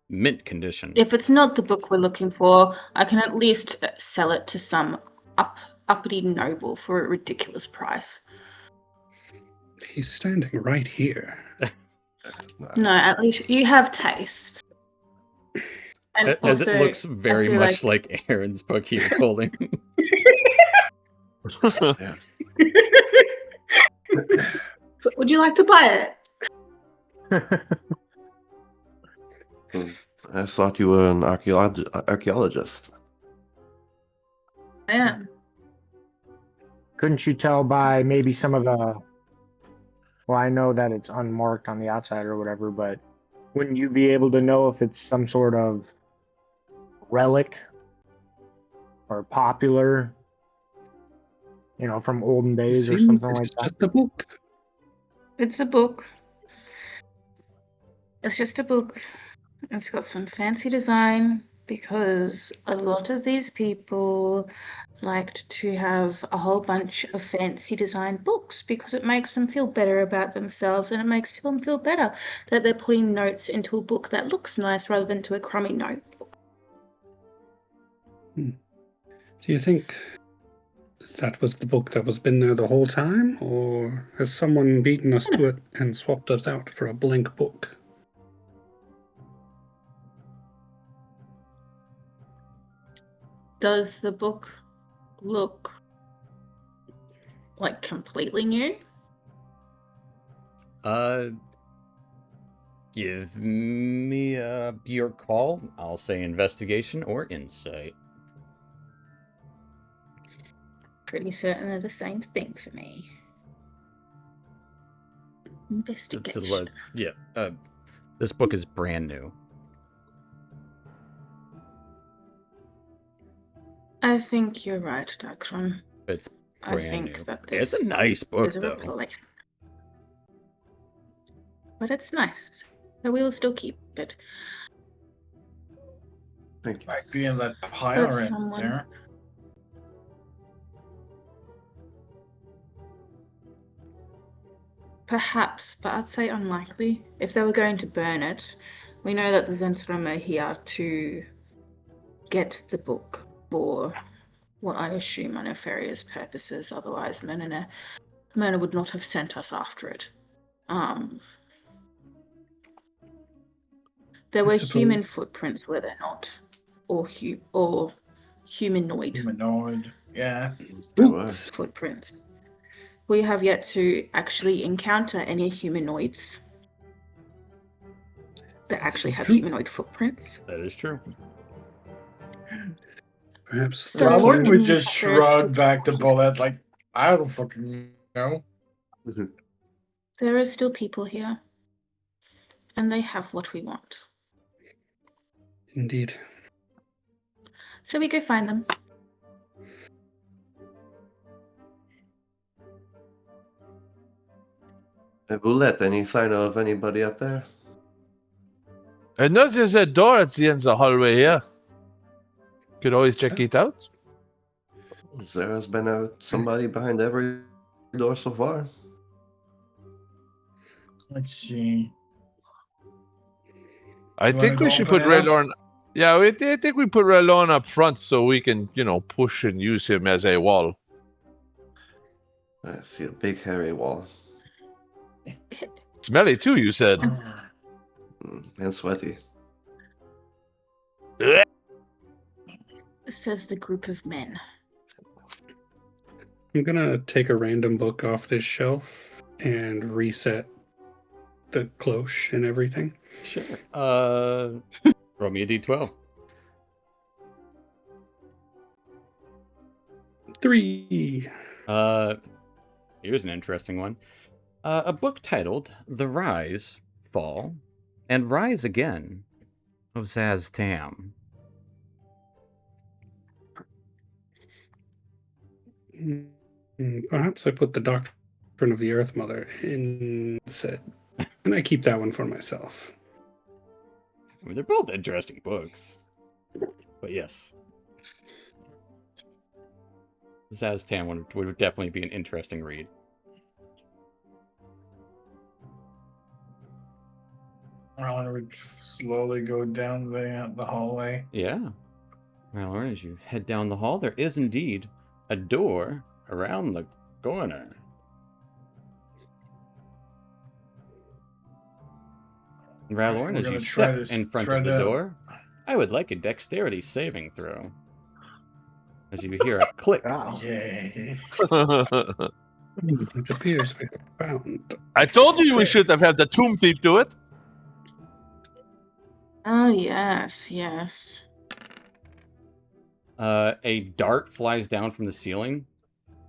mint condition. If it's not the book we're looking for, I can at least sell it to some uppity noble for a ridiculous price. He's standing right here. No, at least you have taste. And As also, it looks I very feel much like Aaron's book he is holding. Would you like to buy it? I thought you were an archaeologist. I am. Couldn't you tell by maybe some of the? Well, I know that it's unmarked on the outside or whatever, but wouldn't you be able to know if it's some sort of relic or popular, from olden days or Seems something like it's that? just a book. It's a book. It's just a book. It's got some fancy design because a lot of these people liked to have a whole bunch of fancy design books because it makes them feel better about themselves and it makes them feel better that they're putting notes into a book that looks nice rather than to a crummy notebook. Do you think that was the book that was been there the whole time, or has someone beaten us to it and swapped us out for a blank book? Does the book look like completely new? Give me your call. I'll say investigation or insight. Pretty certain they're the same thing for me. Investigation. Yeah. This book is brand new. I think you're right, Dakron. It's I brand think new. that It's this a nice book, is a though. replacement. But it's nice, so we will still keep it. Thank you. Might be in that pile But right someone- there. Perhaps, but I'd say unlikely. If they were going to burn it, we know that the Zentrum are here to get the book for what I assume are nefarious purposes. Otherwise, Myrna would not have sent us after it. There were suppose- human footprints, were there not? Or humanoid Humanoid. Yeah. Boots. footprints. We have yet to actually encounter any humanoids that actually have True. humanoid footprints. That is true. Perhaps. So- Well, in Lord would the just first shrug back the people- bullet like, I don't fucking know. There are still people here, and they have what we want. Indeed. So we go find them. Boulette, any sign of anybody up there? And there's a door at the end of the hallway here. Could always check it out. There has been somebody behind every door so far. Let's see. I You think wanna we go should open put it up? Raylorn. Yeah, I think we put Raylorn up front so we can, push and use him as a wall. I see a big hairy wall. Smelly too, you said. And sweaty. Says the group of men. I'm gonna take a random book off this shelf and reset the cloche and everything. Sure. Roll me a d12. 3. Here's an interesting one. A book titled The Rise, Fall, and Rise Again of Zaz Tam. Perhaps I put the Doctrine of the Earth Mother instead, and I keep that one for myself. I mean, they're both interesting books. But yes. Zaz Tam would definitely be an interesting read. I want to slowly go down the hallway. Yeah. Well, as you head down the hall, there is indeed a door around the corner. Ralorn, We're as you gonna try step to in front try of the to- door, I would like a dexterity saving throw. As you hear a click. Wow. Yay. It appears we have found. I told you we should have had the tomb thief do it. Oh, yes, yes. A dart flies down from the ceiling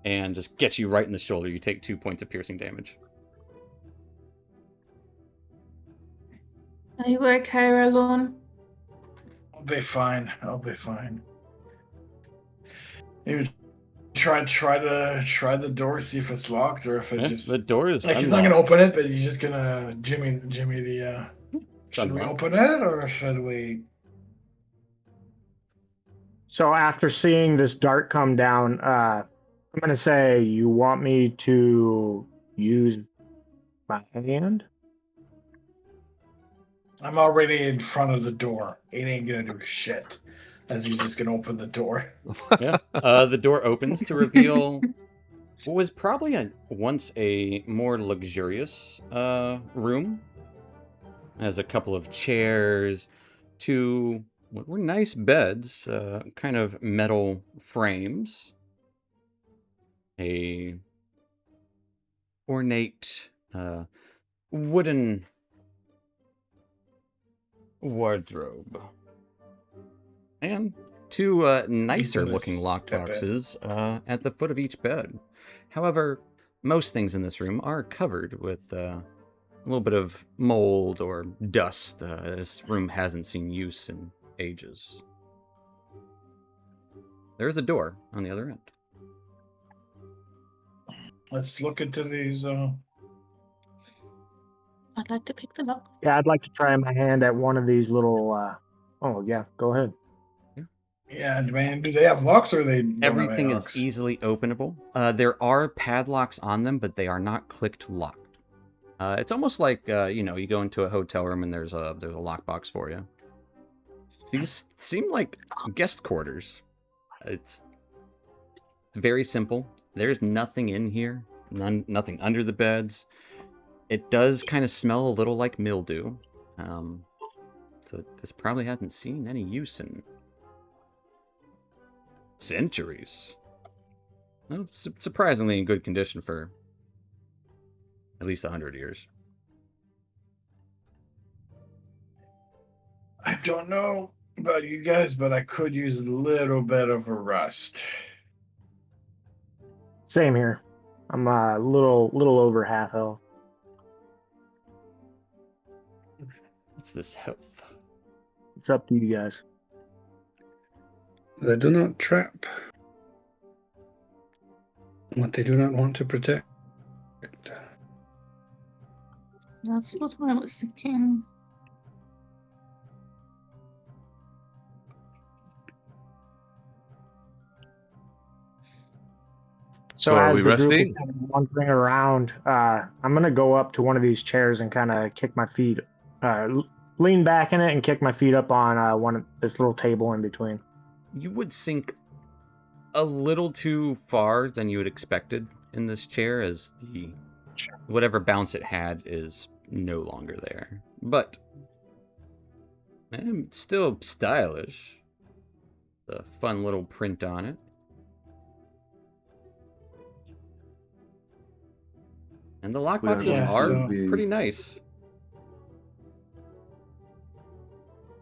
and just gets you right in the shoulder. You take 2 points of piercing damage. Are you okay, Ralon? I'll be fine. I'll be fine. Maybe try the door, see if it's locked or if it just The door is like unlocked. he's not gonna open it, but he's just gonna Jimmy the. Should we unlocked. open it or should we? So after seeing this dart come down, I'm gonna say, you want me to use my hand? I'm already in front of the door. It ain't gonna do shit. As he's just gonna open the door. Yeah. The door opens to reveal what was probably once a more luxurious room. It has a couple of chairs, 2 what were nice beds, kind of metal frames, a ornate wooden wardrobe, and 2 nicer looking lockboxes at the foot of each bed. However, most things in this room are covered with a little bit of mold or dust. This room hasn't seen use in ages. There is a door on the other end. Let's look into these. I'd like to pick them up. Yeah, I'd like to try my hand at one of these little. Oh yeah, go ahead. Yeah, man. Do they have locks or they? Don't have any Everything is locks? easily openable. There are padlocks on them, but they are not clicked locked. It's almost like you go into a hotel room and there's a lockbox for you. These seem like guest quarters. It's very simple. There's nothing in here. Nothing under the beds. It does kind of smell a little like mildew. So this probably hasn't seen any use in centuries. Well, surprisingly in good condition for at least 100 years. I don't know about you guys, but I could use a little bit of a rest. Same here. I'm a little over half health. What's this health? It's up to you guys. They do not trap what they do not want to protect. That's what I was thinking. So are as we the group is resting? kind of wandering around, I'm gonna go up to one of these chairs and kind of kick my feet, lean back in it and kick my feet up on one of this little table in between. You would sink a little too far than you had expected in this chair, as whatever bounce it had is no longer there. But still stylish. The fun little print on it. And the lockboxes Yeah, are so- pretty nice.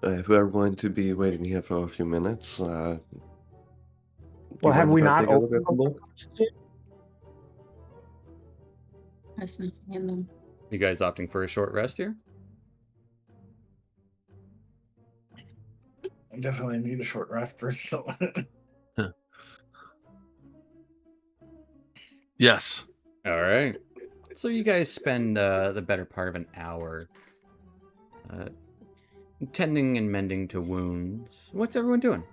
If we are going to be waiting here for a few minutes, Well, have we not opened the boxes yet? There's nothing in them. You guys opting for a short rest here? I definitely need a short rest personally. Yes. All right. So you guys spend the better part of an hour tending and mending to wounds. What's everyone doing?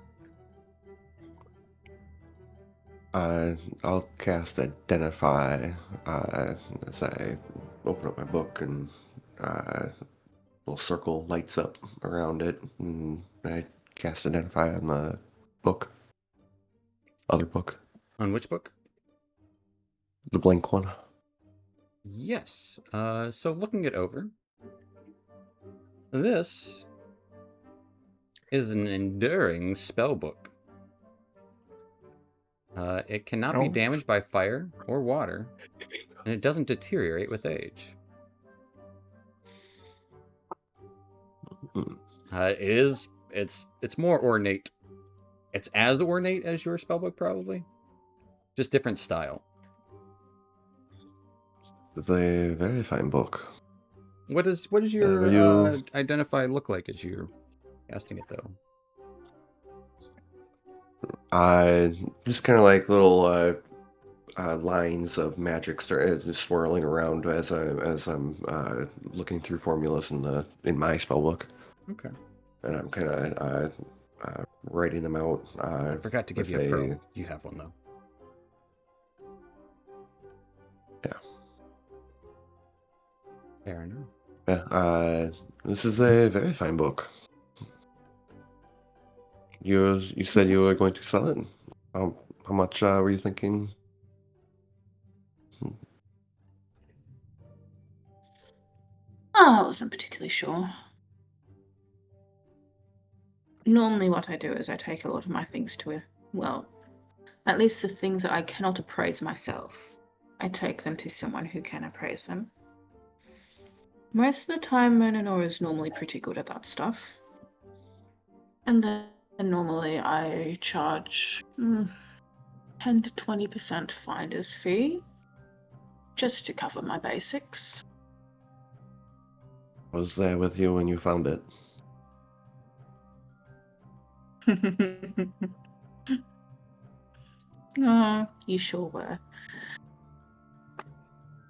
I'll cast Identify as I open up my book, and a little circle lights up around it, and I cast Identify on the book. Other book. On which book? The blank one. Yes. So looking it over, this is an enduring spell book. It cannot be Oh. damaged by fire or water, and it doesn't deteriorate with age. It's more ornate. It's as ornate as your spellbook, probably, just different style. It's a very fine book. What does your you- identify look like as you're casting it, though? Just kind of like little lines of magic start swirling around as I'm looking through formulas in my spellbook, Okay. and I'm kind of writing them out. I forgot to give you a pearl. You have one, though. Yeah. Fair enough. Yeah. This is a very fine book. You said you were going to sell it. How much were you thinking? Oh, I wasn't particularly sure. Normally what I do is I take a lot of my things to at least the things that I cannot appraise myself, I take them to someone who can appraise them. Most of the time, Menonor is normally pretty good at that stuff. And then normally I charge 10 to 20% finder's fee, just to cover my basics. I was there with you when you found it. Oh, you sure were.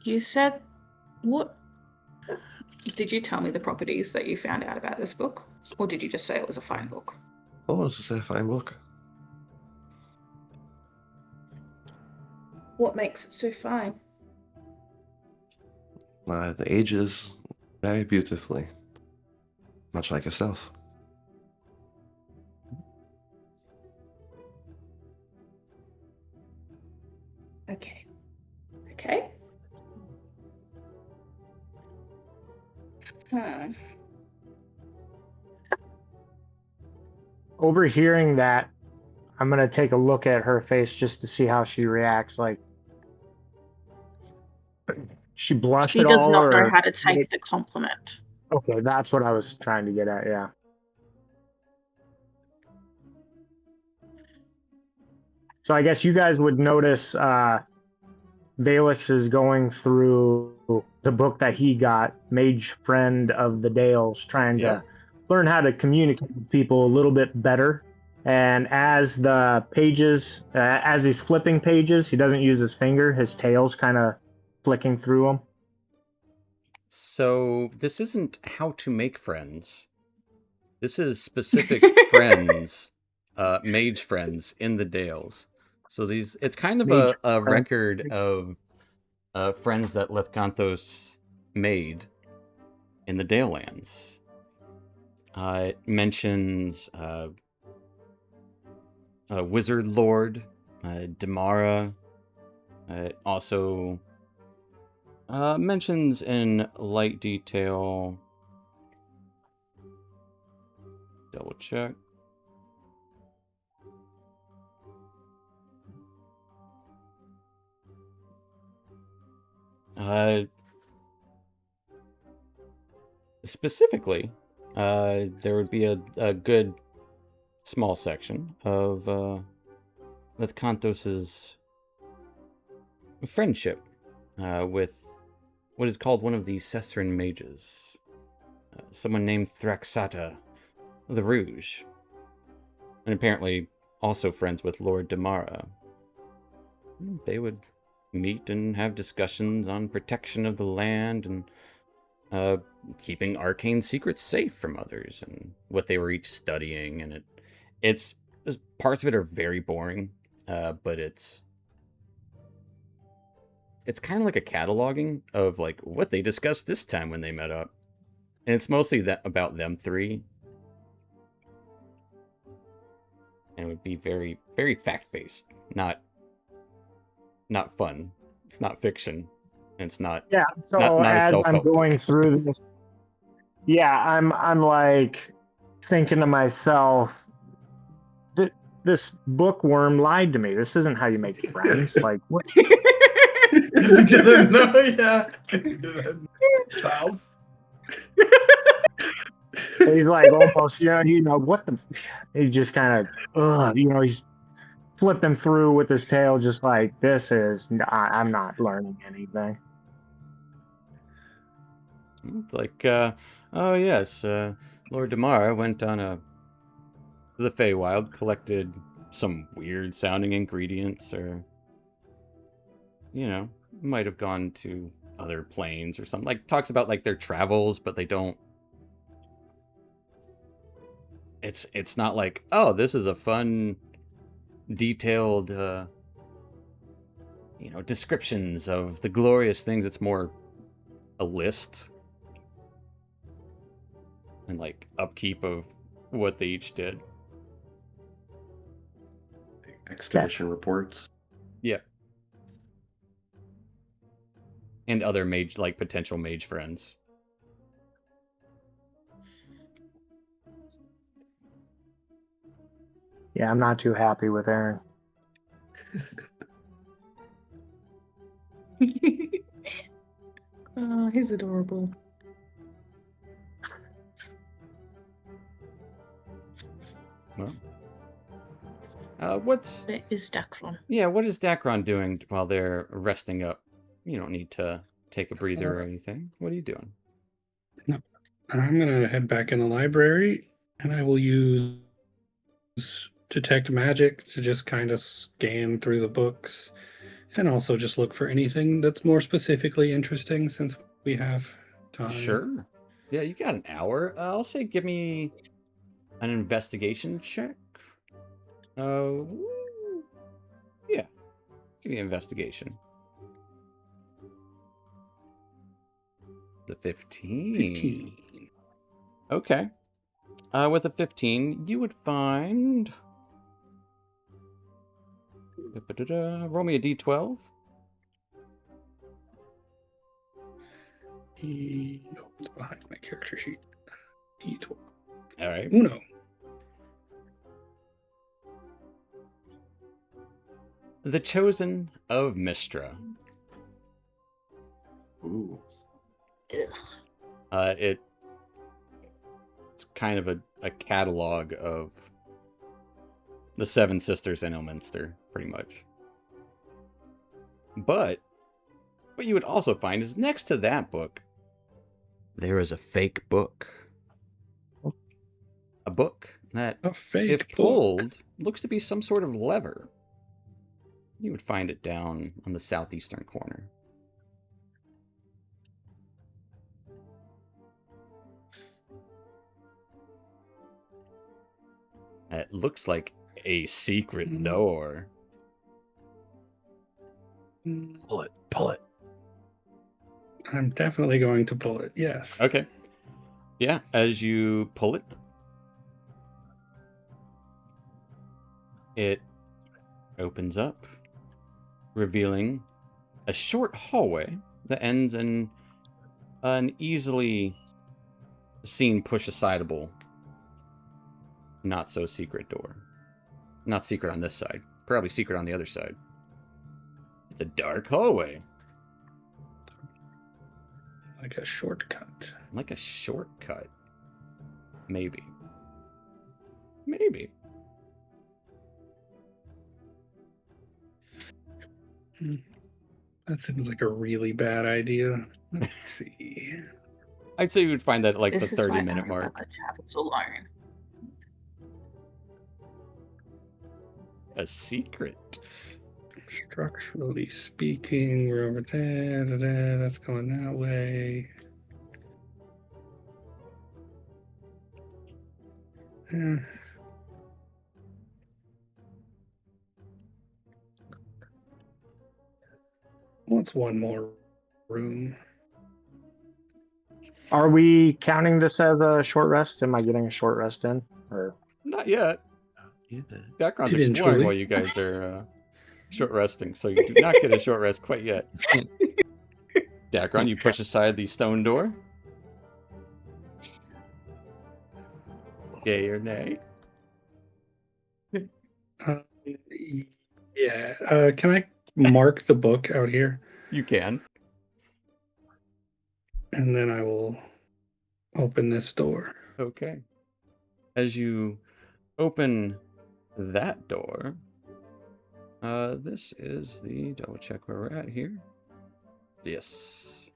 You said, what? Did you tell me the properties that you found out about this book? Or did you just say it was a fine book? Oh, this is a fine book. What makes it so fine? The ages very beautifully, much like yourself. Okay. Okay. Overhearing that, I'm gonna take a look at her face just to see how she reacts. Like, she blushed She at does all, not know or how to take the compliment. okay, that's what I was trying to get at. Yeah. So I guess you guys would notice Valix is going through the book that he got, Mage Friend of the Dales, trying to learn how to communicate with people a little bit better. And as the pages, as he's flipping pages, he doesn't use his finger, his tail's kind of flicking through them. So this isn't how to make friends. This is specific friends, mage friends in the Dales. So it's kind of a record of friends that Lethchauntos made in the Dalelands. It mentions Wizard Lord, Damara. It also mentions in light detail. Double check. Specifically, there would be a good small section of Lethchauntos' friendship with what is called one of the Cessrin mages, someone named Thraxata the Rouge, and apparently also friends with Lord Damara. They would meet and have discussions on protection of the land and keeping arcane secrets safe from others, and what they were each studying. And it's parts of it are very boring, but it's kind of like a cataloging of like what they discussed this time when they met up, and it's mostly about them three, and it would be very, very fact-based, not fun. It's not fiction, and it's not So not as a I'm self-help going book. through this, I'm like thinking to myself, this bookworm lied to me. This isn't how you make friends. Like, what? He didn't know, yeah. He didn't know. He's like almost, what the? He just kind of, he's flipping through with his tail, just like I'm not learning anything. It's like, oh yes, Lord Damara went on to the Feywild, collected some weird sounding ingredients, or might have gone to other planes or something. Like talks about like their travels, but they don't. It's not like, oh, this is a fun, detailed, descriptions of the glorious things. It's more a list and like upkeep of what they each did. Expedition reports. Yeah. And other mage, like potential mage friends. Yeah, I'm not too happy with Aaron. Oh, he's adorable. Well, Where is Dacron? Yeah, what is Dacron doing while they're resting up? You don't need to take a breather or anything. What are you doing? No, I'm gonna head back in the library, and I will use detect magic to just kind of scan through the books, and also just look for anything that's more specifically interesting since we have time. Sure. Yeah, you got an hour. I'll say give me an investigation check. Yeah. Give me an investigation. The 15. Okay. With a 15, you would find... Roll me a d12. It's behind my character sheet. D12. All right. Uno. The Chosen of Mistra. Ooh. It's kind of a catalog of the Seven Sisters in Elminster, pretty much. But what you would also find is next to that book, there is a fake book. A book that, if pulled, looks to be some sort of lever. You would find it down on the southeastern corner. It looks like a secret door. Pull it. I'm definitely going to pull it, yes. Okay. Yeah, as you pull it, it opens up, revealing a short hallway that ends in an easily seen push-assideable, not-so-secret door. Not secret on this side. Probably secret on the other side. It's a dark hallway. Like a shortcut. Like a shortcut. Maybe. Maybe. That seems like a really bad idea. Let's see. I'd say you would find that at like This the is why 30-minute mark. Arabella travels alone. A secret. Structurally speaking, we're over there. That's going that way. What's one more room? Are we counting this as a short rest? Am I getting a short rest in? Or Not yet. Background's Eventually. exploring while you guys are short resting, so you do not get a short rest quite yet. Dacron, you push aside the stone door. Yay or nay? Yeah. Can I mark the book out here? You can. And then I will open this door. Okay. As you open that door, this is the double check where we're at here. Yes.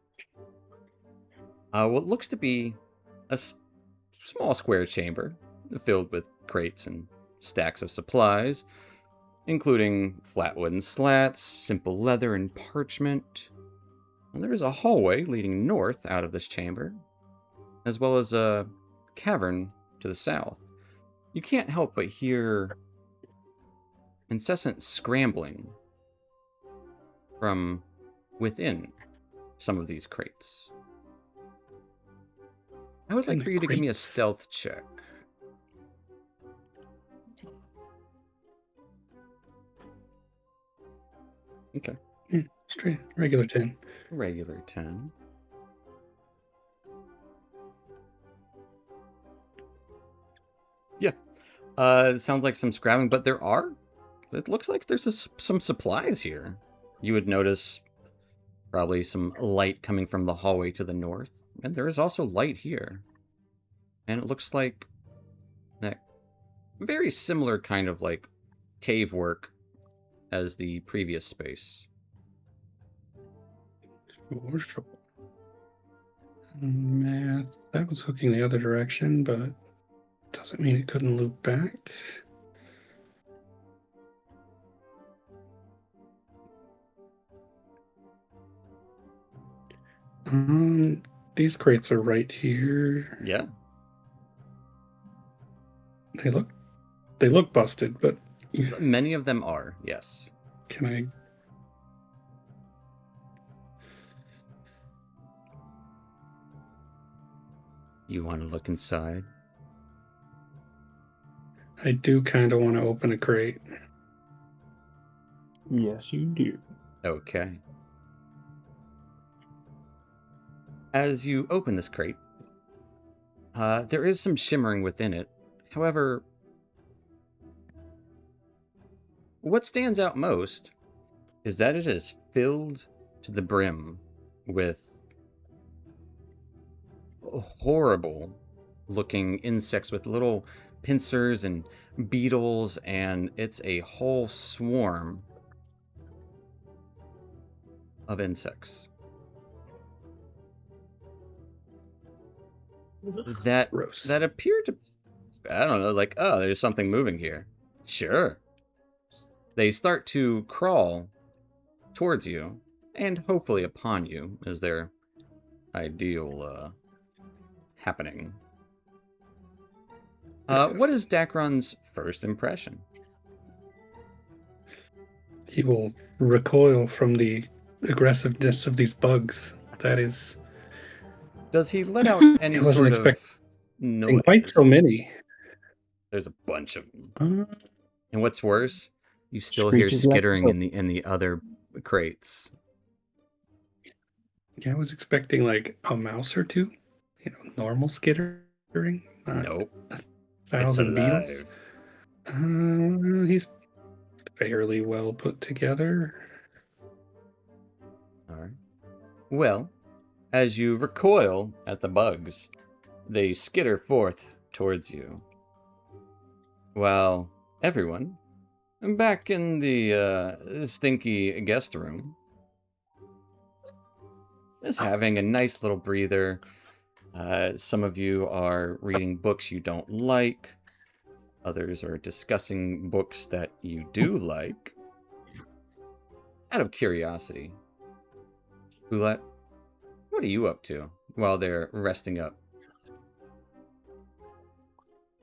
What looks to be a small square chamber filled with crates and stacks of supplies, including flat wooden slats, simple leather, and parchment. And there is a hallway leading north out of this chamber, as well as a cavern to the south. You can't help but hear incessant scrambling from within some of these crates. I would like for you to give me a stealth check. Okay. Straight, regular 10. Regular 10. Yeah. It sounds like some scrabbling, but it looks like there's some supplies here. You would notice probably some light coming from the hallway to the north. And there is also light here. And it looks like that very similar kind of like cave work as the previous space. Sure. That was hooking the other direction, but doesn't mean it couldn't loop back. These crates are right here. Yeah. They look busted, but Many of them are, yes. can I? You want to look inside? I do kind of want to open a crate. Yes, you do. Okay. As you open this crate, there is some shimmering within it. However, what stands out most is that it is filled to the brim with horrible looking insects with little pincers and beetles, and it's a whole swarm of insects that Gross. that appear to, I don't know, like, oh, there's something moving here. Sure. They start to crawl towards you and hopefully upon you as their ideal happening. What is Dacron's first impression? He will recoil from the aggressiveness of these bugs. That is. Does he let out any I wasn't sort of noise? Quite so many. There's a bunch of them. Uh, And what's worse, you still Screeches hear like skittering a in the other crates. yeah, I was expecting like a mouse or two. Normal skittering. Nope. 1,000 alive. beetles. He's fairly well put together. All right. Well, as you recoil at the bugs, they skitter forth towards you. While everyone, back in the stinky guest room, is having a nice little breather. Some of you are reading books you don't like. Others are discussing books that you do like. Out of curiosity, Boulette, what are you up to while they're resting up?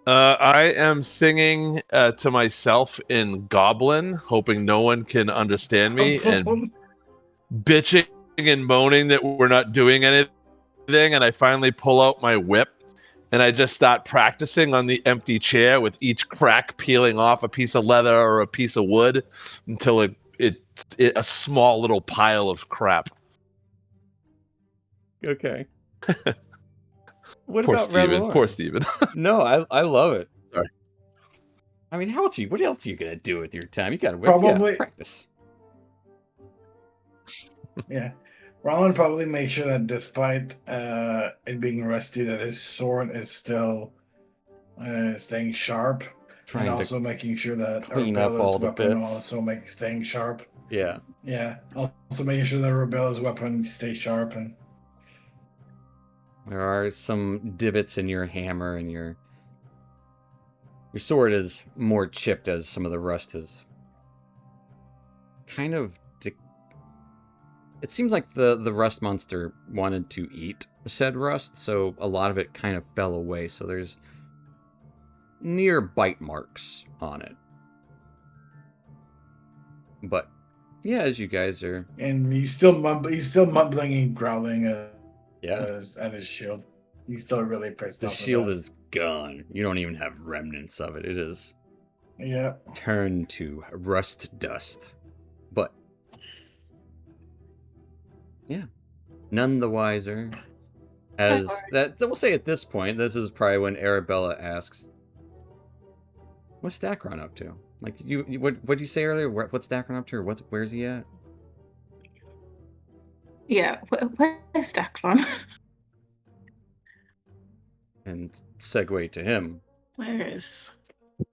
I am singing to myself in Goblin, hoping no one can understand me, and bitching and moaning that we're not doing anything. And I finally pull out my whip, and I just start practicing on the empty chair with each crack peeling off a piece of leather or a piece of wood until it a small little pile of crap. Okay. What Poor about Steven. Revelor? Poor Steven. No, I love it. Sorry. I mean, what else are you gonna do with your time? You gotta Probably- practice. Yeah. Roland probably made sure that despite it being rusty, that his sword is still staying sharp. Trying and to also making sure that clean up Arabella's all the weapon bits. also staying sharp. Yeah. Yeah. Also making sure that Arabella's weapon stays sharp and There are some divots in your hammer, and your sword is more chipped as some of the rust has kind of. It seems like the rust monster wanted to eat said rust, so a lot of it kind of fell away. So there's near bite marks on it. But yeah, as you guys are, he's still mumbling and growling yeah, at his shield. He's still really pissed the off. shield is gone. You don't even have remnants of it. It is Yeah. turned to rust dust. But yeah, none the wiser. As that, we'll say at this point, this is probably when Arabella asks, "What's Dacron up to?" Like what did you say earlier? What's Dacron up to? Or where's he at? Yeah, where's Dacron? And segue to him, Where is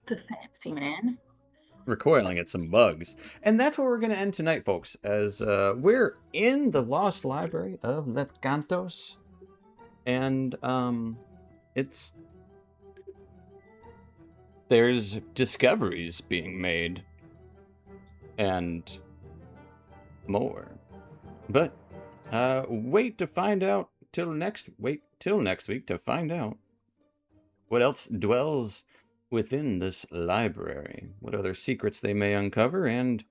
the fancy man? recoiling at some bugs. And that's where we're going to end tonight, folks, as we're in the Lost Library of Lethchauntos. And there's discoveries being made and more. But wait till next week to find out what else dwells within this library, what other secrets they may uncover, and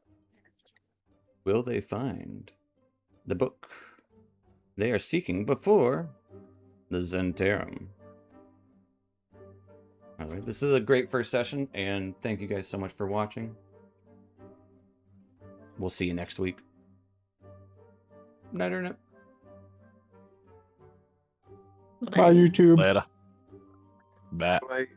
will they find the book they are seeking before the Zentarum. All right, this is a great first session, and thank you guys so much for watching. We'll see you next week. Night or night. Bye, YouTube. Later. Bye. Like,